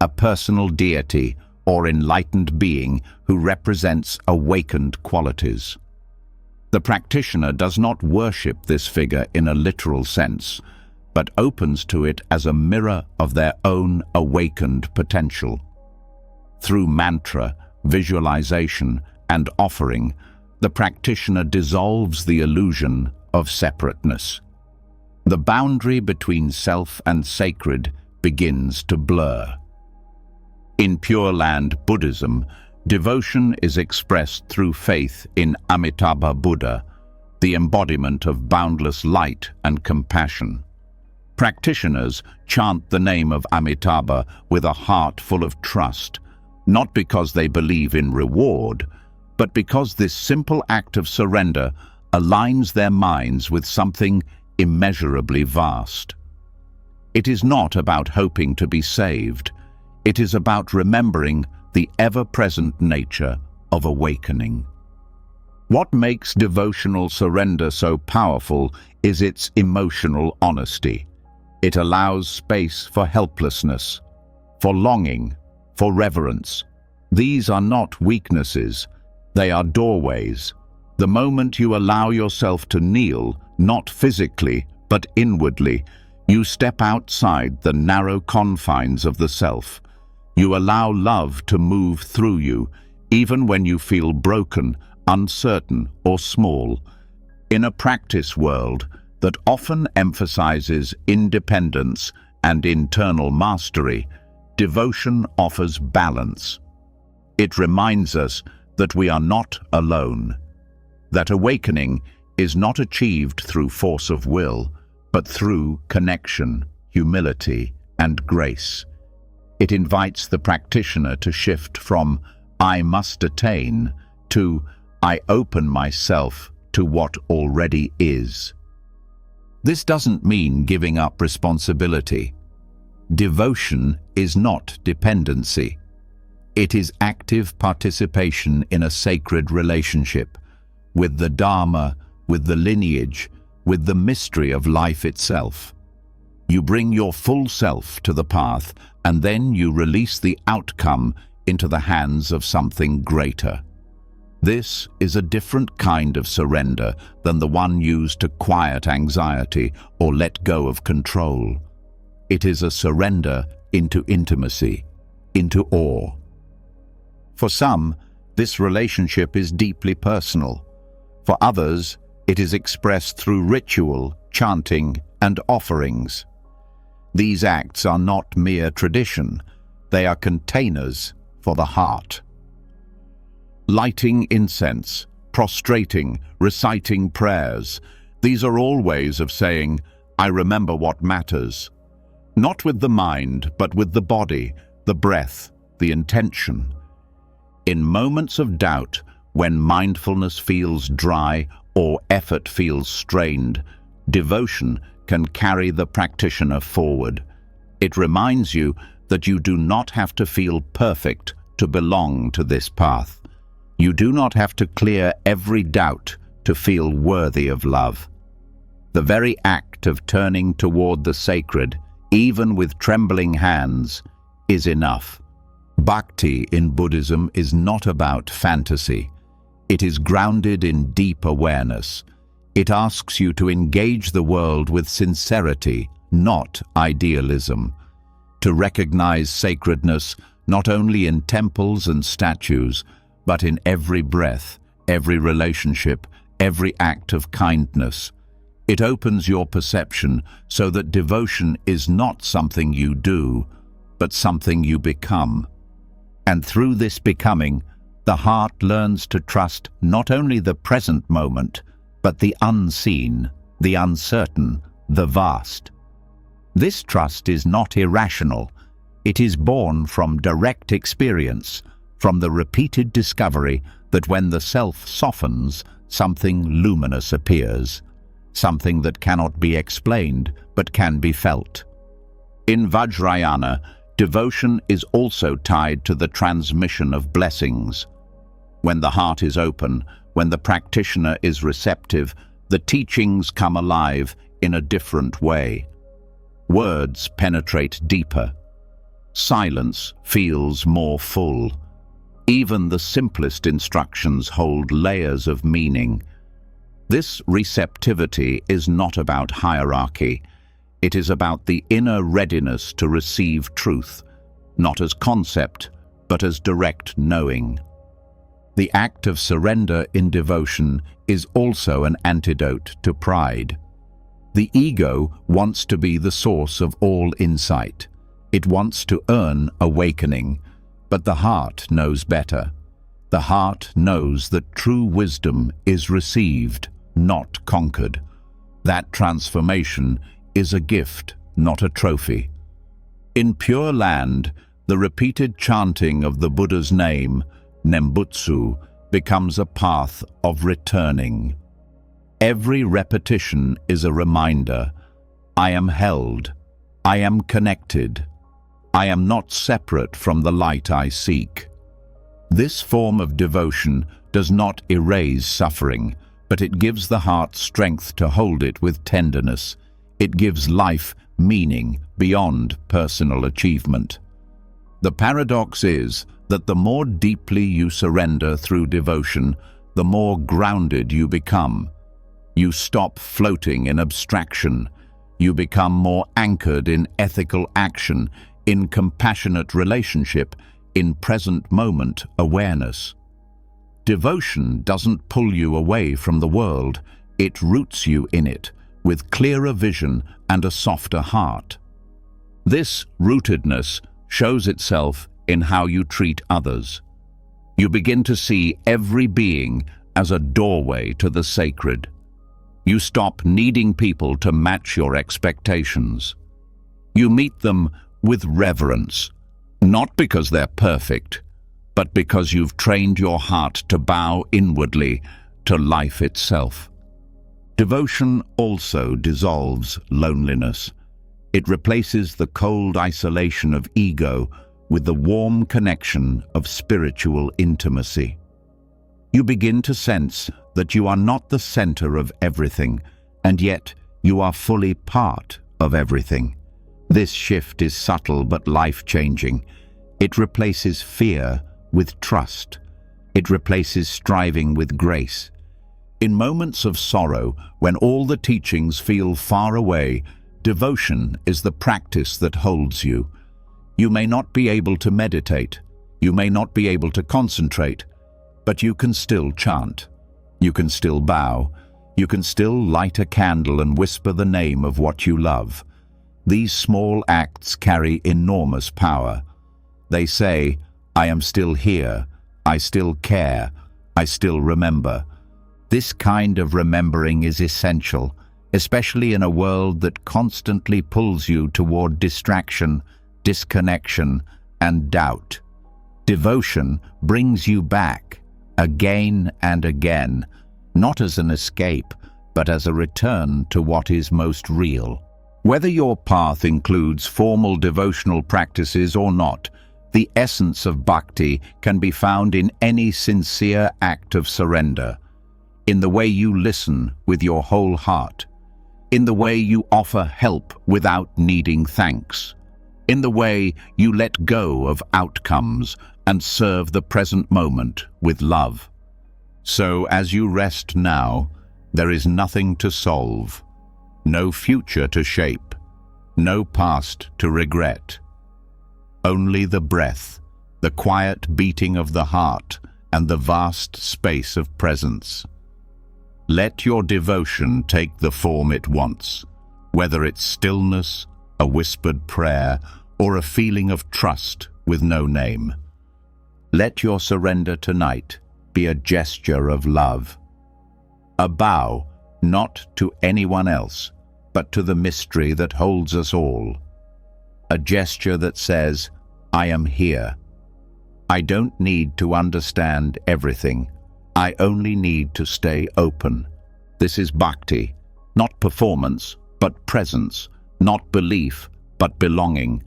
a personal deity or enlightened being who represents awakened qualities. The practitioner does not worship this figure in a literal sense, but opens to it as a mirror of their own awakened potential. Through mantra, visualization, and offering, the practitioner dissolves the illusion of separateness. The boundary between self and sacred begins to blur. In Pure Land Buddhism, devotion is expressed through faith in Amitabha Buddha, the embodiment of boundless light and compassion. Practitioners chant the name of Amitabha with a heart full of trust, not because they believe in reward, but because this simple act of surrender aligns their minds with something immeasurably vast. It is not about hoping to be saved. It is about remembering the ever-present nature of awakening. What makes devotional surrender so powerful is its emotional honesty. It allows space for helplessness, for longing, for reverence. These are not weaknesses, they are doorways. The moment you allow yourself to kneel, not physically, but inwardly, you step outside the narrow confines of the self. You allow love to move through you, even when you feel broken, uncertain, or small. In a practice world that often emphasizes independence and internal mastery, devotion offers balance. It reminds us that we are not alone, that awakening is not achieved through force of will, but through connection, humility, and grace. It invites the practitioner to shift from "I must attain" to "I open myself to what already is." This doesn't mean giving up responsibility. Devotion is not dependency. It is active participation in a sacred relationship with the Dharma, with the lineage, with the mystery of life itself. You bring your full self to the path, and then you release the outcome into the hands of something greater. This is a different kind of surrender than the one used to quiet anxiety or let go of control. It is a surrender into intimacy, into awe. For some, this relationship is deeply personal. For others, it is expressed through ritual, chanting, and offerings. These acts are not mere tradition, they are containers for the heart. Lighting incense, prostrating, reciting prayers, these are all ways of saying, "I remember what matters." Not with the mind, but with the body, the breath, the intention. In moments of doubt, when mindfulness feels dry or effort feels strained, devotion can carry the practitioner forward. It reminds you that you do not have to feel perfect to belong to this path. You do not have to clear every doubt to feel worthy of love. The very act of turning toward the sacred, even with trembling hands, is enough. Bhakti in Buddhism is not about fantasy. It is grounded in deep awareness. It asks you to engage the world with sincerity, not idealism. To recognize sacredness not only in temples and statues, but in every breath, every relationship, every act of kindness. It opens your perception so that devotion is not something you do, but something you become. And through this becoming, the heart learns to trust not only the present moment, but the unseen, the uncertain, the vast. This trust is not irrational. It is born from direct experience, from the repeated discovery that when the self softens, something luminous appears, something that cannot be explained but can be felt. In Vajrayana, devotion is also tied to the transmission of blessings. When the heart is open, when the practitioner is receptive, the teachings come alive in a different way. Words penetrate deeper. Silence feels more full. Even the simplest instructions hold layers of meaning. This receptivity is not about hierarchy. It is about the inner readiness to receive truth, not as concept, but as direct knowing. The act of surrender in devotion is also an antidote to pride. The ego wants to be the source of all insight. It wants to earn awakening, but the heart knows better. The heart knows that true wisdom is received, not conquered. That transformation is a gift, not a trophy. In Pure Land, the repeated chanting of the Buddha's name, Nembutsu, becomes a path of returning. Every repetition is a reminder. I am held. I am connected. I am not separate from the light I seek. This form of devotion does not erase suffering, but it gives the heart strength to hold it with tenderness. It gives life meaning beyond personal achievement. The paradox is that the more deeply you surrender through devotion, the more grounded you become. You stop floating in abstraction. You become more anchored in ethical action, in compassionate relationship, in present moment awareness. Devotion doesn't pull you away from the world. It roots you in it, with clearer vision and a softer heart. This rootedness shows itself in how you treat others. You begin to see every being as a doorway to the sacred. You stop needing people to match your expectations. You meet them with reverence, not because they're perfect, but because you've trained your heart to bow inwardly to life itself. Devotion also dissolves loneliness. It replaces the cold isolation of ego with the warm connection of spiritual intimacy. You begin to sense that you are not the center of everything, and yet you are fully part of everything. This shift is subtle but life-changing. It replaces fear with trust. It replaces striving with grace. In moments of sorrow, when all the teachings feel far away, devotion is the practice that holds you. You may not be able to meditate. You may not be able to concentrate, but you can still chant. You can still bow. You can still light a candle and whisper the name of what you love. These small acts carry enormous power. They say, I am still here. I still care. I still remember. This kind of remembering is essential, especially in a world that constantly pulls you toward distraction, disconnection, and doubt. Devotion brings you back, again and again, not as an escape, but as a return to what is most real. Whether your path includes formal devotional practices or not, the essence of bhakti can be found in any sincere act of surrender, in the way you listen with your whole heart, in the way you offer help without needing thanks, in the way you let go of outcomes and serve the present moment with love. So as you rest now, there is nothing to solve, no future to shape, no past to regret. Only the breath, the quiet beating of the heart, and the vast space of presence. Let your devotion take the form it wants, whether it's stillness, a whispered prayer, or a feeling of trust with no name. Let your surrender tonight be a gesture of love, a bow not to anyone else, but to the mystery that holds us all. A gesture that says, I am here. I don't need to understand everything. I only need to stay open. This is bhakti, not performance, but presence, not belief, but belonging.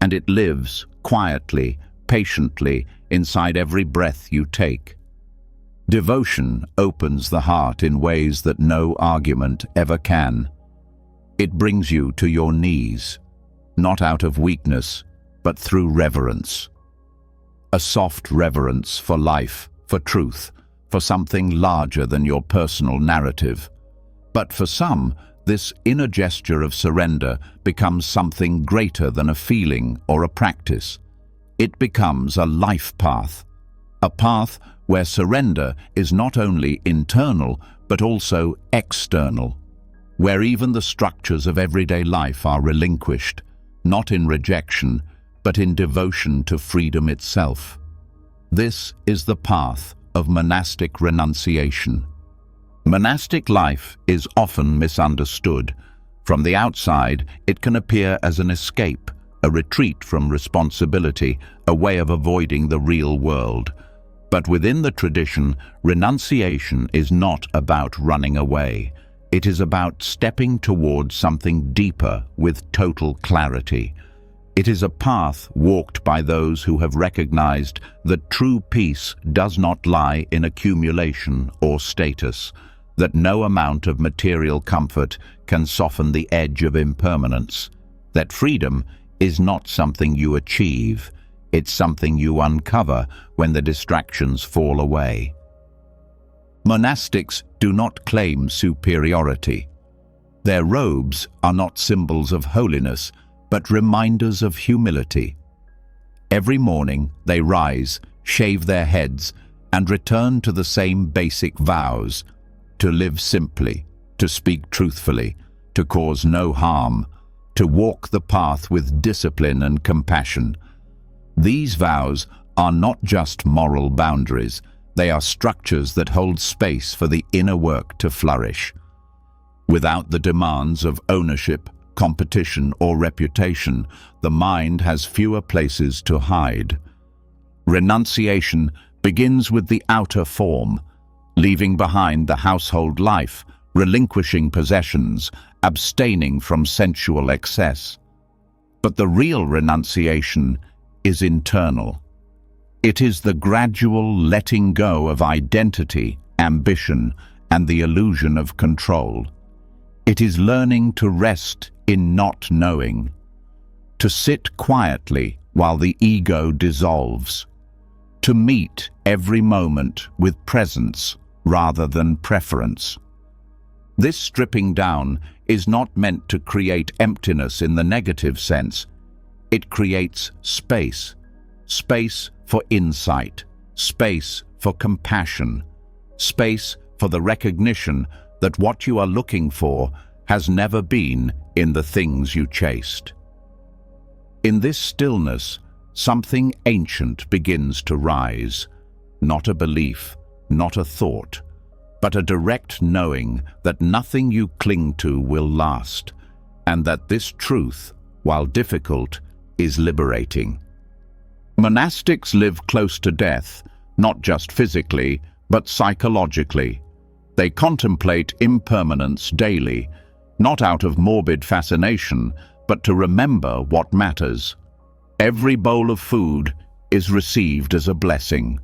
And it lives quietly, patiently, inside every breath you take. Devotion opens the heart in ways that no argument ever can. It brings you to your knees, not out of weakness, but through reverence. A soft reverence for life, for truth, for something larger than your personal narrative. But for some, this inner gesture of surrender becomes something greater than a feeling or a practice. It becomes a life path, a path where surrender is not only internal, but also external, where even the structures of everyday life are relinquished, not in rejection, but in devotion to freedom itself. This is the path of monastic renunciation. Monastic life is often misunderstood. From the outside, it can appear as an escape, a retreat from responsibility, a way of avoiding the real world. But within the tradition, renunciation is not about running away. It is about stepping towards something deeper with total clarity. It is a path walked by those who have recognized that true peace does not lie in accumulation or status, that no amount of material comfort can soften the edge of impermanence, that freedom is not something you achieve, it's something you uncover when the distractions fall away. Monastics do not claim superiority. Their robes are not symbols of holiness, but reminders of humility. Every morning they rise, shave their heads, and return to the same basic vows: to live simply, to speak truthfully, to cause no harm, to walk the path with discipline and compassion. These vows are not just moral boundaries, they are structures that hold space for the inner work to flourish. Without the demands of ownership, competition, or reputation, the mind has fewer places to hide. Renunciation begins with the outer form, leaving behind the household life, relinquishing possessions, abstaining from sensual excess. But the real renunciation is internal. It is the gradual letting go of identity, ambition, and the illusion of control. It is learning to rest in not knowing, to sit quietly while the ego dissolves, to meet every moment with presence rather than preference. This stripping down is not meant to create emptiness in the negative sense. It creates space, space for insight, space for compassion, space for the recognition that what you are looking for has never been in the things you chased. In this stillness, something ancient begins to rise, not a belief, not a thought, but a direct knowing that nothing you cling to will last, and that this truth, while difficult, is liberating. Monastics live close to death, not just physically, but psychologically. They contemplate impermanence daily, not out of morbid fascination, but to remember what matters. Every bowl of food is received as a blessing.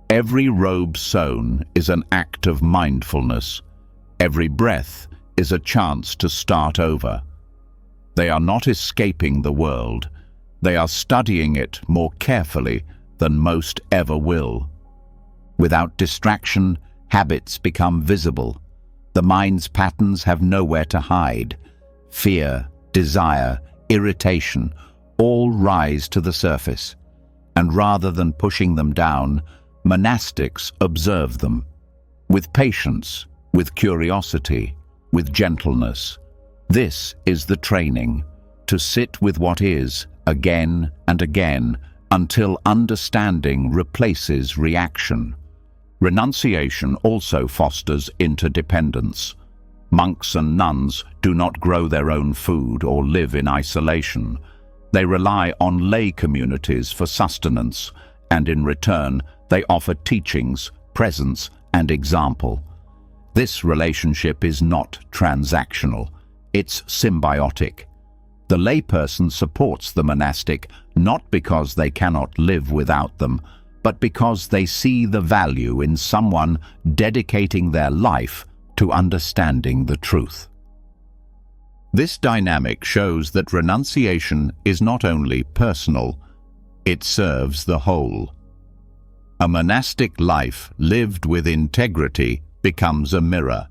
Every robe sewn is an act of mindfulness. Every breath is a chance to start over. They are not escaping the world. They are studying it more carefully than most ever will. Without distraction, habits become visible. The mind's patterns have nowhere to hide. Fear, desire, irritation, all rise to the surface. And rather than pushing them down, monastics observe them. With patience, with curiosity, with gentleness. This is the training, to sit with what is, again and again, until understanding replaces reaction. Renunciation also fosters interdependence. Monks and nuns do not grow their own food or live in isolation. They rely on lay communities for sustenance, and in return, they offer teachings, presence, and example. This relationship is not transactional. It's symbiotic. The layperson supports the monastic not because they cannot live without them, but because they see the value in someone dedicating their life to understanding the truth. This dynamic shows that renunciation is not only personal, it serves the whole. A monastic life lived with integrity becomes a mirror.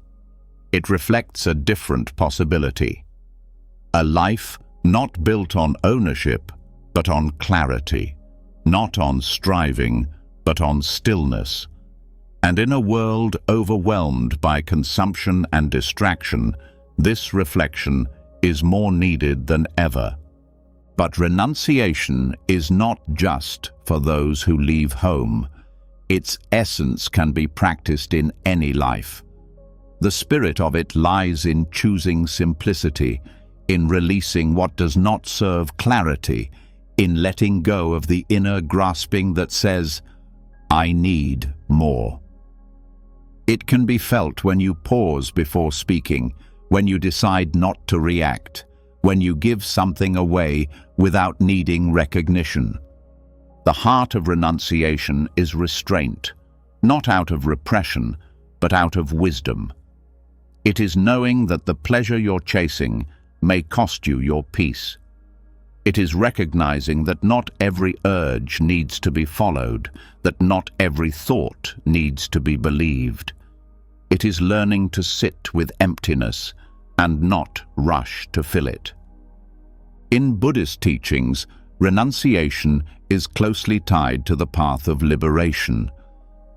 It reflects a different possibility. A life not built on ownership, but on clarity. Not on striving, but on stillness. And in a world overwhelmed by consumption and distraction, this reflection is more needed than ever. But renunciation is not just for those who leave home. Its essence can be practiced in any life. The spirit of it lies in choosing simplicity, in releasing what does not serve clarity, in letting go of the inner grasping that says, "I need more." It can be felt when you pause before speaking, when you decide not to react, when you give something away without needing recognition. The heart of renunciation is restraint, not out of repression, but out of wisdom. It is knowing that the pleasure you're chasing may cost you your peace. It is recognizing that not every urge needs to be followed, that not every thought needs to be believed. It is learning to sit with emptiness and not rush to fill it. In Buddhist teachings, renunciation is closely tied to the path of liberation,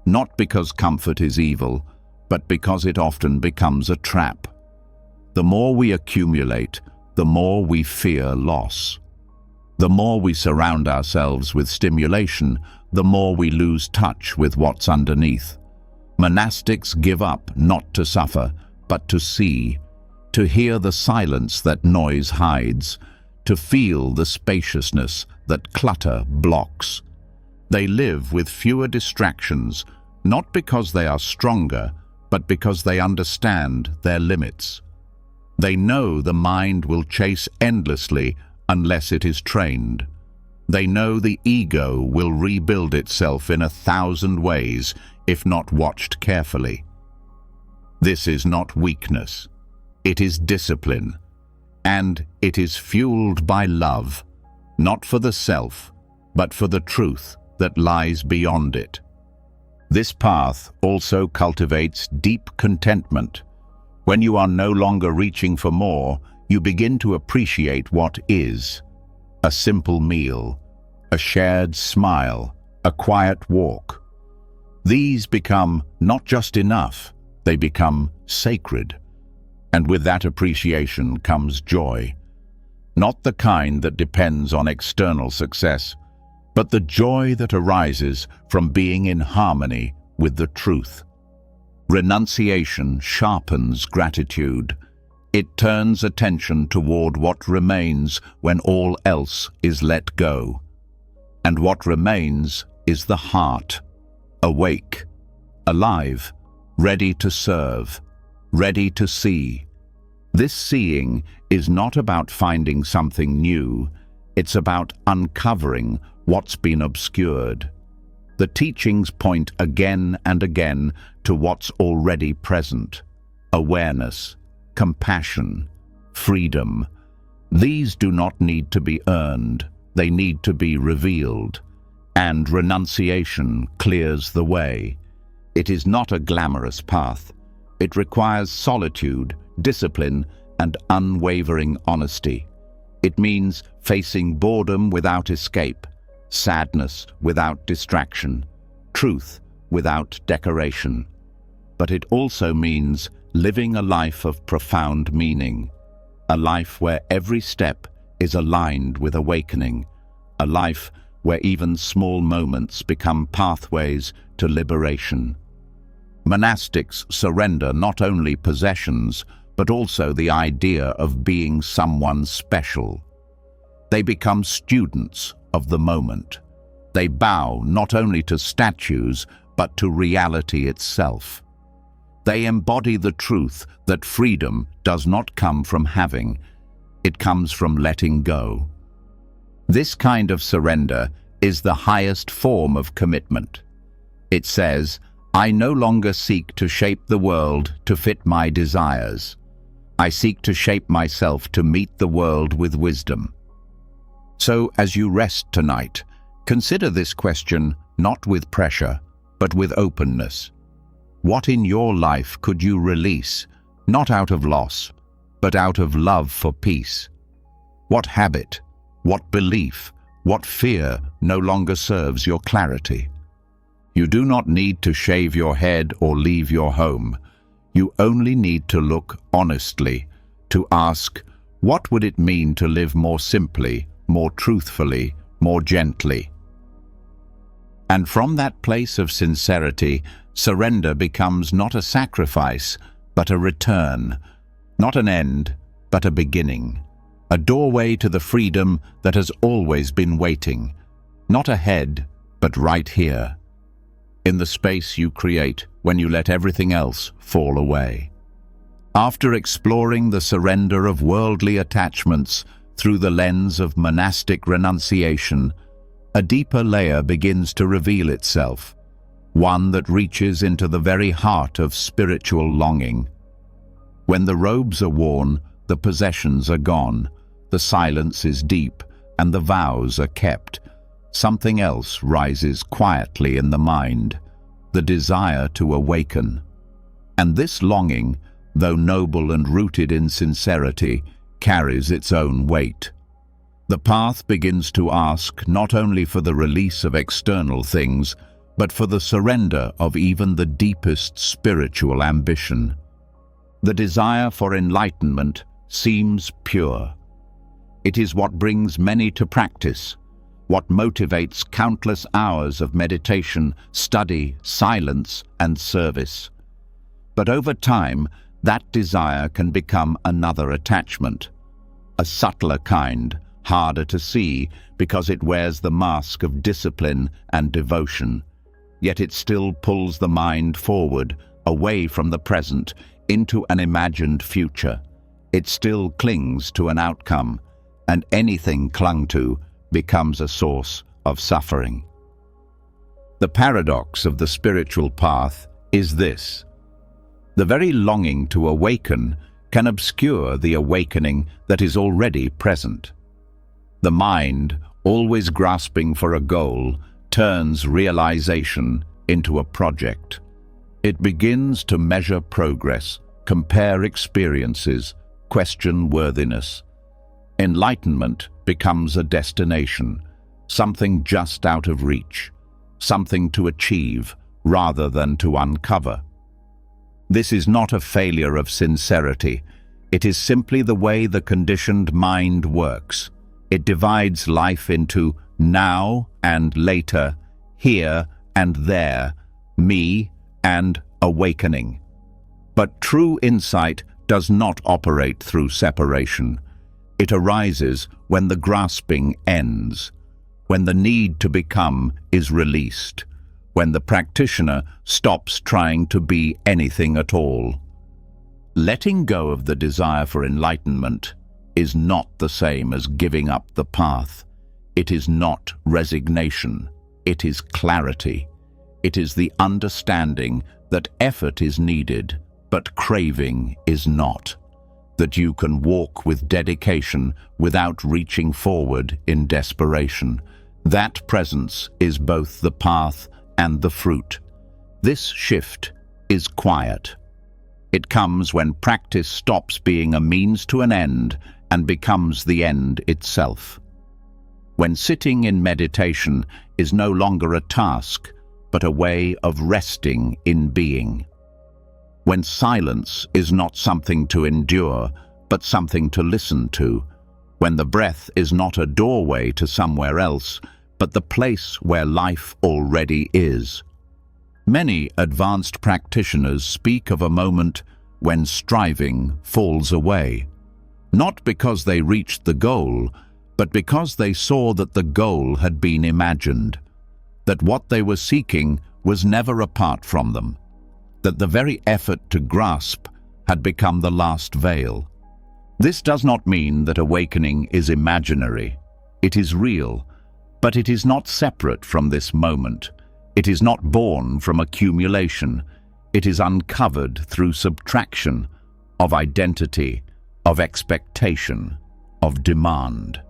not because comfort is evil, but because it often becomes a trap. The more we accumulate, the more we fear loss. The more we surround ourselves with stimulation, the more we lose touch with what's underneath. Monastics give up not to suffer, but to see, to hear the silence that noise hides, to feel the spaciousness that clutter blocks. They live with fewer distractions, not because they are stronger, but because they understand their limits. They know the mind will chase endlessly unless it is trained. They know the ego will rebuild itself in 1,000 ways if not watched carefully. This is not weakness. It is discipline. And it is fueled by love, not for the self, but for the truth that lies beyond it. This path also cultivates deep contentment. When you are no longer reaching for more, you begin to appreciate what is. A simple meal, a shared smile, a quiet walk. These become not just enough, they become sacred. And with that appreciation comes joy. Not the kind that depends on external success, but the joy that arises from being in harmony with the truth. Renunciation sharpens gratitude. It turns attention toward what remains when all else is let go. And what remains is the heart, awake, alive, ready to serve, ready to see. This seeing is not about finding something new, it's about uncovering what's been obscured. The teachings point again and again to what's already present: awareness, compassion, freedom. These do not need to be earned, they need to be revealed. And renunciation clears the way. It is not a glamorous path. It requires solitude, discipline, and unwavering honesty. It means facing boredom without escape, sadness without distraction, truth without decoration. But it also means living a life of profound meaning, a life where every step is aligned with awakening, a life where even small moments become pathways to liberation. Monastics surrender not only possessions, but also the idea of being someone special. They become students of the moment. They bow not only to statues, but to reality itself. They embody the truth that freedom does not come from having, it comes from letting go. This kind of surrender is the highest form of commitment. It says, I no longer seek to shape the world to fit my desires. I seek to shape myself to meet the world with wisdom. So, as you rest tonight, consider this question not with pressure, but with openness. What in your life could you release, not out of loss, but out of love for peace? What habit, what belief, what fear no longer serves your clarity? You do not need to shave your head or leave your home. You only need to look honestly, to ask, what would it mean to live more simply, more truthfully, more gently? And from that place of sincerity, surrender becomes not a sacrifice, but a return, not an end, but a beginning, a doorway to the freedom that has always been waiting, not ahead, but right here, in the space you create when you let everything else fall away. After exploring the surrender of worldly attachments through the lens of monastic renunciation, a deeper layer begins to reveal itself, one that reaches into the very heart of spiritual longing. When the robes are worn, the possessions are gone, the silence is deep, and the vows are kept, something else rises quietly in the mind, the desire to awaken. And this longing, though noble and rooted in sincerity, carries its own weight. The path begins to ask not only for the release of external things, but for the surrender of even the deepest spiritual ambition. The desire for enlightenment seems pure. It is what brings many to practice, what motivates countless hours of meditation, study, silence, and service. But over time, that desire can become another attachment, a subtler kind, harder to see because it wears the mask of discipline and devotion. Yet it still pulls the mind forward, away from the present, into an imagined future. It still clings to an outcome, and anything clung to becomes a source of suffering. The paradox of the spiritual path is this: the very longing to awaken can obscure the awakening that is already present. The mind, always grasping for a goal, turns realization into a project. It begins to measure progress, compare experiences, question worthiness. Enlightenment becomes a destination, something just out of reach, something to achieve rather than to uncover. This is not a failure of sincerity. It is simply the way the conditioned mind works. It divides life into now and later, here and there, me and awakening. But true insight does not operate through separation. It arises when the grasping ends, when the need to become is released, when the practitioner stops trying to be anything at all. Letting go of the desire for enlightenment is not the same as giving up the path. It is not resignation. It is clarity. It is the understanding that effort is needed, but craving is not. That you can walk with dedication without reaching forward in desperation. That presence is both the path and the fruit. This shift is quiet. It comes when practice stops being a means to an end and becomes the end itself. When sitting in meditation is no longer a task, but a way of resting in being. When silence is not something to endure, but something to listen to. When the breath is not a doorway to somewhere else, but the place where life already is. Many advanced practitioners speak of a moment when striving falls away, not because they reached the goal, but because they saw that the goal had been imagined, that what they were seeking was never apart from them, that the very effort to grasp had become the last veil. This does not mean that awakening is imaginary. It is real, but it is not separate from this moment. It is not born from accumulation. It is uncovered through subtraction of identity, of expectation, of demand.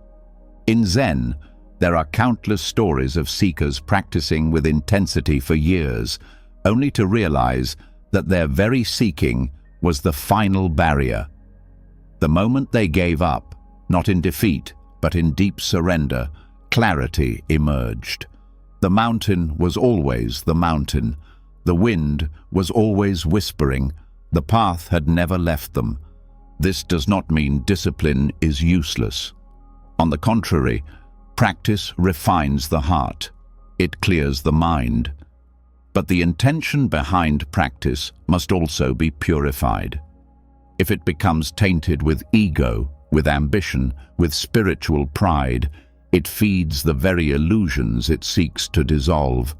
In Zen, there are countless stories of seekers practicing with intensity for years, only to realize that their very seeking was the final barrier. The moment they gave up, not in defeat, but in deep surrender, clarity emerged. The mountain was always the mountain. The wind was always whispering. The path had never left them. This does not mean discipline is useless. On the contrary, practice refines the heart. It clears the mind. But the intention behind practice must also be purified. If it becomes tainted with ego, with ambition, with spiritual pride, it feeds the very illusions it seeks to dissolve.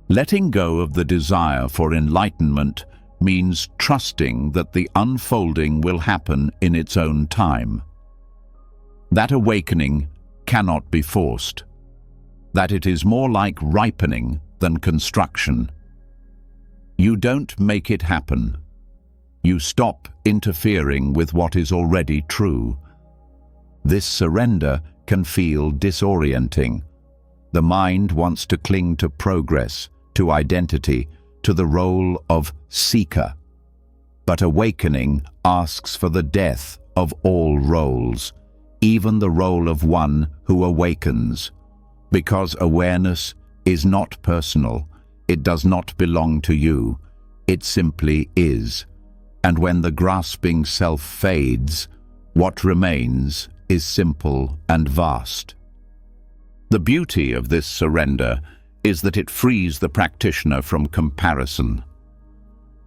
Letting go of the desire for enlightenment means trusting that the unfolding will happen in its own time. That awakening cannot be forced. That it is more like ripening than construction. You don't make it happen. You stop interfering with what is already true. This surrender can feel disorienting. The mind wants to cling to progress, to identity, to the role of seeker. But awakening asks for the death of all roles, even the role of one who awakens. Because awareness is not personal, it does not belong to you, it simply is. And when the grasping self fades, what remains is simple and vast. The beauty of this surrender is that it frees the practitioner from comparison.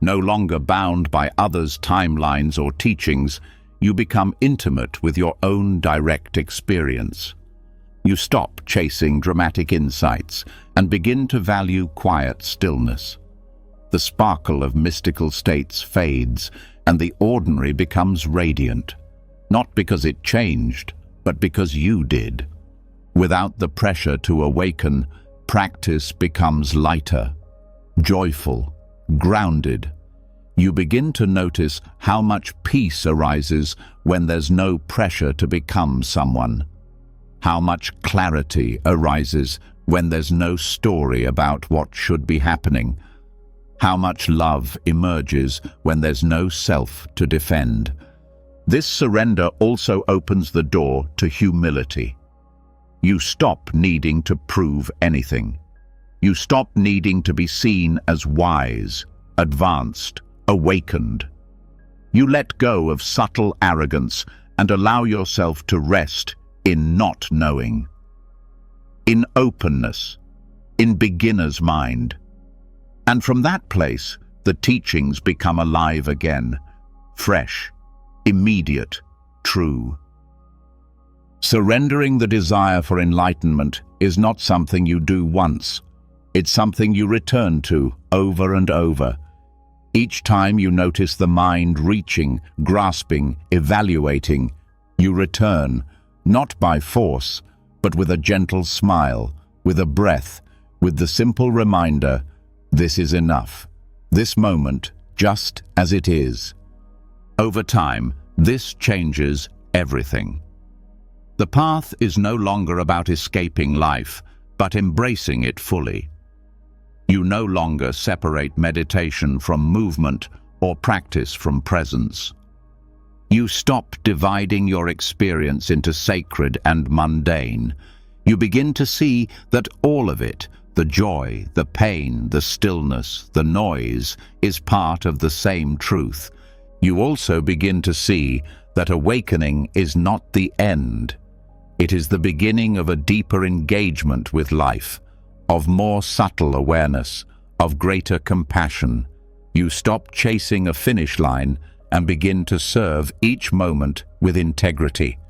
No longer bound by others' timelines or teachings, you become intimate with your own direct experience. You stop chasing dramatic insights and begin to value quiet stillness. The sparkle of mystical states fades, and the ordinary becomes radiant, not because it changed, but because you did. Without the pressure to awaken, practice becomes lighter, joyful, grounded. You begin to notice how much peace arises when there's no pressure to become someone. How much clarity arises when there's no story about what should be happening. How much love emerges when there's no self to defend. This surrender also opens the door to humility. You stop needing to prove anything. You stop needing to be seen as wise, advanced, awakened. You let go of subtle arrogance and allow yourself to rest in not knowing, in openness, in beginner's mind. And from that place, the teachings become alive again, fresh, immediate, true. Surrendering the desire for enlightenment is not something you do once. It's something you return to over and over. Each time you notice the mind reaching, grasping, evaluating, you return, not by force, but with a gentle smile, with a breath, with the simple reminder, this is enough. This moment, just as it is. Over time, this changes everything. The path is no longer about escaping life, but embracing it fully. You no longer separate meditation from movement or practice from presence. You stop dividing your experience into sacred and mundane. You begin to see that all of it, the joy, the pain, the stillness, the noise, is part of the same truth. You also begin to see that awakening is not the end. It is the beginning of a deeper engagement with life, of more subtle awareness, of greater compassion. You stop chasing a finish line and begin to serve each moment with integrity,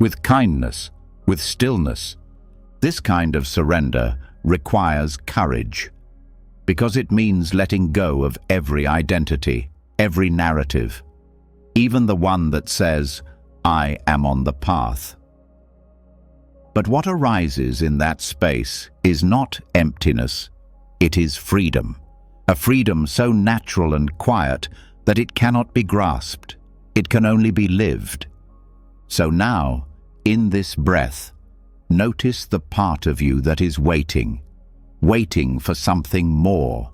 with kindness, with stillness. This kind of surrender requires courage, because it means letting go of every identity, every narrative, even the one that says, I am on the path. But what arises in that space is not emptiness, it is freedom. A freedom so natural and quiet that it cannot be grasped, it can only be lived. So now, in this breath, notice the part of you that is waiting for something more,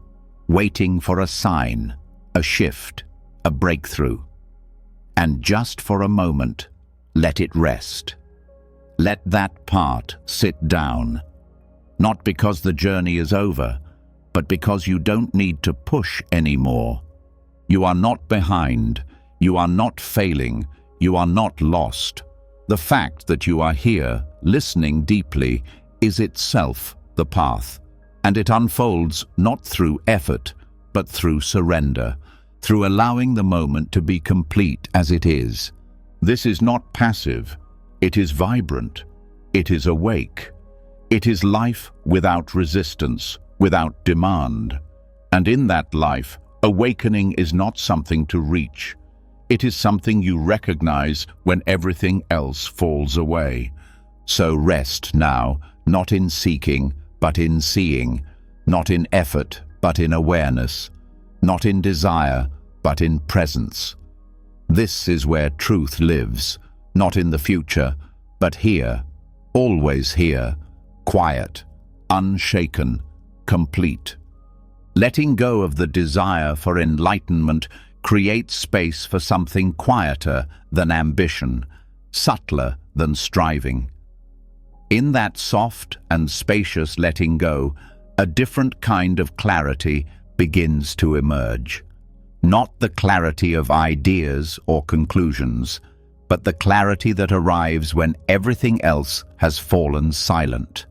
waiting for a sign, a shift, a breakthrough. And just for a moment, let it rest. Let that part sit down, not because the journey is over, but because you don't need to push anymore. You are not behind, you are not failing, you are not lost. The fact that you are here, listening deeply, is itself the path, and it unfolds not through effort, but through surrender, through allowing the moment to be complete as it is. This is not passive. It is vibrant, it is awake, it is life without resistance, without demand. And in that life, awakening is not something to reach. It is something you recognize when everything else falls away. So rest now, not in seeking, but in seeing, not in effort, but in awareness, not in desire, but in presence. This is where truth lives. Not in the future, but here, always here, quiet, unshaken, complete. Letting go of the desire for enlightenment creates space for something quieter than ambition, subtler than striving. In that soft and spacious letting go, a different kind of clarity begins to emerge. Not the clarity of ideas or conclusions, but the clarity that arrives when everything else has fallen silent,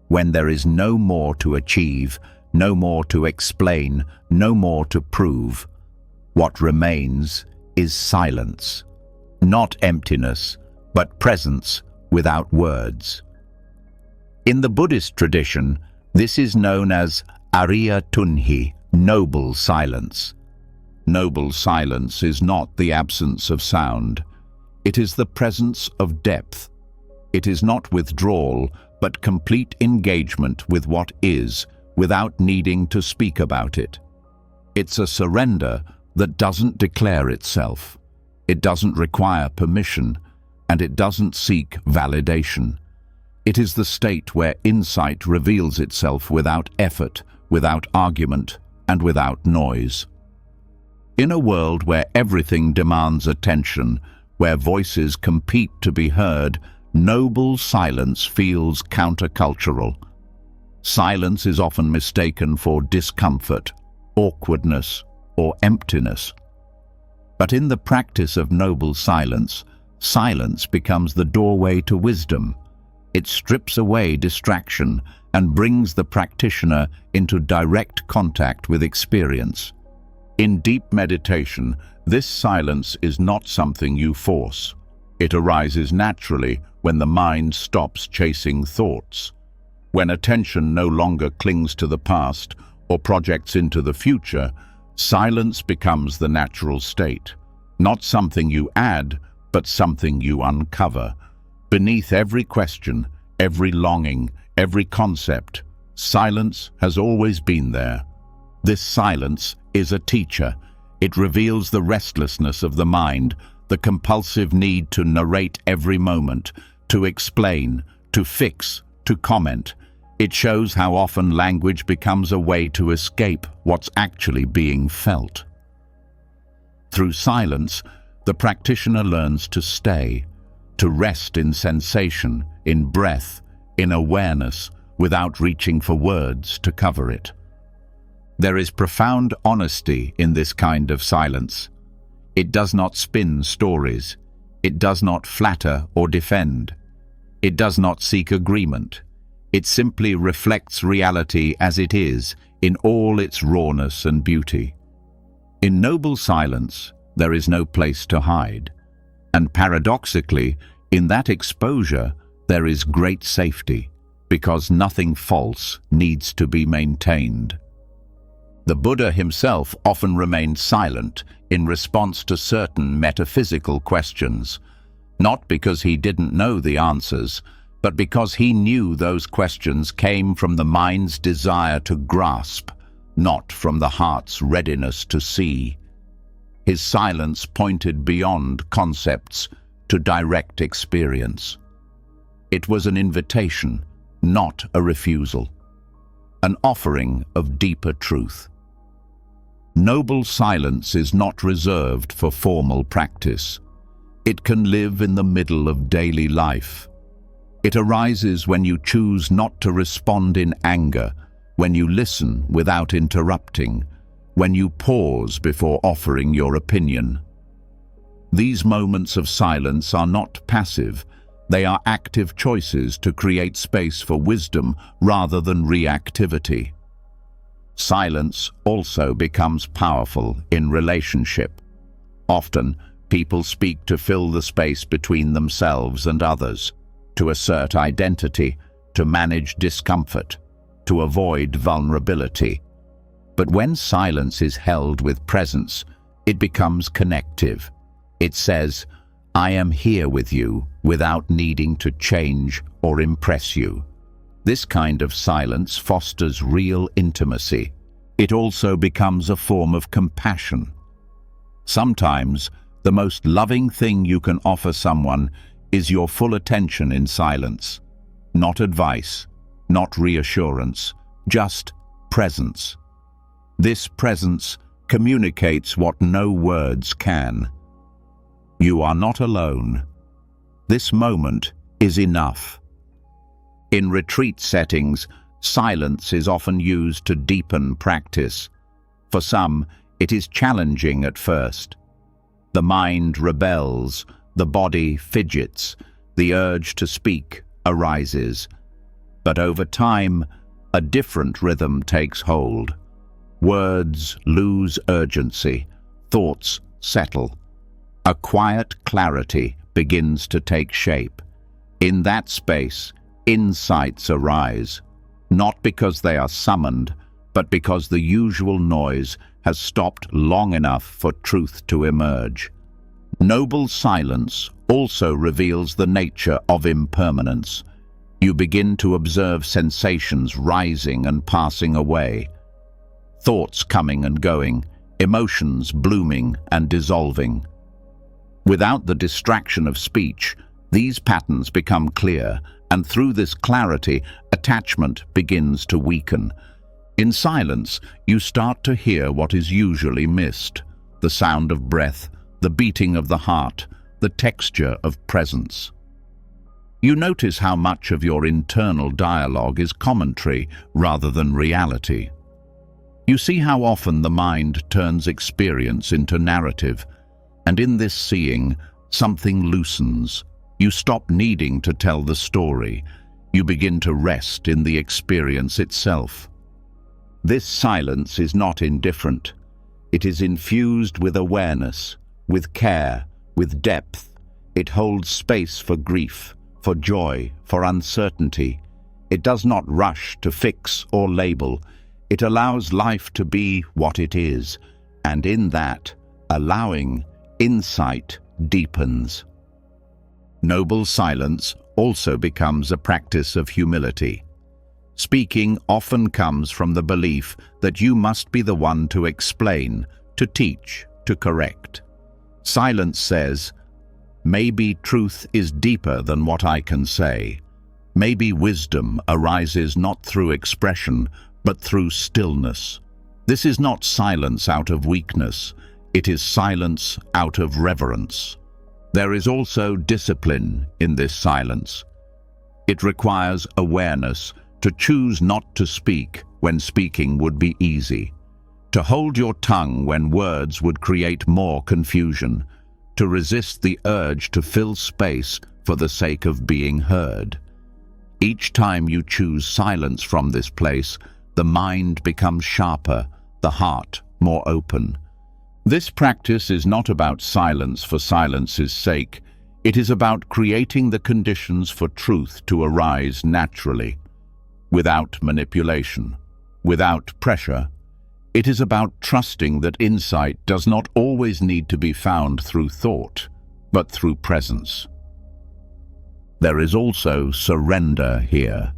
when there is no more to achieve, no more to explain, no more to prove. What remains is silence, not emptiness, but presence without words. In the Buddhist tradition, this is known as Ariya Tunhi, noble silence. Noble silence is not the absence of sound. It is the presence of depth. It is not withdrawal, but complete engagement with what is, without needing to speak about it. It's a surrender that doesn't declare itself. It doesn't require permission, and it doesn't seek validation. It is the state where insight reveals itself without effort, without argument, and without noise. In a world where everything demands attention, where voices compete to be heard, noble silence feels countercultural. Silence is often mistaken for discomfort, awkwardness, or emptiness. But in the practice of noble silence, silence becomes the doorway to wisdom. It strips away distraction and brings the practitioner into direct contact with experience. In deep meditation, this silence is not something you force. It arises naturally when the mind stops chasing thoughts. When attention no longer clings to the past or projects into the future, silence becomes the natural state. Not something you add, but something you uncover. Beneath every question, every longing, every concept, silence has always been there. This silence is a teacher. It reveals the restlessness of the mind, the compulsive need to narrate every moment, to explain, to fix, to comment. It shows how often language becomes a way to escape what's actually being felt. Through silence, the practitioner learns to stay, to rest in sensation, in breath, in awareness, without reaching for words to cover it. There is profound honesty in this kind of silence. It does not spin stories. It does not flatter or defend. It does not seek agreement. It simply reflects reality as it is, in all its rawness and beauty. In noble silence, there is no place to hide. And paradoxically, in that exposure, there is great safety, because nothing false needs to be maintained. The Buddha himself often remained silent in response to certain metaphysical questions, not because he didn't know the answers, but because he knew those questions came from the mind's desire to grasp, not from the heart's readiness to see. His silence pointed beyond concepts to direct experience. It was an invitation, not a refusal, an offering of deeper truth. Noble silence is not reserved for formal practice. It can live in the middle of daily life. It arises when you choose not to respond in anger, when you listen without interrupting, when you pause before offering your opinion. These moments of silence are not passive. They are active choices to create space for wisdom rather than reactivity. Silence also becomes powerful in relationship. Often, people speak to fill the space between themselves and others, to assert identity, to manage discomfort, to avoid vulnerability. But when silence is held with presence, it becomes connective. It says, "I am here with you," without needing to change or impress you. This kind of silence fosters real intimacy. It also becomes a form of compassion. Sometimes, the most loving thing you can offer someone is your full attention in silence. Not advice, not reassurance, just presence. This presence communicates what no words can. You are not alone. This moment is enough. In retreat settings, silence is often used to deepen practice. For some, it is challenging at first. The mind rebels, the body fidgets, the urge to speak arises. But over time, a different rhythm takes hold. Words lose urgency, thoughts settle. A quiet clarity begins to take shape. In that space, insights arise, not because they are summoned, but because the usual noise has stopped long enough for truth to emerge. Noble silence also reveals the nature of impermanence. You begin to observe sensations rising and passing away, thoughts coming and going, emotions blooming and dissolving. Without the distraction of speech, these patterns become clear, and through this clarity, attachment begins to weaken. In silence, you start to hear what is usually missed: the sound of breath, the beating of the heart, the texture of presence. You notice how much of your internal dialogue is commentary rather than reality. You see how often the mind turns experience into narrative, and in this seeing, something loosens. You stop needing to tell the story. You begin to rest in the experience itself. This silence is not indifferent. It is infused with awareness, with care, with depth. It holds space for grief, for joy, for uncertainty. It does not rush to fix or label. It allows life to be what it is, and in that, allowing, insight deepens. Noble silence also becomes a practice of humility. Speaking often comes from the belief that you must be the one to explain, to teach, to correct. Silence says, maybe truth is deeper than what I can say. Maybe wisdom arises not through expression, but through stillness. This is not silence out of weakness. It is silence out of reverence. There is also discipline in this silence. It requires awareness to choose not to speak when speaking would be easy, to hold your tongue when words would create more confusion, to resist the urge to fill space for the sake of being heard. Each time you choose silence from this place, the mind becomes sharper, the heart more open. This practice is not about silence for silence's sake. It is about creating the conditions for truth to arise naturally, without manipulation, without pressure. It is about trusting that insight does not always need to be found through thought, but through presence. There is also surrender here.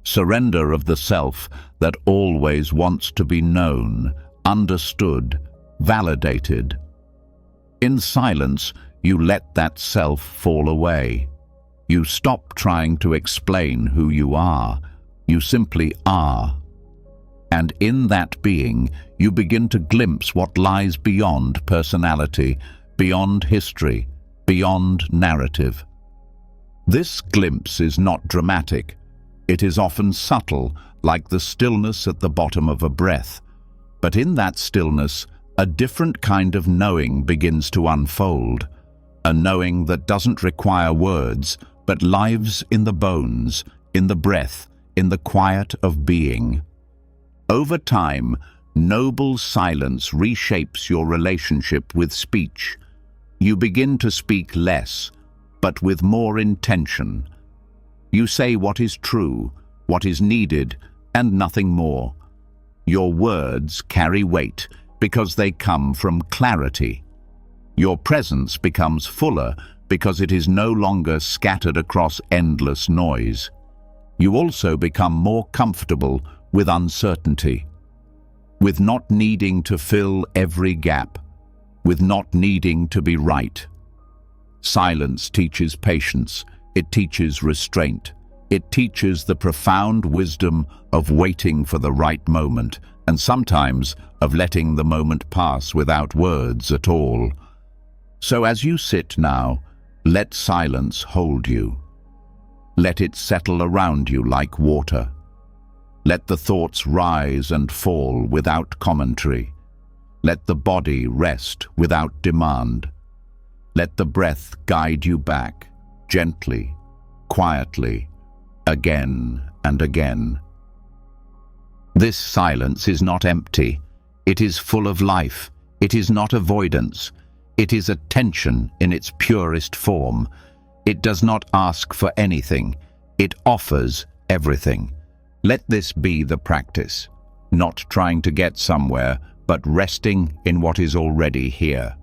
Surrender of the self that always wants to be known, understood, validated. In silence, you let that self fall away. You stop trying to explain who you are. You simply are. And in that being, you begin to glimpse what lies beyond personality, beyond history, beyond narrative. This glimpse is not dramatic. It is often subtle, like the stillness at the bottom of a breath. But in that stillness, a different kind of knowing begins to unfold. A knowing that doesn't require words, but lives in the bones, in the breath, in the quiet of being. Over time, noble silence reshapes your relationship with speech. You begin to speak less, but with more intention. You say what is true, what is needed, and nothing more. Your words carry weight because they come from clarity. Your presence becomes fuller because it is no longer scattered across endless noise. You also become more comfortable with uncertainty, with not needing to fill every gap, with not needing to be right. Silence teaches patience, it teaches restraint, it teaches the profound wisdom of waiting for the right moment, and sometimes of letting the moment pass without words at all. So as you sit now, let silence hold you. Let it settle around you like water. Let the thoughts rise and fall without commentary. Let the body rest without demand. Let the breath guide you back, gently, quietly, again and again. This silence is not empty. It is full of life. It is not avoidance. It is attention in its purest form. It does not ask for anything. It offers everything. Let this be the practice, not trying to get somewhere, but resting in what is already here.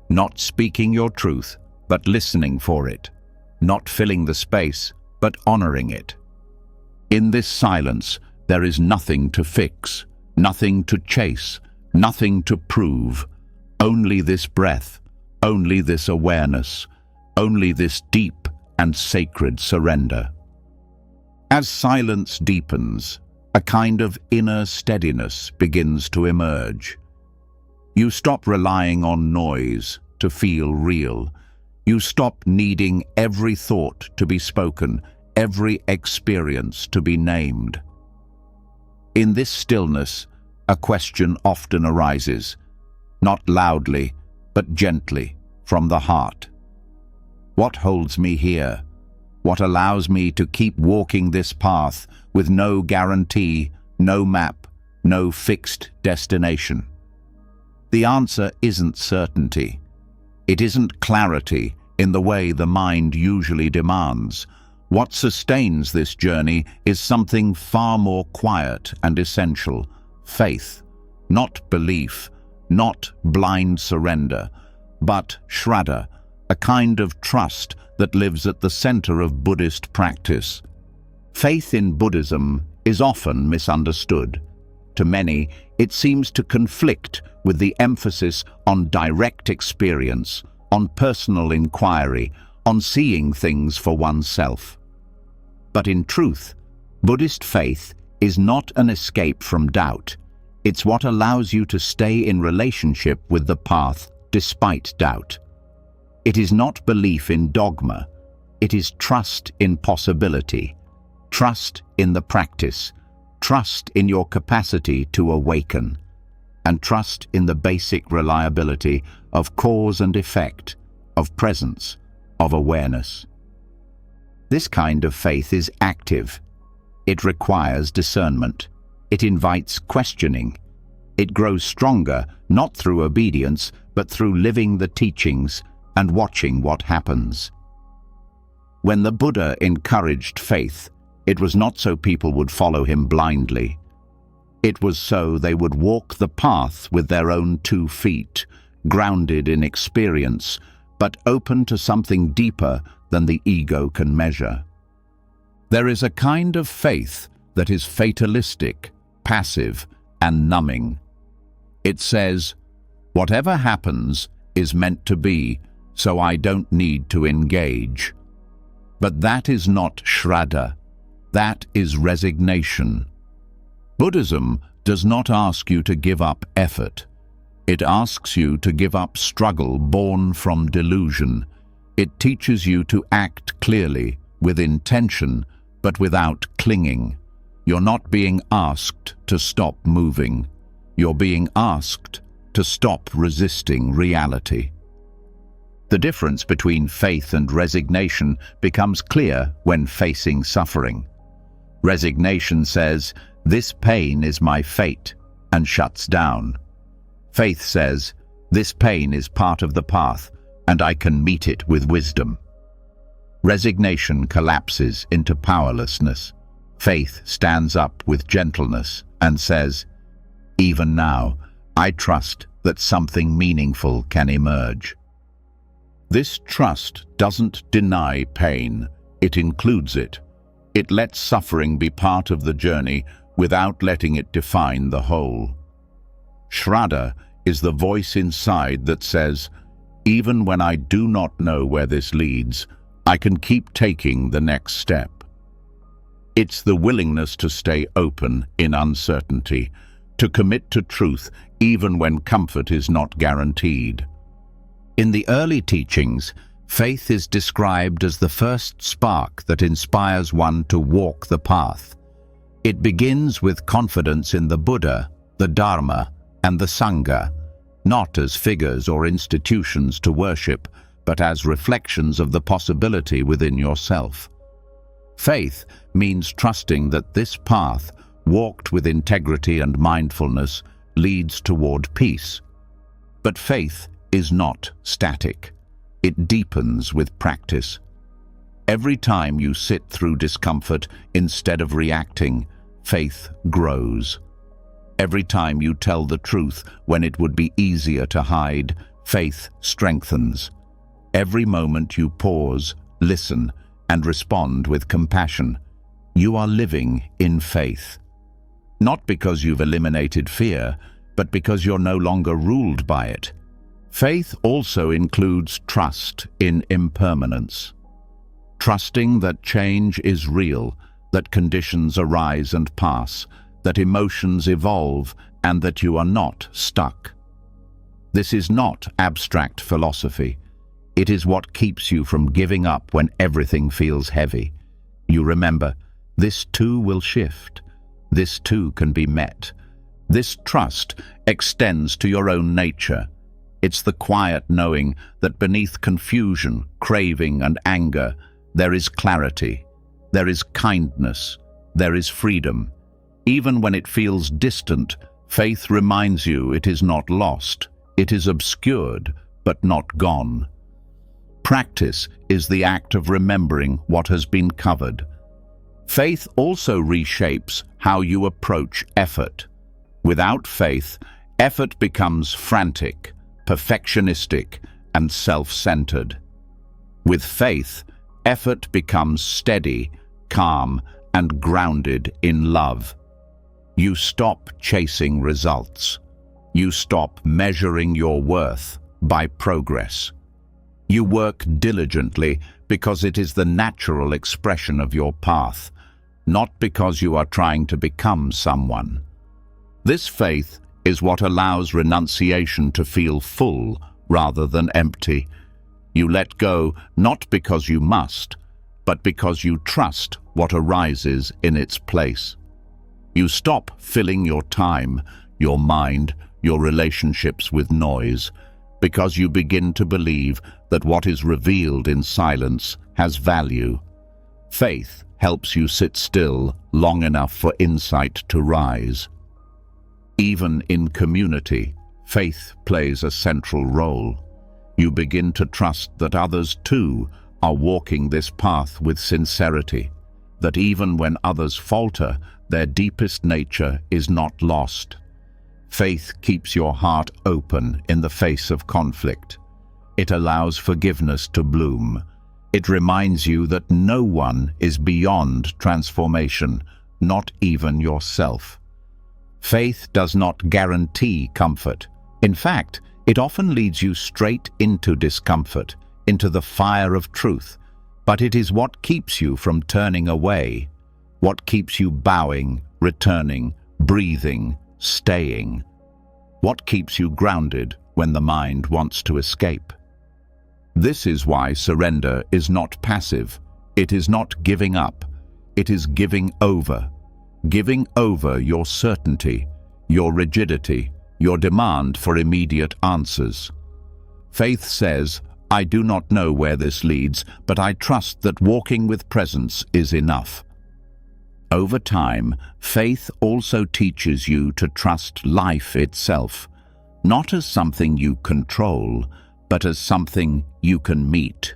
Not speaking your truth, but listening for it. Not filling the space, but honoring it. In this silence, there is nothing to fix, nothing to chase, nothing to prove. Only this breath, only this awareness, only this deep and sacred surrender. As silence deepens, a kind of inner steadiness begins to emerge. You stop relying on noise to feel real. You stop needing every thought to be spoken, every experience to be named. In this stillness, a question often arises, not loudly, but gently, from the heart. What holds me here? What allows me to keep walking this path with no guarantee, no map, no fixed destination? The answer isn't certainty. It isn't clarity in the way the mind usually demands. What sustains this journey is something far more quiet and essential: faith. Not belief, not blind surrender, but shraddha, a kind of trust that lives at the center of Buddhist practice. Faith in Buddhism is often misunderstood. To many, it seems to conflict with the emphasis on direct experience, on personal inquiry, on seeing things for oneself. But in truth, Buddhist faith is not an escape from doubt. It's what allows you to stay in relationship with the path despite doubt. It is not belief in dogma. It is trust in possibility, trust in the practice, trust in your capacity to awaken, and trust in the basic reliability of cause and effect, of presence, of awareness. This kind of faith is active. It requires discernment. It invites questioning. It grows stronger, not through obedience, but through living the teachings and watching what happens. When the Buddha encouraged faith, it was not so people would follow him blindly. It was so they would walk the path with their own 2 feet, grounded in experience, but open to something deeper than the ego can measure. There is a kind of faith that is fatalistic, passive, and numbing. It says, whatever happens is meant to be, so I don't need to engage. But that is not shraddha. That is resignation. Buddhism does not ask you to give up effort. It asks you to give up struggle born from delusion. It teaches you to act clearly, with intention, but without clinging. You're not being asked to stop moving. You're being asked to stop resisting reality. The difference between faith and resignation becomes clear when facing suffering. Resignation says, "This pain is my fate," and shuts down. Faith says, "This pain is part of the path, and I can meet it with wisdom." Resignation collapses into powerlessness. Faith stands up with gentleness and says, "Even now, I trust that something meaningful can emerge." This trust doesn't deny pain, it includes it. It lets suffering be part of the journey without letting it define the whole. Shraddha is the voice inside that says, even when I do not know where this leads, I can keep taking the next step. It's the willingness to stay open in uncertainty, to commit to truth even when comfort is not guaranteed. In the early teachings, faith is described as the first spark that inspires one to walk the path. It begins with confidence in the Buddha, the Dharma, and the Sangha, not as figures or institutions to worship, but as reflections of the possibility within yourself. Faith means trusting that this path, walked with integrity and mindfulness, leads toward peace. But faith is not static. It deepens with practice. Every time you sit through discomfort instead of reacting, faith grows. Every time you tell the truth when it would be easier to hide, faith strengthens. Every moment you pause, listen, and respond with compassion, you are living in faith. Not because you've eliminated fear, but because you're no longer ruled by it. Faith also includes trust in impermanence. Trusting that change is real, that conditions arise and pass, that emotions evolve, and that you are not stuck. This is not abstract philosophy. It is what keeps you from giving up when everything feels heavy. You remember, this too will shift. This too can be met. This trust extends to your own nature. It's the quiet knowing that beneath confusion, craving, and anger, there is clarity, there is kindness, there is freedom. Even when it feels distant, faith reminds you it is not lost. It is obscured, but not gone. Practice is the act of remembering what has been covered. Faith also reshapes how you approach effort. Without faith, effort becomes frantic, perfectionistic, and self-centered. With faith, effort becomes steady, calm, and grounded in love. You stop chasing results. You stop measuring your worth by progress. You work diligently because it is the natural expression of your path, not because you are trying to become someone. This faith is what allows renunciation to feel full rather than empty. You let go not because you must, but because you trust what arises in its place. You stop filling your time, your mind, your relationships with noise, because you begin to believe that what is revealed in silence has value. Faith helps you sit still long enough for insight to rise. Even in community, faith plays a central role. You begin to trust that others too are walking this path with sincerity, that even when others falter, their deepest nature is not lost. Faith keeps your heart open in the face of conflict. It allows forgiveness to bloom. It reminds you that no one is beyond transformation, not even yourself. Faith does not guarantee comfort. In fact, it often leads you straight into discomfort, into the fire of truth. But it is what keeps you from turning away, what keeps you bowing, returning, breathing, staying, what keeps you grounded when the mind wants to escape. This is why surrender is not passive. It is not giving up. It is giving over your certainty, your rigidity, your demand for immediate answers. Faith says, I do not know where this leads, but I trust that walking with presence is enough. Over time, faith also teaches you to trust life itself, not as something you control, but as something you can meet.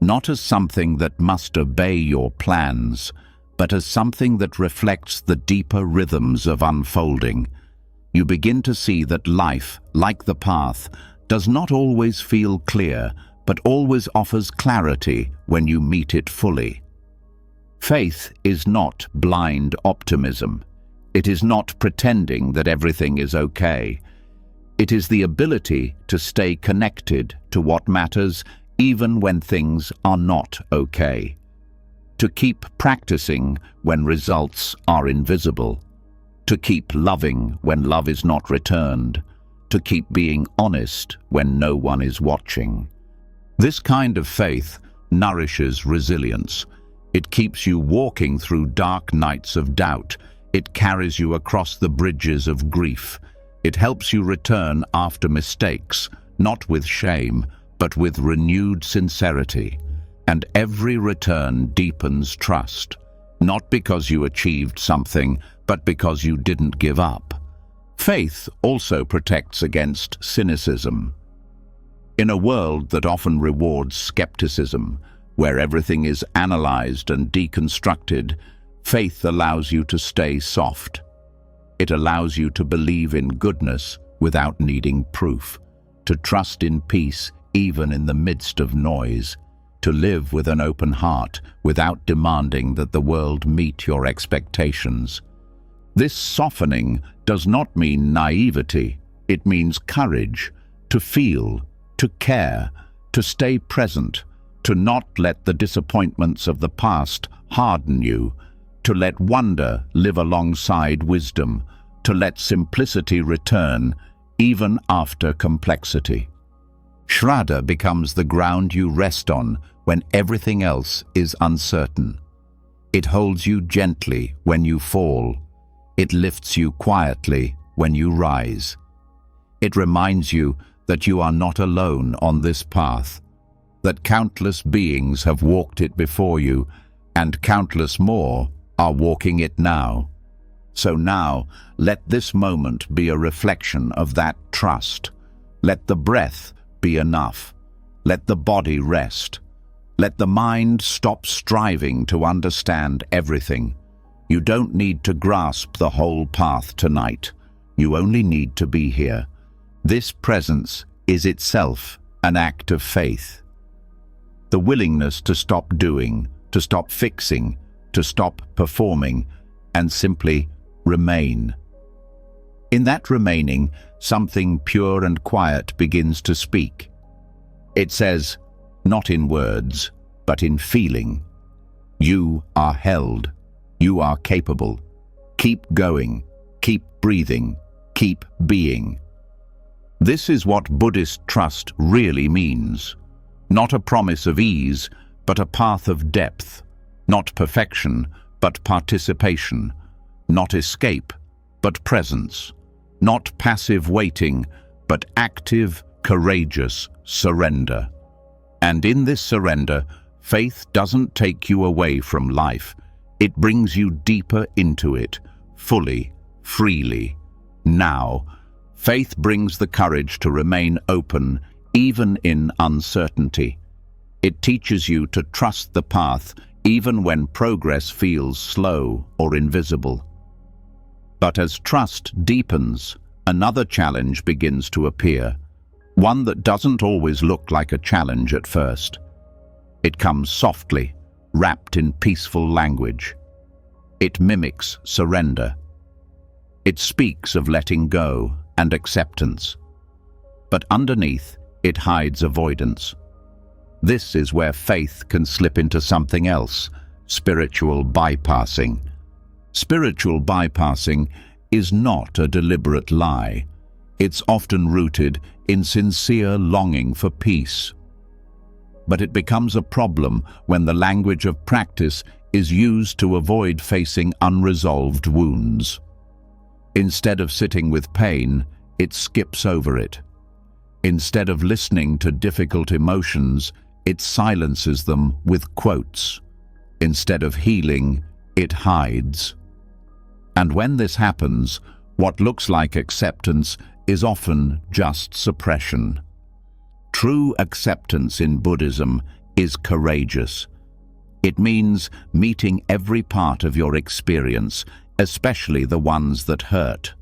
Not as something that must obey your plans, but as something that reflects the deeper rhythms of unfolding. You begin to see that life, like the path, does not always feel clear, but always offers clarity when you meet it fully. Faith is not blind optimism. It is not pretending that everything is okay. It is the ability to stay connected to what matters even when things are not okay. To keep practicing when results are invisible. To keep loving when love is not returned. To keep being honest when no one is watching. This kind of faith nourishes resilience. It keeps you walking through dark nights of doubt. It carries you across the bridges of grief. It helps you return after mistakes, not with shame, but with renewed sincerity. And every return deepens trust, not because you achieved something, but because you didn't give up. Faith also protects against cynicism. In a world that often rewards skepticism, where everything is analyzed and deconstructed, faith allows you to stay soft. It allows you to believe in goodness without needing proof, to trust in peace even in the midst of noise, to live with an open heart without demanding that the world meet your expectations. This softening does not mean naivety. It means courage, to feel, to care, to stay present, to not let the disappointments of the past harden you, to let wonder live alongside wisdom, to let simplicity return even after complexity. Shraddha becomes the ground you rest on when everything else is uncertain. It holds you gently when you fall. It lifts you quietly when you rise. It reminds you that you are not alone on this path, that countless beings have walked it before you, and countless more are walking it now. So now, let this moment be a reflection of that trust. Let the breath be enough. Let the body rest. Let the mind stop striving to understand everything. You don't need to grasp the whole path tonight. You only need to be here. This presence is itself an act of faith. The willingness to stop doing, to stop fixing, to stop performing, and simply remain. In that remaining, something pure and quiet begins to speak. It says, not in words, but in feeling. You are held. You are capable. Keep going. Keep breathing. Keep being. This is what Buddhist trust really means. Not a promise of ease, but a path of depth. Not perfection, but participation. Not escape, but presence. Not passive waiting, but active, courageous surrender. And in this surrender, faith doesn't take you away from life. It brings you deeper into it, fully, freely. Now, faith brings the courage to remain open, even in uncertainty. It teaches you to trust the path, even when progress feels slow or invisible. But as trust deepens, another challenge begins to appear, one that doesn't always look like a challenge at first. It comes softly, wrapped in peaceful language. It mimics surrender. It speaks of letting go and acceptance. But underneath, it hides avoidance. This is where faith can slip into something else, spiritual bypassing. Spiritual bypassing is not a deliberate lie. It's often rooted in sincere longing for peace. But it becomes a problem when the language of practice is used to avoid facing unresolved wounds. Instead of sitting with pain, it skips over it. Instead of listening to difficult emotions, it silences them with quotes. Instead of healing, it hides. And when this happens, what looks like acceptance is often just suppression. True acceptance in Buddhism is courageous. It means meeting every part of your experience, especially the ones that hurt,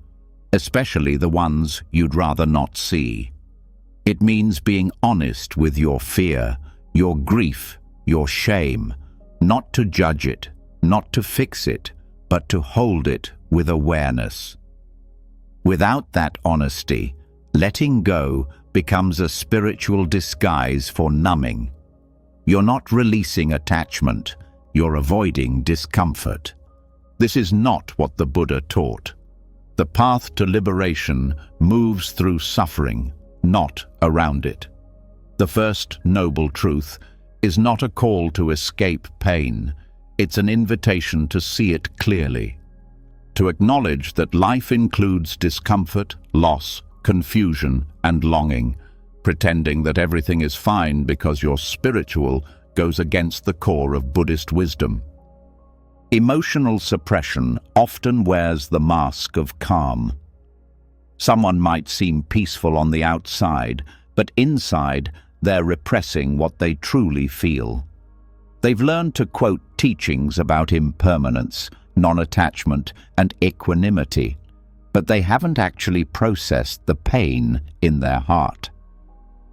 especially the ones you'd rather not see. It means being honest with your fear, your grief, your shame, not to judge it, not to fix it, but to hold it with awareness. Without that honesty, letting go becomes a spiritual disguise for numbing. You're not releasing attachment, you're avoiding discomfort. This is not what the Buddha taught. The path to liberation moves through suffering, not around it. The first noble truth is not a call to escape pain. It's an invitation to see it clearly, to acknowledge that life includes discomfort, loss, confusion, and longing. Pretending that everything is fine because you're spiritual goes against the core of Buddhist wisdom. Emotional suppression often wears the mask of calm. Someone might seem peaceful on the outside, but inside they're repressing what they truly feel. They've learned to quote teachings about impermanence, non-attachment, and equanimity, but they haven't actually processed the pain in their heart.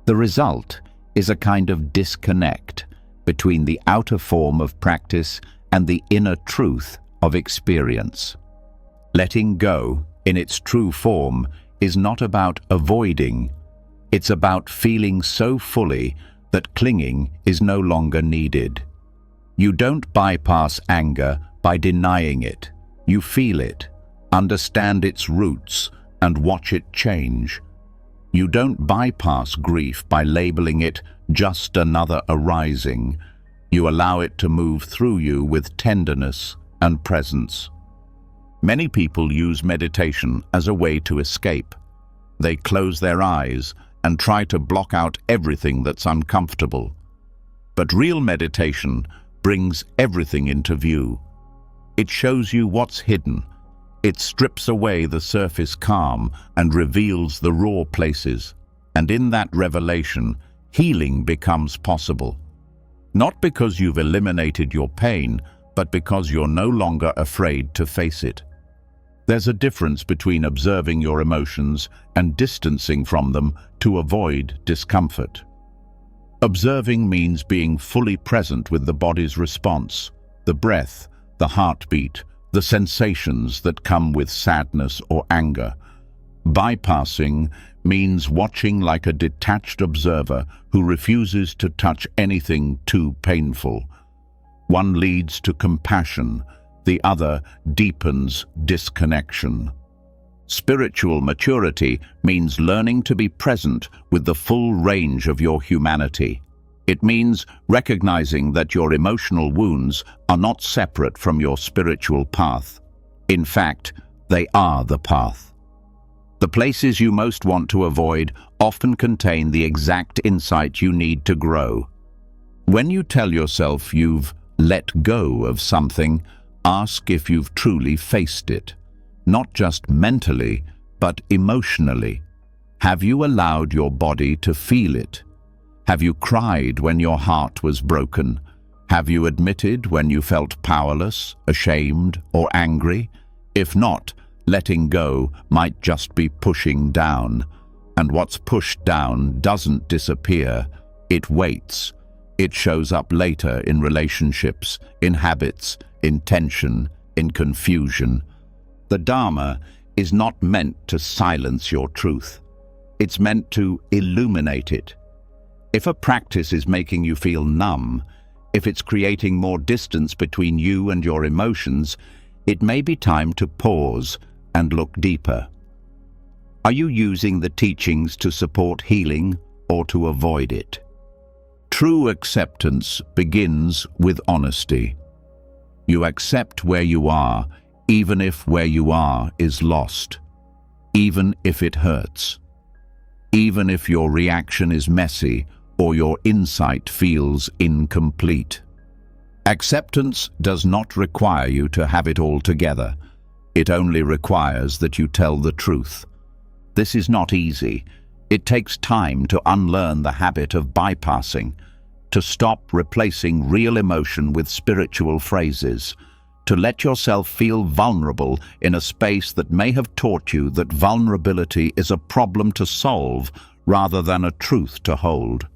The result is a kind of disconnect between the outer form of practice and the inner truth of experience. Letting go, in its true form, is not about avoiding. It's about feeling so fully that clinging is no longer needed. You don't bypass anger by denying it. You feel it, understand its roots, and watch it change. You don't bypass grief by labeling it just another arising. You allow it to move through you with tenderness and presence. Many people use meditation as a way to escape. They close their eyes and try to block out everything that's uncomfortable. But real meditation brings everything into view. It shows you what's hidden. It strips away the surface calm and reveals the raw places. And in that revelation, healing becomes possible. Not because you've eliminated your pain, but because you're no longer afraid to face it. There's a difference between observing your emotions and distancing from them to avoid discomfort. Observing means being fully present with the body's response, the breath, the heartbeat, the sensations that come with sadness or anger. Bypassing means watching like a detached observer who refuses to touch anything too painful. One leads to compassion, the other deepens disconnection. Spiritual maturity means learning to be present with the full range of your humanity. It means recognizing that your emotional wounds are not separate from your spiritual path. In fact, they are the path. The places you most want to avoid often contain the exact insight you need to grow. When you tell yourself you've let go of something, ask if you've truly faced it. Not just mentally, but emotionally. Have you allowed your body to feel it? Have you cried when your heart was broken? Have you admitted when you felt powerless, ashamed, or angry? If not, letting go might just be pushing down. And what's pushed down doesn't disappear. It waits. It shows up later in relationships, in habits, in tension, in confusion. The Dharma is not meant to silence your truth. It's meant to illuminate it. If a practice is making you feel numb, if it's creating more distance between you and your emotions, it may be time to pause and look deeper. Are you using the teachings to support healing or to avoid it? True acceptance begins with honesty. You accept where you are, even if where you are is lost, even if it hurts, even if your reaction is messy or your insight feels incomplete. Acceptance does not require you to have it all together. It only requires that you tell the truth. This is not easy. It takes time to unlearn the habit of bypassing, to stop replacing real emotion with spiritual phrases, to let yourself feel vulnerable in a space that may have taught you that vulnerability is a problem to solve rather than a truth to hold.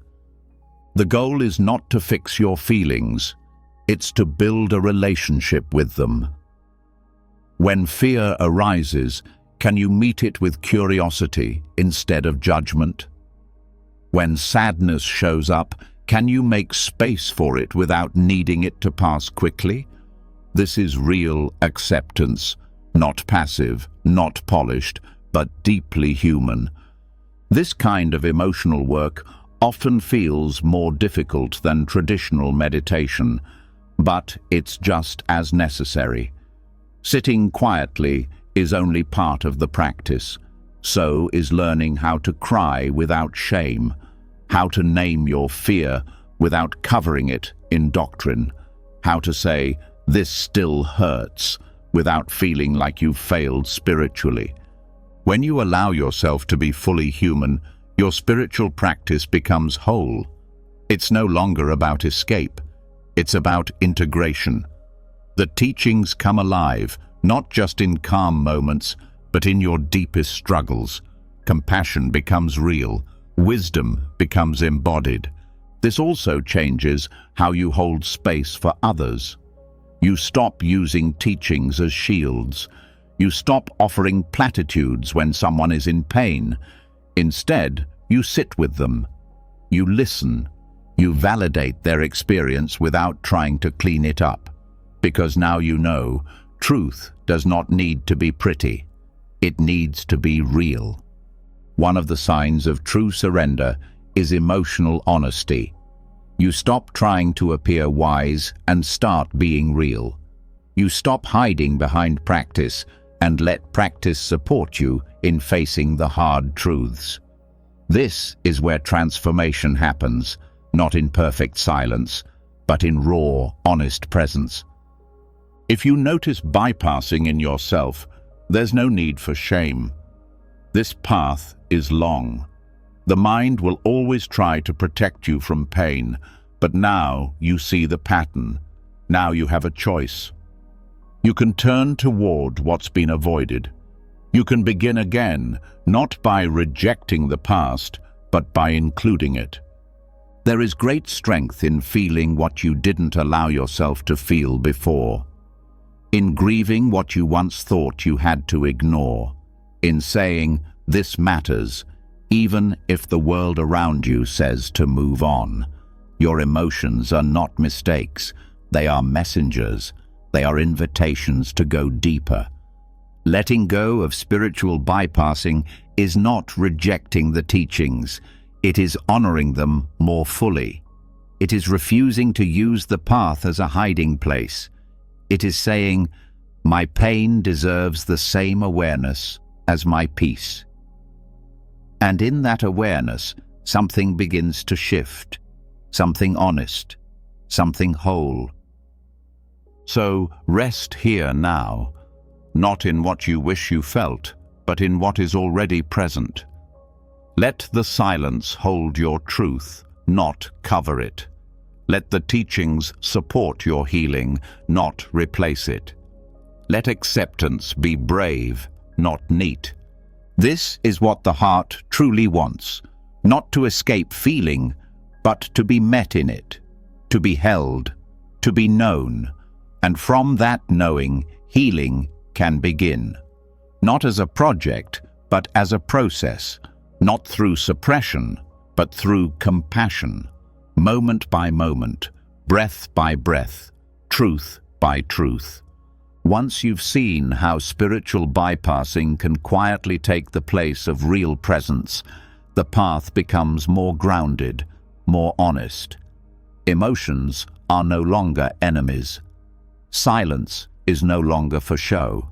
The goal is not to fix your feelings, it's to build a relationship with them. When fear arises, can you meet it with curiosity instead of judgment? When sadness shows up, can you make space for it without needing it to pass quickly? This is real acceptance, not passive, not polished, but deeply human. This kind of emotional work often feels more difficult than traditional meditation, but it's just as necessary. Sitting quietly is only part of the practice. So is learning how to cry without shame, how to name your fear without covering it in doctrine, how to say, "This still hurts," without feeling like you've failed spiritually. When you allow yourself to be fully human, your spiritual practice becomes whole. It's no longer about escape. It's about integration. The teachings come alive, not just in calm moments, but in your deepest struggles. Compassion becomes real. Wisdom becomes embodied. This also changes how you hold space for others. You stop using teachings as shields. You stop offering platitudes when someone is in pain. Instead, you sit with them. You listen. You validate their experience without trying to clean it up. Because now you know, truth does not need to be pretty. It needs to be real. One of the signs of true surrender is emotional honesty. You stop trying to appear wise and start being real. You stop hiding behind practice and let practice support you in facing the hard truths. This is where transformation happens, not in perfect silence, but in raw, honest presence. If you notice bypassing in yourself, there's no need for shame. This path is long. The mind will always try to protect you from pain, but now you see the pattern. Now you have a choice. You can turn toward what's been avoided. You can begin again, not by rejecting the past, but by including it. There is great strength in feeling what you didn't allow yourself to feel before, in grieving what you once thought you had to ignore, in saying, "This matters," even if the world around you says to move on. Your emotions are not mistakes. They are messengers. They are invitations to go deeper. Letting go of spiritual bypassing is not rejecting the teachings. It is honoring them more fully. It is refusing to use the path as a hiding place. It is saying, "My pain deserves the same awareness as my peace." And in that awareness, something begins to shift, something honest, something whole. So rest here now, not in what you wish you felt, but in what is already present. Let the silence hold your truth, not cover it. Let the teachings support your healing, not replace it. Let acceptance be brave, not neat. This is what the heart truly wants, not to escape feeling, but to be met in it, to be held, to be known, and from that knowing, healing can begin. Not as a project, but as a process, not through suppression, but through compassion, moment by moment, breath by breath, truth by truth. Once you've seen how spiritual bypassing can quietly take the place of real presence, the path becomes more grounded, more honest. Emotions are no longer enemies. Silence is no longer for show.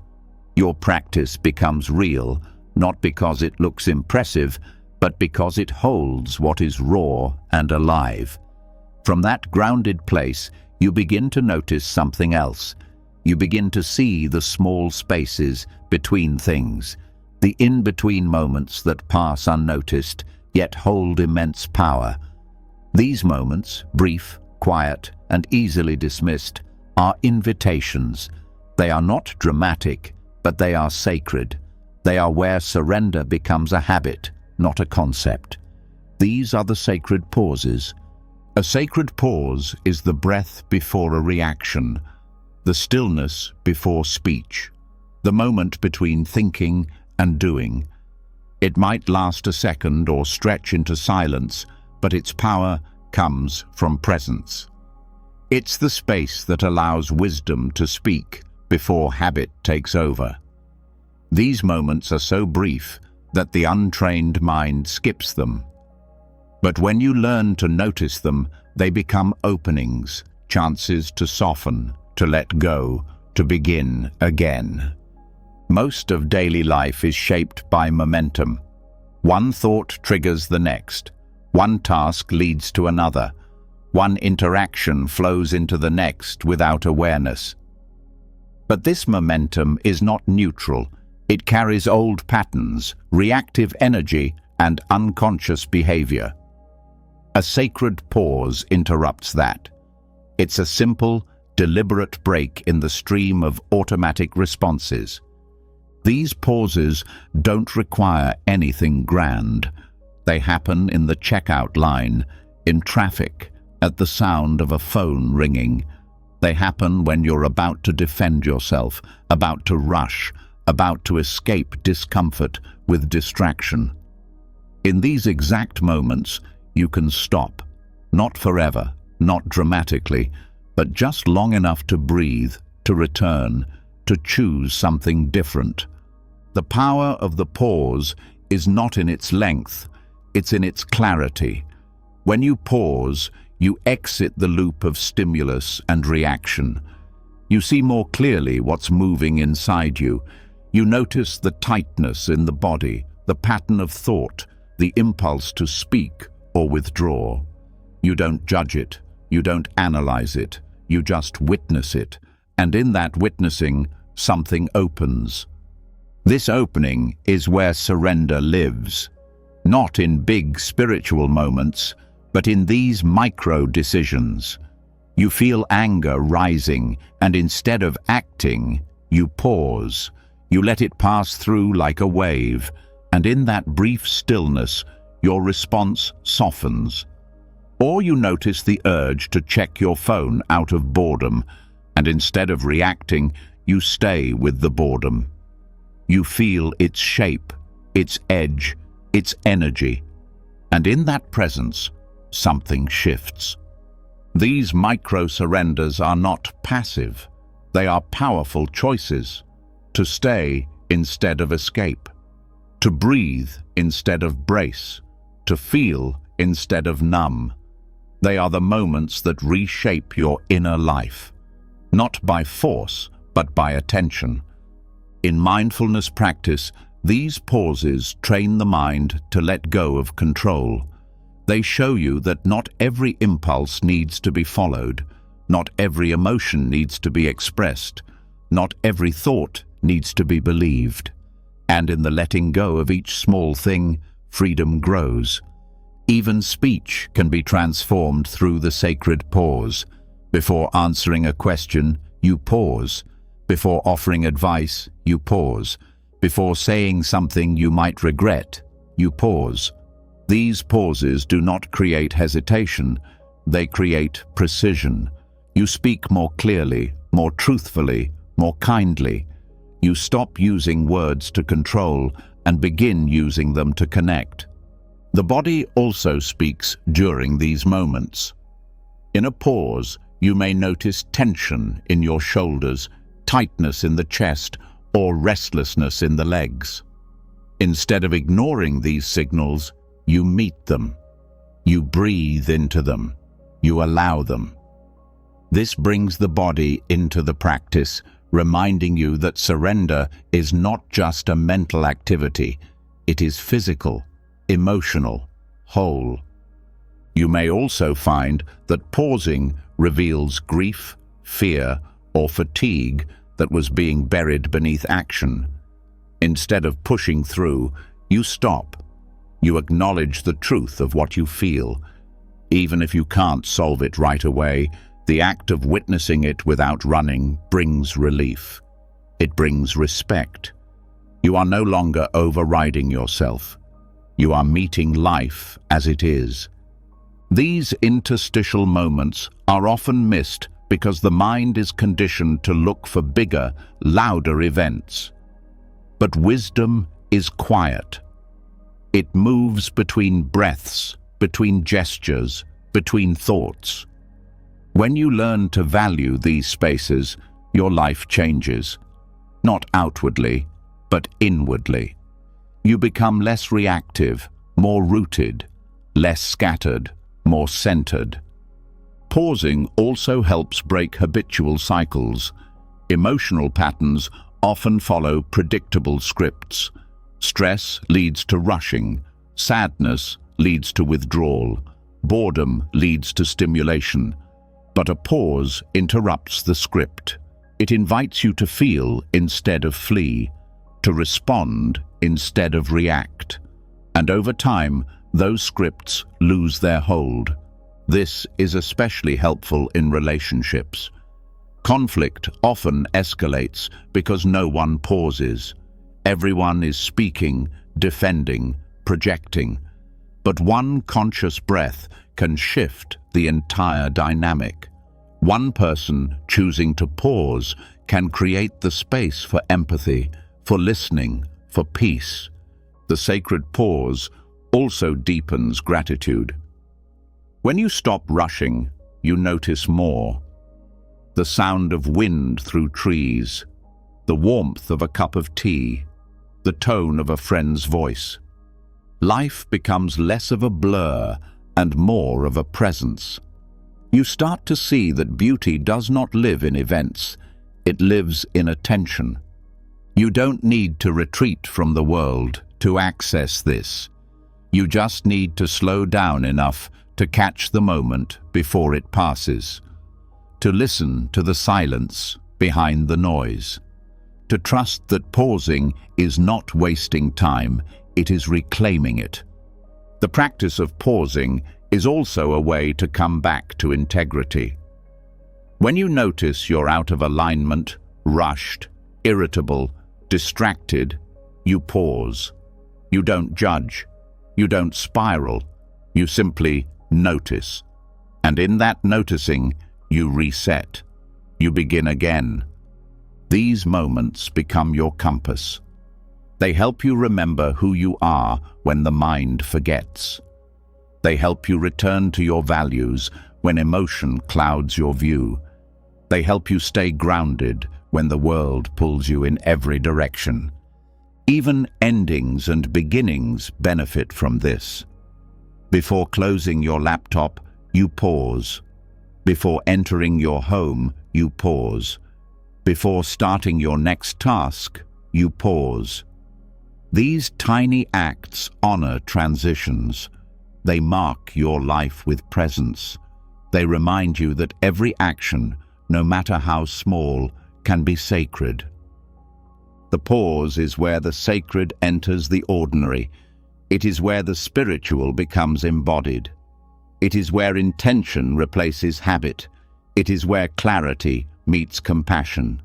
Your practice becomes real, not because it looks impressive, but because it holds what is raw and alive. From that grounded place, you begin to notice something else. You begin to see the small spaces between things, the in-between moments that pass unnoticed, yet hold immense power. These moments, brief, quiet, and easily dismissed, are invitations. They are not dramatic, but they are sacred. They are where surrender becomes a habit, not a concept. These are the sacred pauses. A sacred pause is the breath before a reaction, the stillness before speech, the moment between thinking and doing. It might last a second or stretch into silence, but its power comes from presence. It's the space that allows wisdom to speak before habit takes over. These moments are so brief that the untrained mind skips them. But when you learn to notice them, they become openings, chances to soften, to let go, to begin again. Most of daily life is shaped by momentum. One thought triggers the next. One task leads to another. One interaction flows into the next without awareness. But this momentum is not neutral. It carries old patterns, reactive energy, and unconscious behavior. A sacred pause interrupts that. It's a simple, deliberate break in the stream of automatic responses. These pauses don't require anything grand. They happen in the checkout line, in traffic, at the sound of a phone ringing. They happen when you're about to defend yourself, about to rush, about to escape discomfort with distraction. In these exact moments, you can stop. Not forever, not dramatically, but just long enough to breathe, to return, to choose something different. The power of the pause is not in its length, it's in its clarity. When you pause, you exit the loop of stimulus and reaction. You see more clearly what's moving inside you. You notice the tightness in the body, the pattern of thought, the impulse to speak or withdraw. You don't judge it, you don't analyze it, you just witness it. And in that witnessing, something opens. This opening is where surrender lives. not in big spiritual moments, but in these micro decisions. You feel anger rising, and instead of acting, you pause. You let it pass through like a wave, and in that brief stillness, your response softens. Or you notice the urge to check your phone out of boredom, and instead of reacting, you stay with the boredom. You feel its shape, its edge, its energy, and in that presence, something shifts. These micro-surrenders are not passive. They are powerful choices. To stay instead of escape. To breathe instead of brace. To feel instead of numb. They are the moments that reshape your inner life. Not by force, but by attention. In mindfulness practice, these pauses train the mind to let go of control. They show you that not every impulse needs to be followed, not every emotion needs to be expressed, not every thought needs to be believed. And in the letting go of each small thing, freedom grows. Even speech can be transformed through the sacred pause. Before answering a question, you pause. Before offering advice, you pause. Before saying something you might regret, you pause. These pauses do not create hesitation, they create precision. You speak more clearly, more truthfully, more kindly. You stop using words to control and begin using them to connect. The body also speaks during these moments. In a pause, you may notice tension in your shoulders, tightness in the chest, or restlessness in the legs. Instead of ignoring these signals, you meet them. You breathe into them. You allow them. This brings the body into the practice, reminding you that surrender is not just a mental activity. It is physical, emotional, whole. You may also find that pausing reveals grief, fear, or fatigue that was being buried beneath action. Instead of pushing through, you stop. You acknowledge the truth of what you feel. Even if you can't solve it right away, the act of witnessing it without running brings relief. It brings respect. You are no longer overriding yourself. You are meeting life as it is. These interstitial moments are often missed because the mind is conditioned to look for bigger, louder events. But wisdom is quiet. It moves between breaths, between gestures, between thoughts. When you learn to value these spaces, your life changes. Not outwardly, but inwardly. You become less reactive, more rooted, less scattered, more centered. Pausing also helps break habitual cycles. Emotional patterns often follow predictable scripts. Stress leads to rushing. Sadness leads to withdrawal. Boredom leads to stimulation. But a pause interrupts the script. It invites you to feel instead of flee, to respond instead of react. And over time, those scripts lose their hold. This is especially helpful in relationships. Conflict often escalates because no one pauses. Everyone is speaking, defending, projecting. But one conscious breath can shift the entire dynamic. One person choosing to pause can create the space for empathy, for listening, for peace. The sacred pause also deepens gratitude. When you stop rushing, you notice more. The sound of wind through trees, the warmth of a cup of tea, the tone of a friend's voice. Life becomes less of a blur and more of a presence. You start to see that beauty does not live in events, it lives in attention. You don't need to retreat from the world to access this. You just need to slow down enough to catch the moment before it passes, to listen to the silence behind the noise, to trust that pausing is not wasting time, it is reclaiming it. The practice of pausing is also a way to come back to integrity. When you notice you're out of alignment, rushed, irritable, distracted, you pause. You don't judge. You don't spiral. You simply notice. And in that noticing, you reset. You begin again. These moments become your compass. They help you remember who you are when the mind forgets. They help you return to your values when emotion clouds your view. They help you stay grounded when the world pulls you in every direction. Even endings and beginnings benefit from this. Before closing your laptop, you pause. Before entering your home, you pause. Before starting your next task, you pause. These tiny acts honor transitions. They mark your life with presence. They remind you that every action, no matter how small, can be sacred. The pause is where the sacred enters the ordinary. It is where the spiritual becomes embodied. It is where intention replaces habit. It is where clarity meets compassion.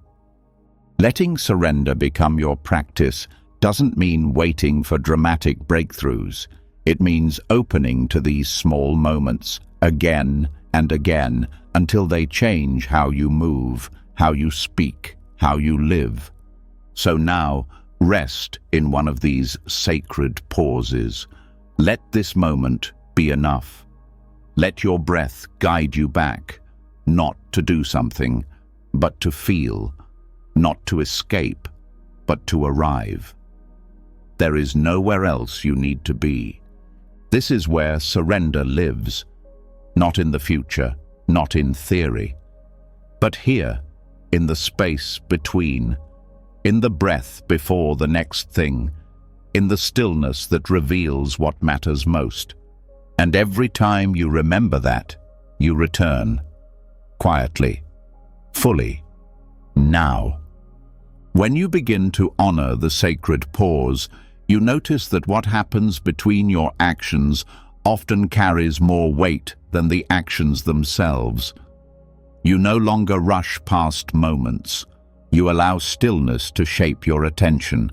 Letting surrender become your practice doesn't mean waiting for dramatic breakthroughs. It means opening to these small moments again and again until they change how you move, how you speak, how you live. So now, rest in one of these sacred pauses. Let this moment be enough. Let your breath guide you back, not to do something, but to feel, not to escape, but to arrive. There is nowhere else you need to be. This is where surrender lives, not in the future, not in theory, but here, in the space between, in the breath before the next thing, in the stillness that reveals what matters most. And every time you remember that, you return, quietly, fully, now. When you begin to honor the sacred pause, you notice that what happens between your actions often carries more weight than the actions themselves. You no longer rush past moments. You allow stillness to shape your attention,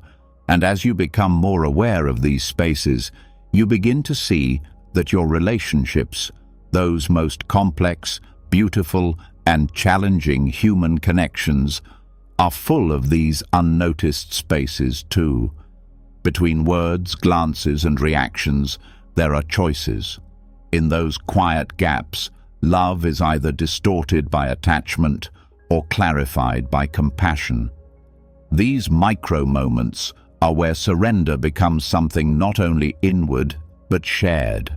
and as you become more aware of these spaces, you begin to see that your relationships, those most complex, beautiful, and challenging human connections, are full of these unnoticed spaces too. Between words, glances, and reactions, there are choices. In those quiet gaps, love is either distorted by attachment or clarified by compassion. These micro-moments are where surrender becomes something not only inward, but shared.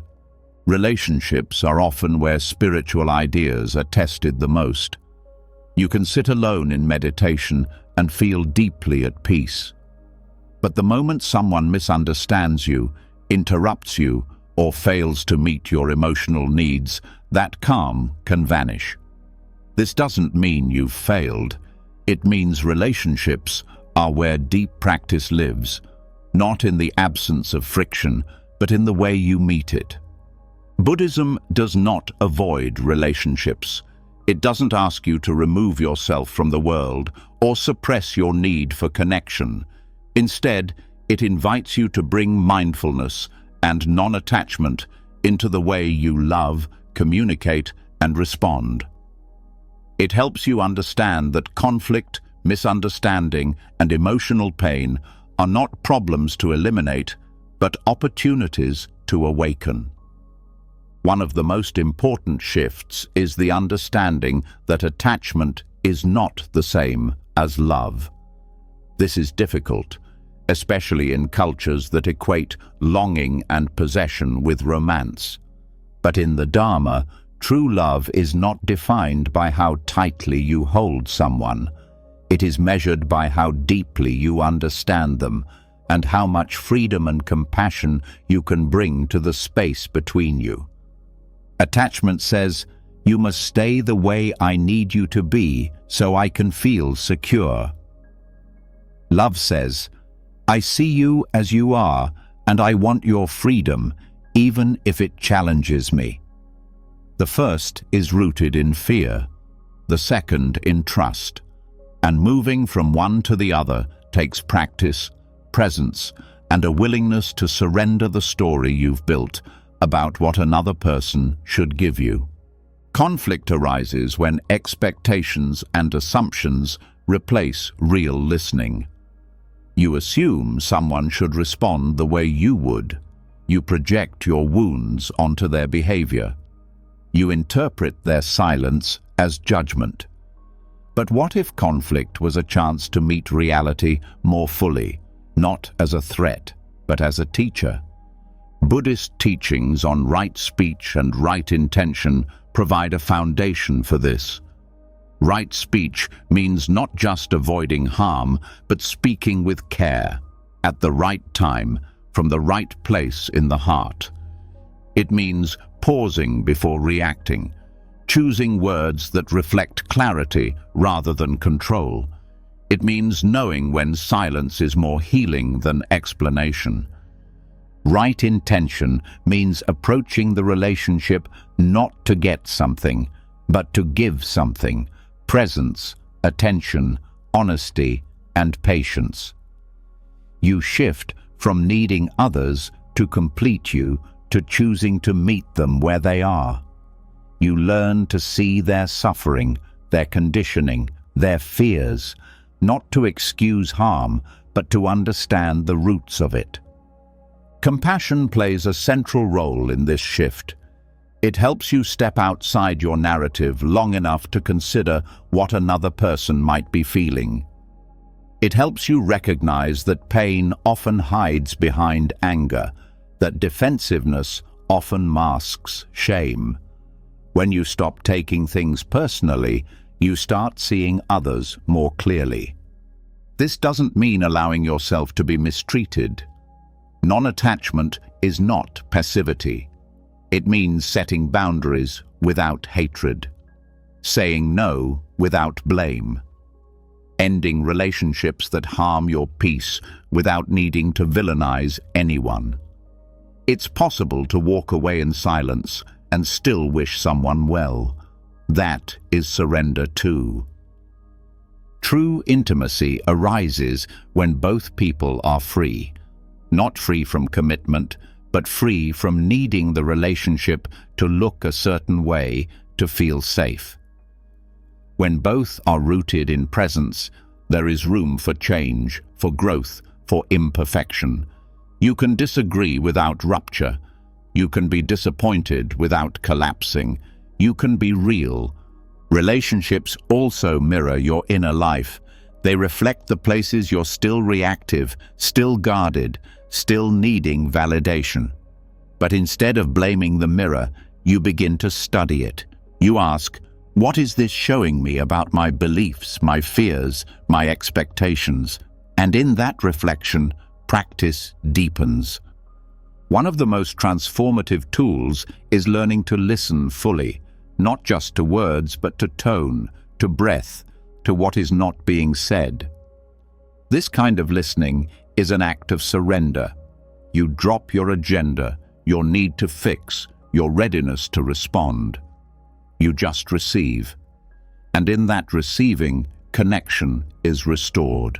Relationships are often where spiritual ideas are tested the most. You can sit alone in meditation and feel deeply at peace. But the moment someone misunderstands you, interrupts you, or fails to meet your emotional needs, that calm can vanish. This doesn't mean you've failed. It means relationships are where deep practice lives, not in the absence of friction, but in the way you meet it. Buddhism does not avoid relationships. It doesn't ask you to remove yourself from the world or suppress your need for connection. Instead, it invites you to bring mindfulness and non-attachment into the way you love, communicate, and respond. It helps you understand that conflict, misunderstanding, and emotional pain are not problems to eliminate, but opportunities to awaken. One of the most important shifts is the understanding that attachment is not the same as love. This is difficult, especially in cultures that equate longing and possession with romance. But in the Dharma, true love is not defined by how tightly you hold someone. It is measured by how deeply you understand them and how much freedom and compassion you can bring to the space between you. Attachment says, "You must stay the way I need you to be so I can feel secure." Love says, "I see you as you are and I want your freedom, even if it challenges me. The first is rooted in fear, the second in trust, and moving from one to the other takes practice, presence, and a willingness to surrender the story you've built about what another person should give you. Conflict arises when expectations and assumptions replace real listening. You assume someone should respond the way you would. You project your wounds onto their behavior. You interpret their silence as judgment. But what if conflict was a chance to meet reality more fully, not as a threat, but as a teacher? Buddhist teachings on right speech and right intention provide a foundation for this. Right speech means not just avoiding harm, but speaking with care, at the right time, from the right place in the heart. It means pausing before reacting, choosing words that reflect clarity rather than control. It means knowing when silence is more healing than explanation. Right intention means approaching the relationship not to get something, but to give something: presence, attention, honesty, and patience. You shift from needing others to complete you to choosing to meet them where they are. You learn to see their suffering, their conditioning, their fears, not to excuse harm, but to understand the roots of it. Compassion plays a central role in this shift. It helps you step outside your narrative long enough to consider what another person might be feeling. It helps you recognize that pain often hides behind anger, that defensiveness often masks shame. When you stop taking things personally, you start seeing others more clearly. This doesn't mean allowing yourself to be mistreated. Non-attachment is not passivity. It means setting boundaries without hatred, saying no without blame, ending relationships that harm your peace without needing to villainize anyone. It's possible to walk away in silence and still wish someone well. That is surrender too. True intimacy arises when both people are free. Not free from commitment, but free from needing the relationship to look a certain way to feel safe. When both are rooted in presence, there is room for change, for growth, for imperfection. You can disagree without rupture. You can be disappointed without collapsing. You can be real. Relationships also mirror your inner life. They reflect the places you're still reactive, still guarded, still needing validation. But instead of blaming the mirror, you begin to study it. You ask, what is this showing me about my beliefs, my fears, my expectations? And in that reflection, practice deepens. One of the most transformative tools is learning to listen fully, not just to words, but to tone, to breath, to what is not being said. This kind of listening is an act of surrender. You drop your agenda, your need to fix, your readiness to respond. You just receive. And in that receiving, connection is restored.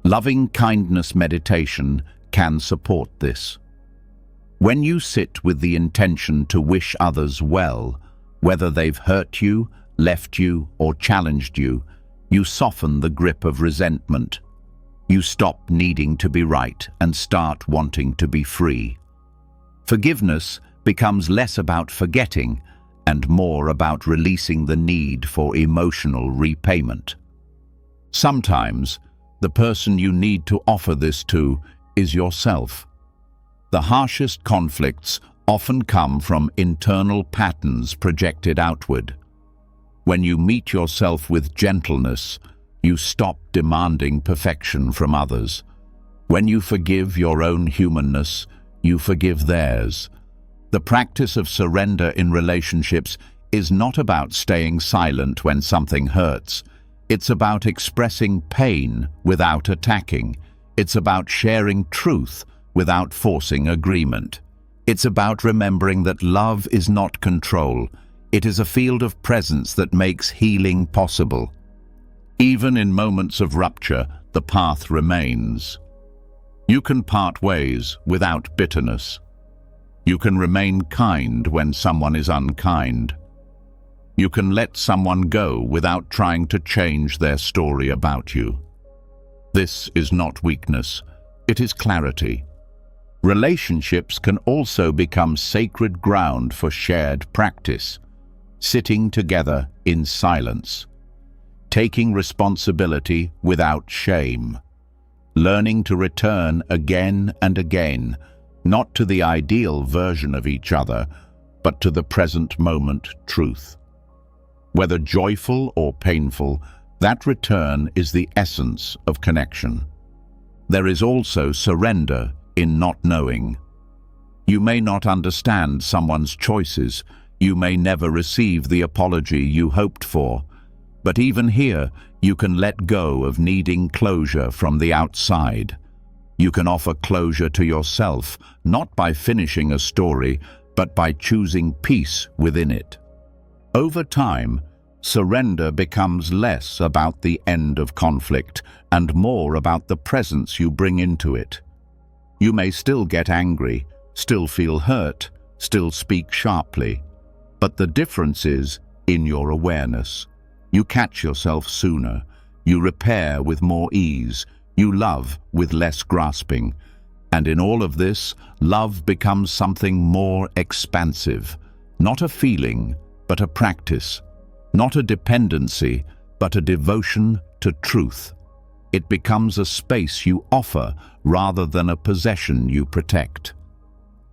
Loving kindness meditation can support this. When you sit with the intention to wish others well, whether they've hurt you, left you, or challenged you, you soften the grip of resentment. You stop needing to be right and start wanting to be free. Forgiveness becomes less about forgetting and more about releasing the need for emotional repayment. Sometimes, the person you need to offer this to is yourself. The harshest conflicts often come from internal patterns projected outward. When you meet yourself with gentleness, you stop demanding perfection from others. When you forgive your own humanness, you forgive theirs. The practice of surrender in relationships is not about staying silent when something hurts. It's about expressing pain without attacking. It's about sharing truth without forcing agreement. It's about remembering that love is not control. It is a field of presence that makes healing possible. Even in moments of rupture, the path remains. You can part ways without bitterness. You can remain kind when someone is unkind. You can let someone go without trying to change their story about you. This is not weakness, it is clarity. Relationships can also become sacred ground for shared practice, sitting together in silence, taking responsibility without shame, learning to return again and again, not to the ideal version of each other, but to the present moment truth. Whether joyful or painful, that return is the essence of connection. There is also surrender in not knowing. You may not understand someone's choices, you may never receive the apology you hoped for, but even here, you can let go of needing closure from the outside. You can offer closure to yourself, not by finishing a story, but by choosing peace within it. Over time, surrender becomes less about the end of conflict and more about the presence you bring into it. You may still get angry, still feel hurt, still speak sharply, but the difference is in your awareness. You catch yourself sooner, you repair with more ease, you love with less grasping. And in all of this, love becomes something more expansive, not a feeling, but a practice, not a dependency, but a devotion to truth. It becomes a space you offer rather than a possession you protect.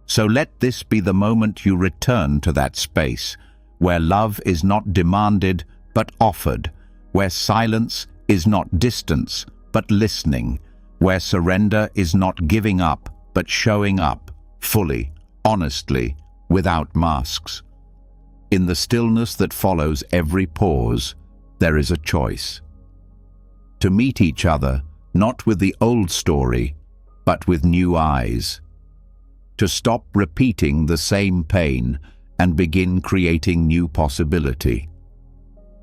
So let this be the moment you return to that space, where love is not demanded but offered, where silence is not distance but listening, where surrender is not giving up but showing up, fully, honestly, without masks. In the stillness that follows every pause, there is a choice. To meet each other, not with the old story, but with new eyes. To stop repeating the same pain and begin creating new possibility.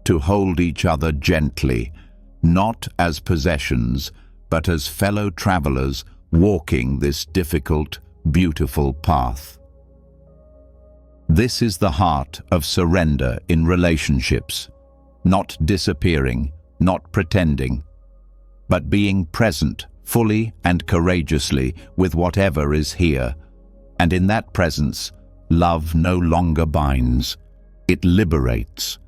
To hold each other gently, not as possessions, but as fellow travelers walking this difficult, beautiful path. This is the heart of surrender in relationships, not disappearing, not pretending, but being present fully and courageously with whatever is here. And in that presence, love no longer binds, it liberates.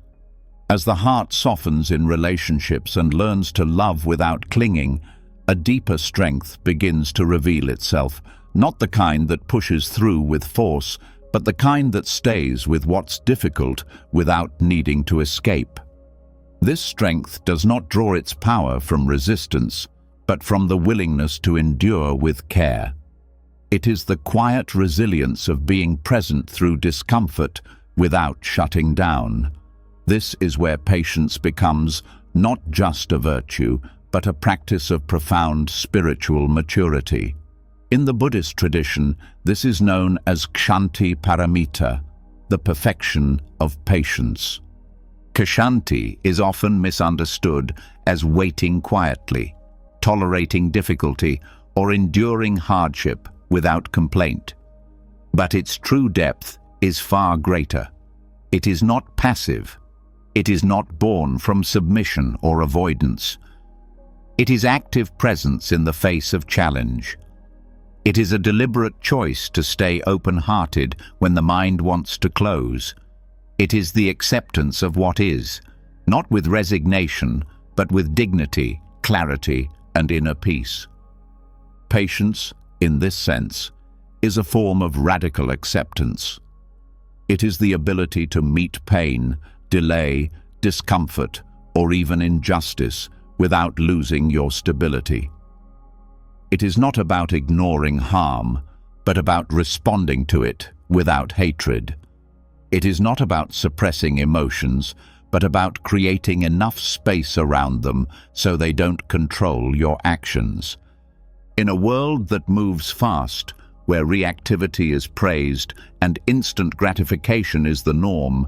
As the heart softens in relationships and learns to love without clinging, a deeper strength begins to reveal itself, not the kind that pushes through with force, but the kind that stays with what's difficult without needing to escape. This strength does not draw its power from resistance, but from the willingness to endure with care. It is the quiet resilience of being present through discomfort without shutting down. This is where patience becomes not just a virtue, but a practice of profound spiritual maturity. In the Buddhist tradition, this is known as Kshanti Paramita, the perfection of patience. Kshanti is often misunderstood as waiting quietly, tolerating difficulty, or enduring hardship without complaint. But its true depth is far greater. It is not passive. It is not born from submission or avoidance. It is active presence in the face of challenge. It is a deliberate choice to stay open-hearted when the mind wants to close. It is the acceptance of what is, not with resignation, but with dignity, clarity, and inner peace. Patience, in this sense, is a form of radical acceptance. It is the ability to meet pain, delay, discomfort, or even injustice without losing your stability. It is not about ignoring harm, but about responding to it without hatred. It is not about suppressing emotions, but about creating enough space around them so they don't control your actions. In a world that moves fast, where reactivity is praised and instant gratification is the norm,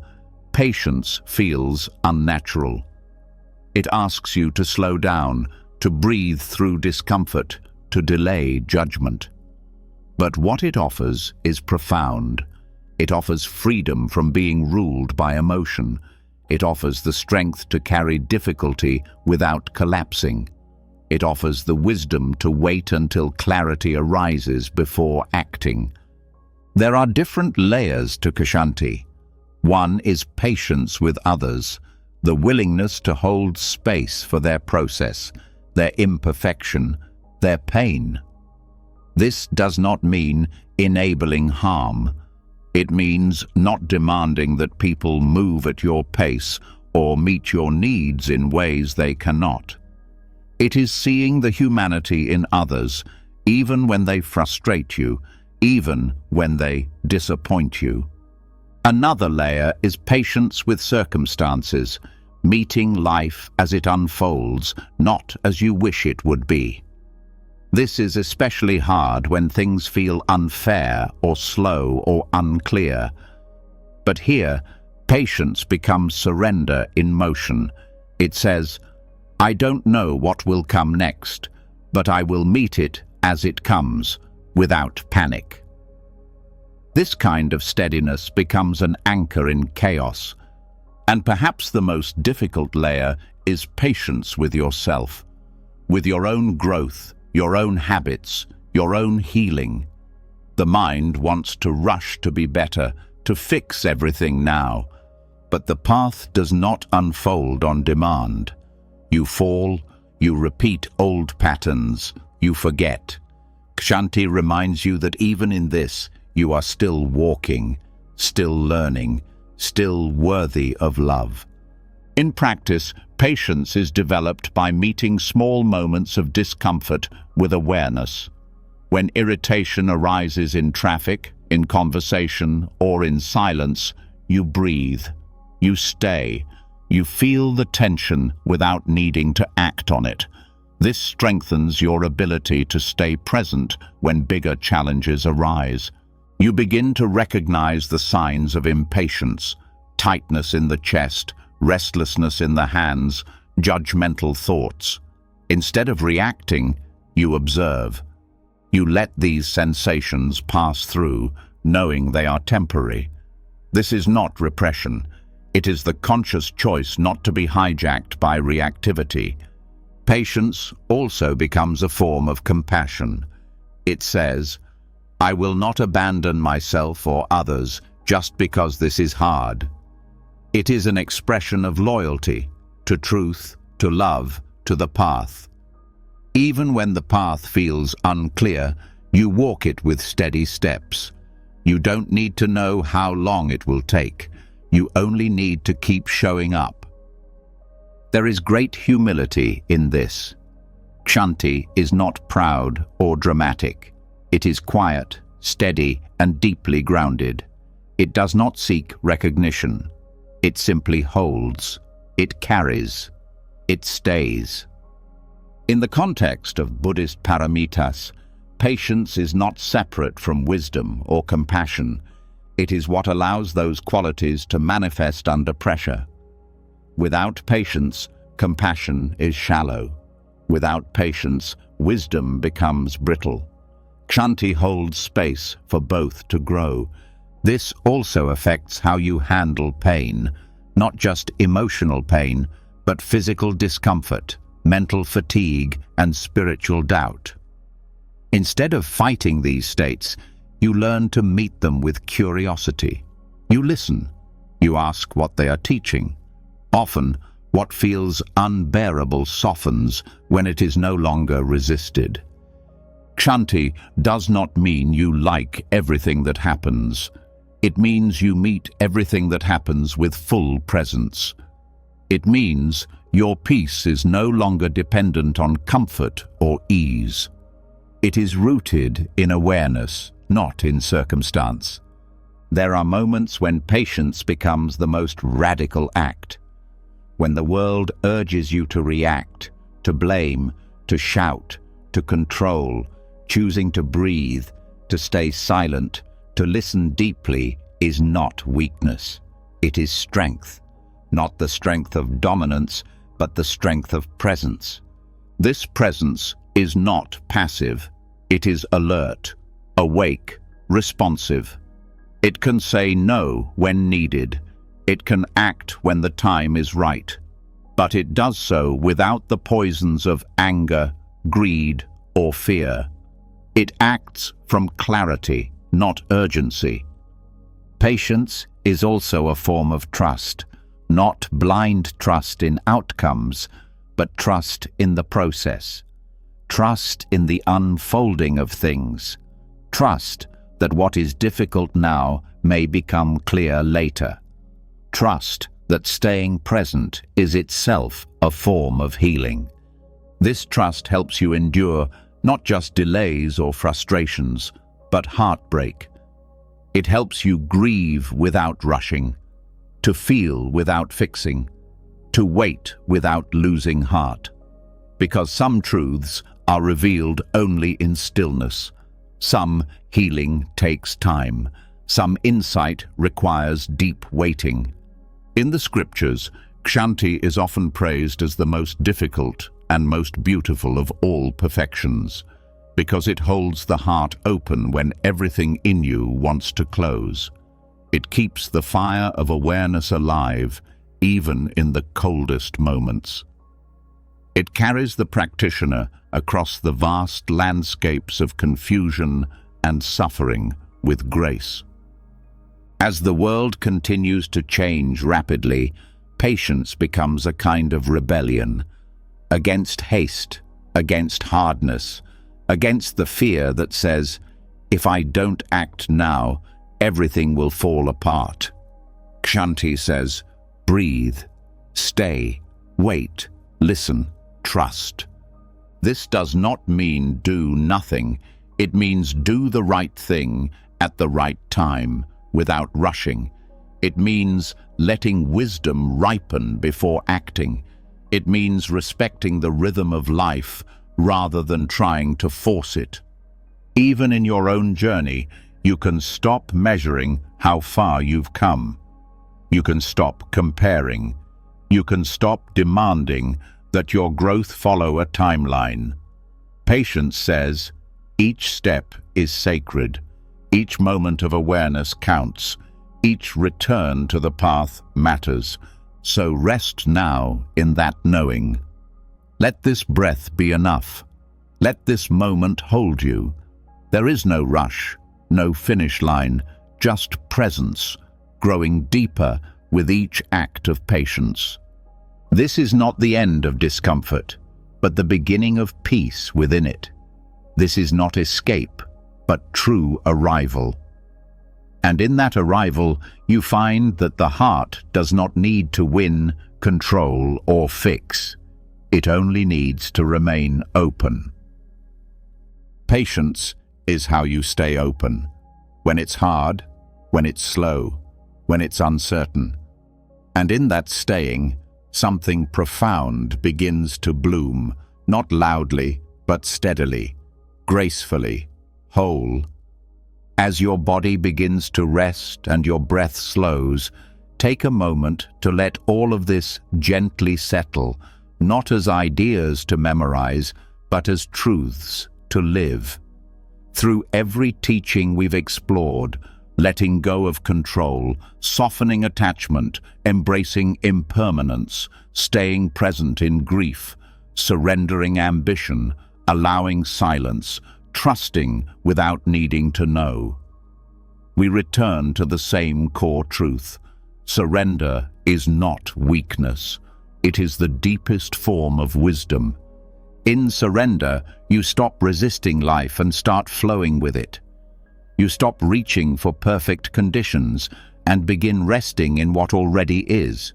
patience feels unnatural. It asks you to slow down, to breathe through discomfort, to delay judgment. But what it offers is profound. It offers freedom from being ruled by emotion. It offers the strength to carry difficulty without collapsing. It offers the wisdom to wait until clarity arises before acting. There are different layers to Kshanti. One is patience with others, the willingness to hold space for their process, their imperfection, their pain. This does not mean enabling harm. It means not demanding that people move at your pace or meet your needs in ways they cannot. It is seeing the humanity in others, even when they frustrate you, even when they disappoint you. Another layer is patience with circumstances, meeting life as it unfolds, not as you wish it would be. This is especially hard when things feel unfair or slow or unclear. But here, patience becomes surrender in motion. It says, I don't know what will come next, but I will meet it as it comes, without panic. This kind of steadiness becomes an anchor in chaos. And perhaps the most difficult layer is patience with yourself, with your own growth, your own habits, your own healing. The mind wants to rush to be better, to fix everything now. But the path does not unfold on demand. You fall, you repeat old patterns, you forget. Kshanti reminds you that even in this, you are still walking, still learning, still worthy of love. In practice, patience is developed by meeting small moments of discomfort with awareness. When irritation arises in traffic, in conversation, or in silence, you breathe, you stay, you feel the tension without needing to act on it. This strengthens your ability to stay present when bigger challenges arise. You begin to recognize the signs of impatience, tightness in the chest, restlessness in the hands, judgmental thoughts. Instead of reacting, you observe. You let these sensations pass through, knowing they are temporary. This is not repression. It is the conscious choice not to be hijacked by reactivity. Patience also becomes a form of compassion. It says, I will not abandon myself or others just because this is hard. It is an expression of loyalty to truth, to love, to the path. Even when the path feels unclear, you walk it with steady steps. You don't need to know how long it will take. You only need to keep showing up. There is great humility in this. Kshanti is not proud or dramatic. It is quiet, steady, and deeply grounded. It does not seek recognition. It simply holds. It carries. It stays. In the context of Buddhist paramitas, patience is not separate from wisdom or compassion. It is what allows those qualities to manifest under pressure. Without patience, compassion is shallow. Without patience, wisdom becomes brittle. Kshanti holds space for both to grow. This also affects how you handle pain, not just emotional pain, but physical discomfort, mental fatigue, and spiritual doubt. Instead of fighting these states, you learn to meet them with curiosity. You listen. You ask what they are teaching. Often, what feels unbearable softens when it is no longer resisted. Kshanti does not mean you like everything that happens. It means you meet everything that happens with full presence. It means your peace is no longer dependent on comfort or ease. It is rooted in awareness, not in circumstance. There are moments when patience becomes the most radical act. When the world urges you to react, to blame, to shout, to control, choosing to breathe, To stay silent, to listen deeply, is not weakness. It is strength. Not the strength of dominance, but the strength of presence. This presence is not passive. It is alert, awake, responsive. It can say no when needed. It can act when the time is right. But it does so without the poisons of anger, greed, or fear. It acts from clarity, not urgency. Patience is also a form of trust, not blind trust in outcomes, but trust in the process. Trust in the unfolding of things. Trust that what is difficult now may become clear later. Trust that staying present is itself a form of healing. This trust helps you endure not just delays or frustrations, but heartbreak. It helps you grieve without rushing, to feel without fixing, to wait without losing heart. Because some truths are revealed only in stillness. Some healing takes time. Some insight requires deep waiting. In the scriptures, Kshanti is often praised as the most difficult and most beautiful of all perfections, because it holds the heart open when everything in you wants to close. It keeps the fire of awareness alive, even in the coldest moments. It carries the practitioner across the vast landscapes of confusion and suffering with grace. As the world continues to change rapidly, patience becomes a kind of rebellion against haste, against hardness, against the fear that says, if I don't act now, everything will fall apart. Kshanti says, breathe, stay, wait, listen, trust. This does not mean do nothing. It means do the right thing at the right time, without rushing. It means letting wisdom ripen before acting. It means respecting the rhythm of life rather than trying to force it. Even in your own journey, you can stop measuring how far you've come. You can stop comparing. You can stop demanding that your growth follow a timeline. Patience says, each step is sacred. Each moment of awareness counts. Each return to the path matters. So rest now in that knowing. Let this breath be enough. Let this moment hold you. There is no rush, no finish line, just presence, growing deeper with each act of patience. This is not the end of discomfort, but the beginning of peace within it. This is not escape, but true arrival. And in that arrival, you find that the heart does not need to win, control, or fix. It only needs to remain open. Patience is how you stay open. When it's hard, when it's slow, when it's uncertain. And in that staying, something profound begins to bloom, not loudly, but steadily, gracefully, whole. As your body begins to rest and your breath slows, take a moment to let all of this gently settle, not as ideas to memorize, but as truths to live. Through every teaching we've explored, letting go of control, softening attachment, embracing impermanence, staying present in grief, surrendering ambition, allowing silence, trusting without needing to know. We return to the same core truth. Surrender is not weakness. It is the deepest form of wisdom. In surrender, you stop resisting life and start flowing with it. You stop reaching for perfect conditions and begin resting in what already is.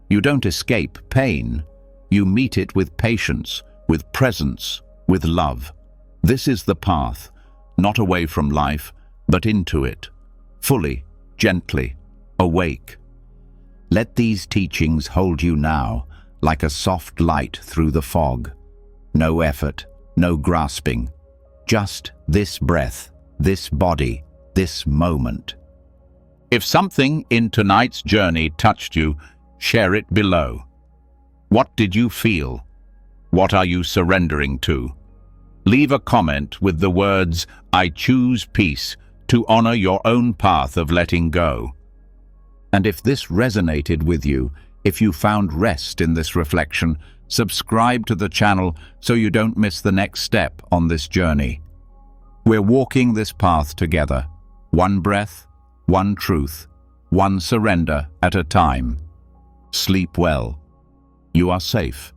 You don't escape pain. You meet it with patience, with presence, with love. This is the path, not away from life, but into it, fully, gently, awake. Let these teachings hold you now, like a soft light through the fog. No effort, no grasping, just this breath, this body, this moment. If something in tonight's journey touched you, share it below. What did you feel? What are you surrendering to? Leave a comment with the words, "I choose peace," to honor your own path of letting go. And if this resonated with you, if you found rest in this reflection, subscribe to the channel so you don't miss the next step on this journey. We're walking this path together, one breath, one truth, one surrender at a time. Sleep well. You are safe.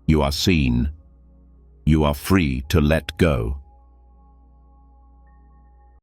You are seen. You are free to let go.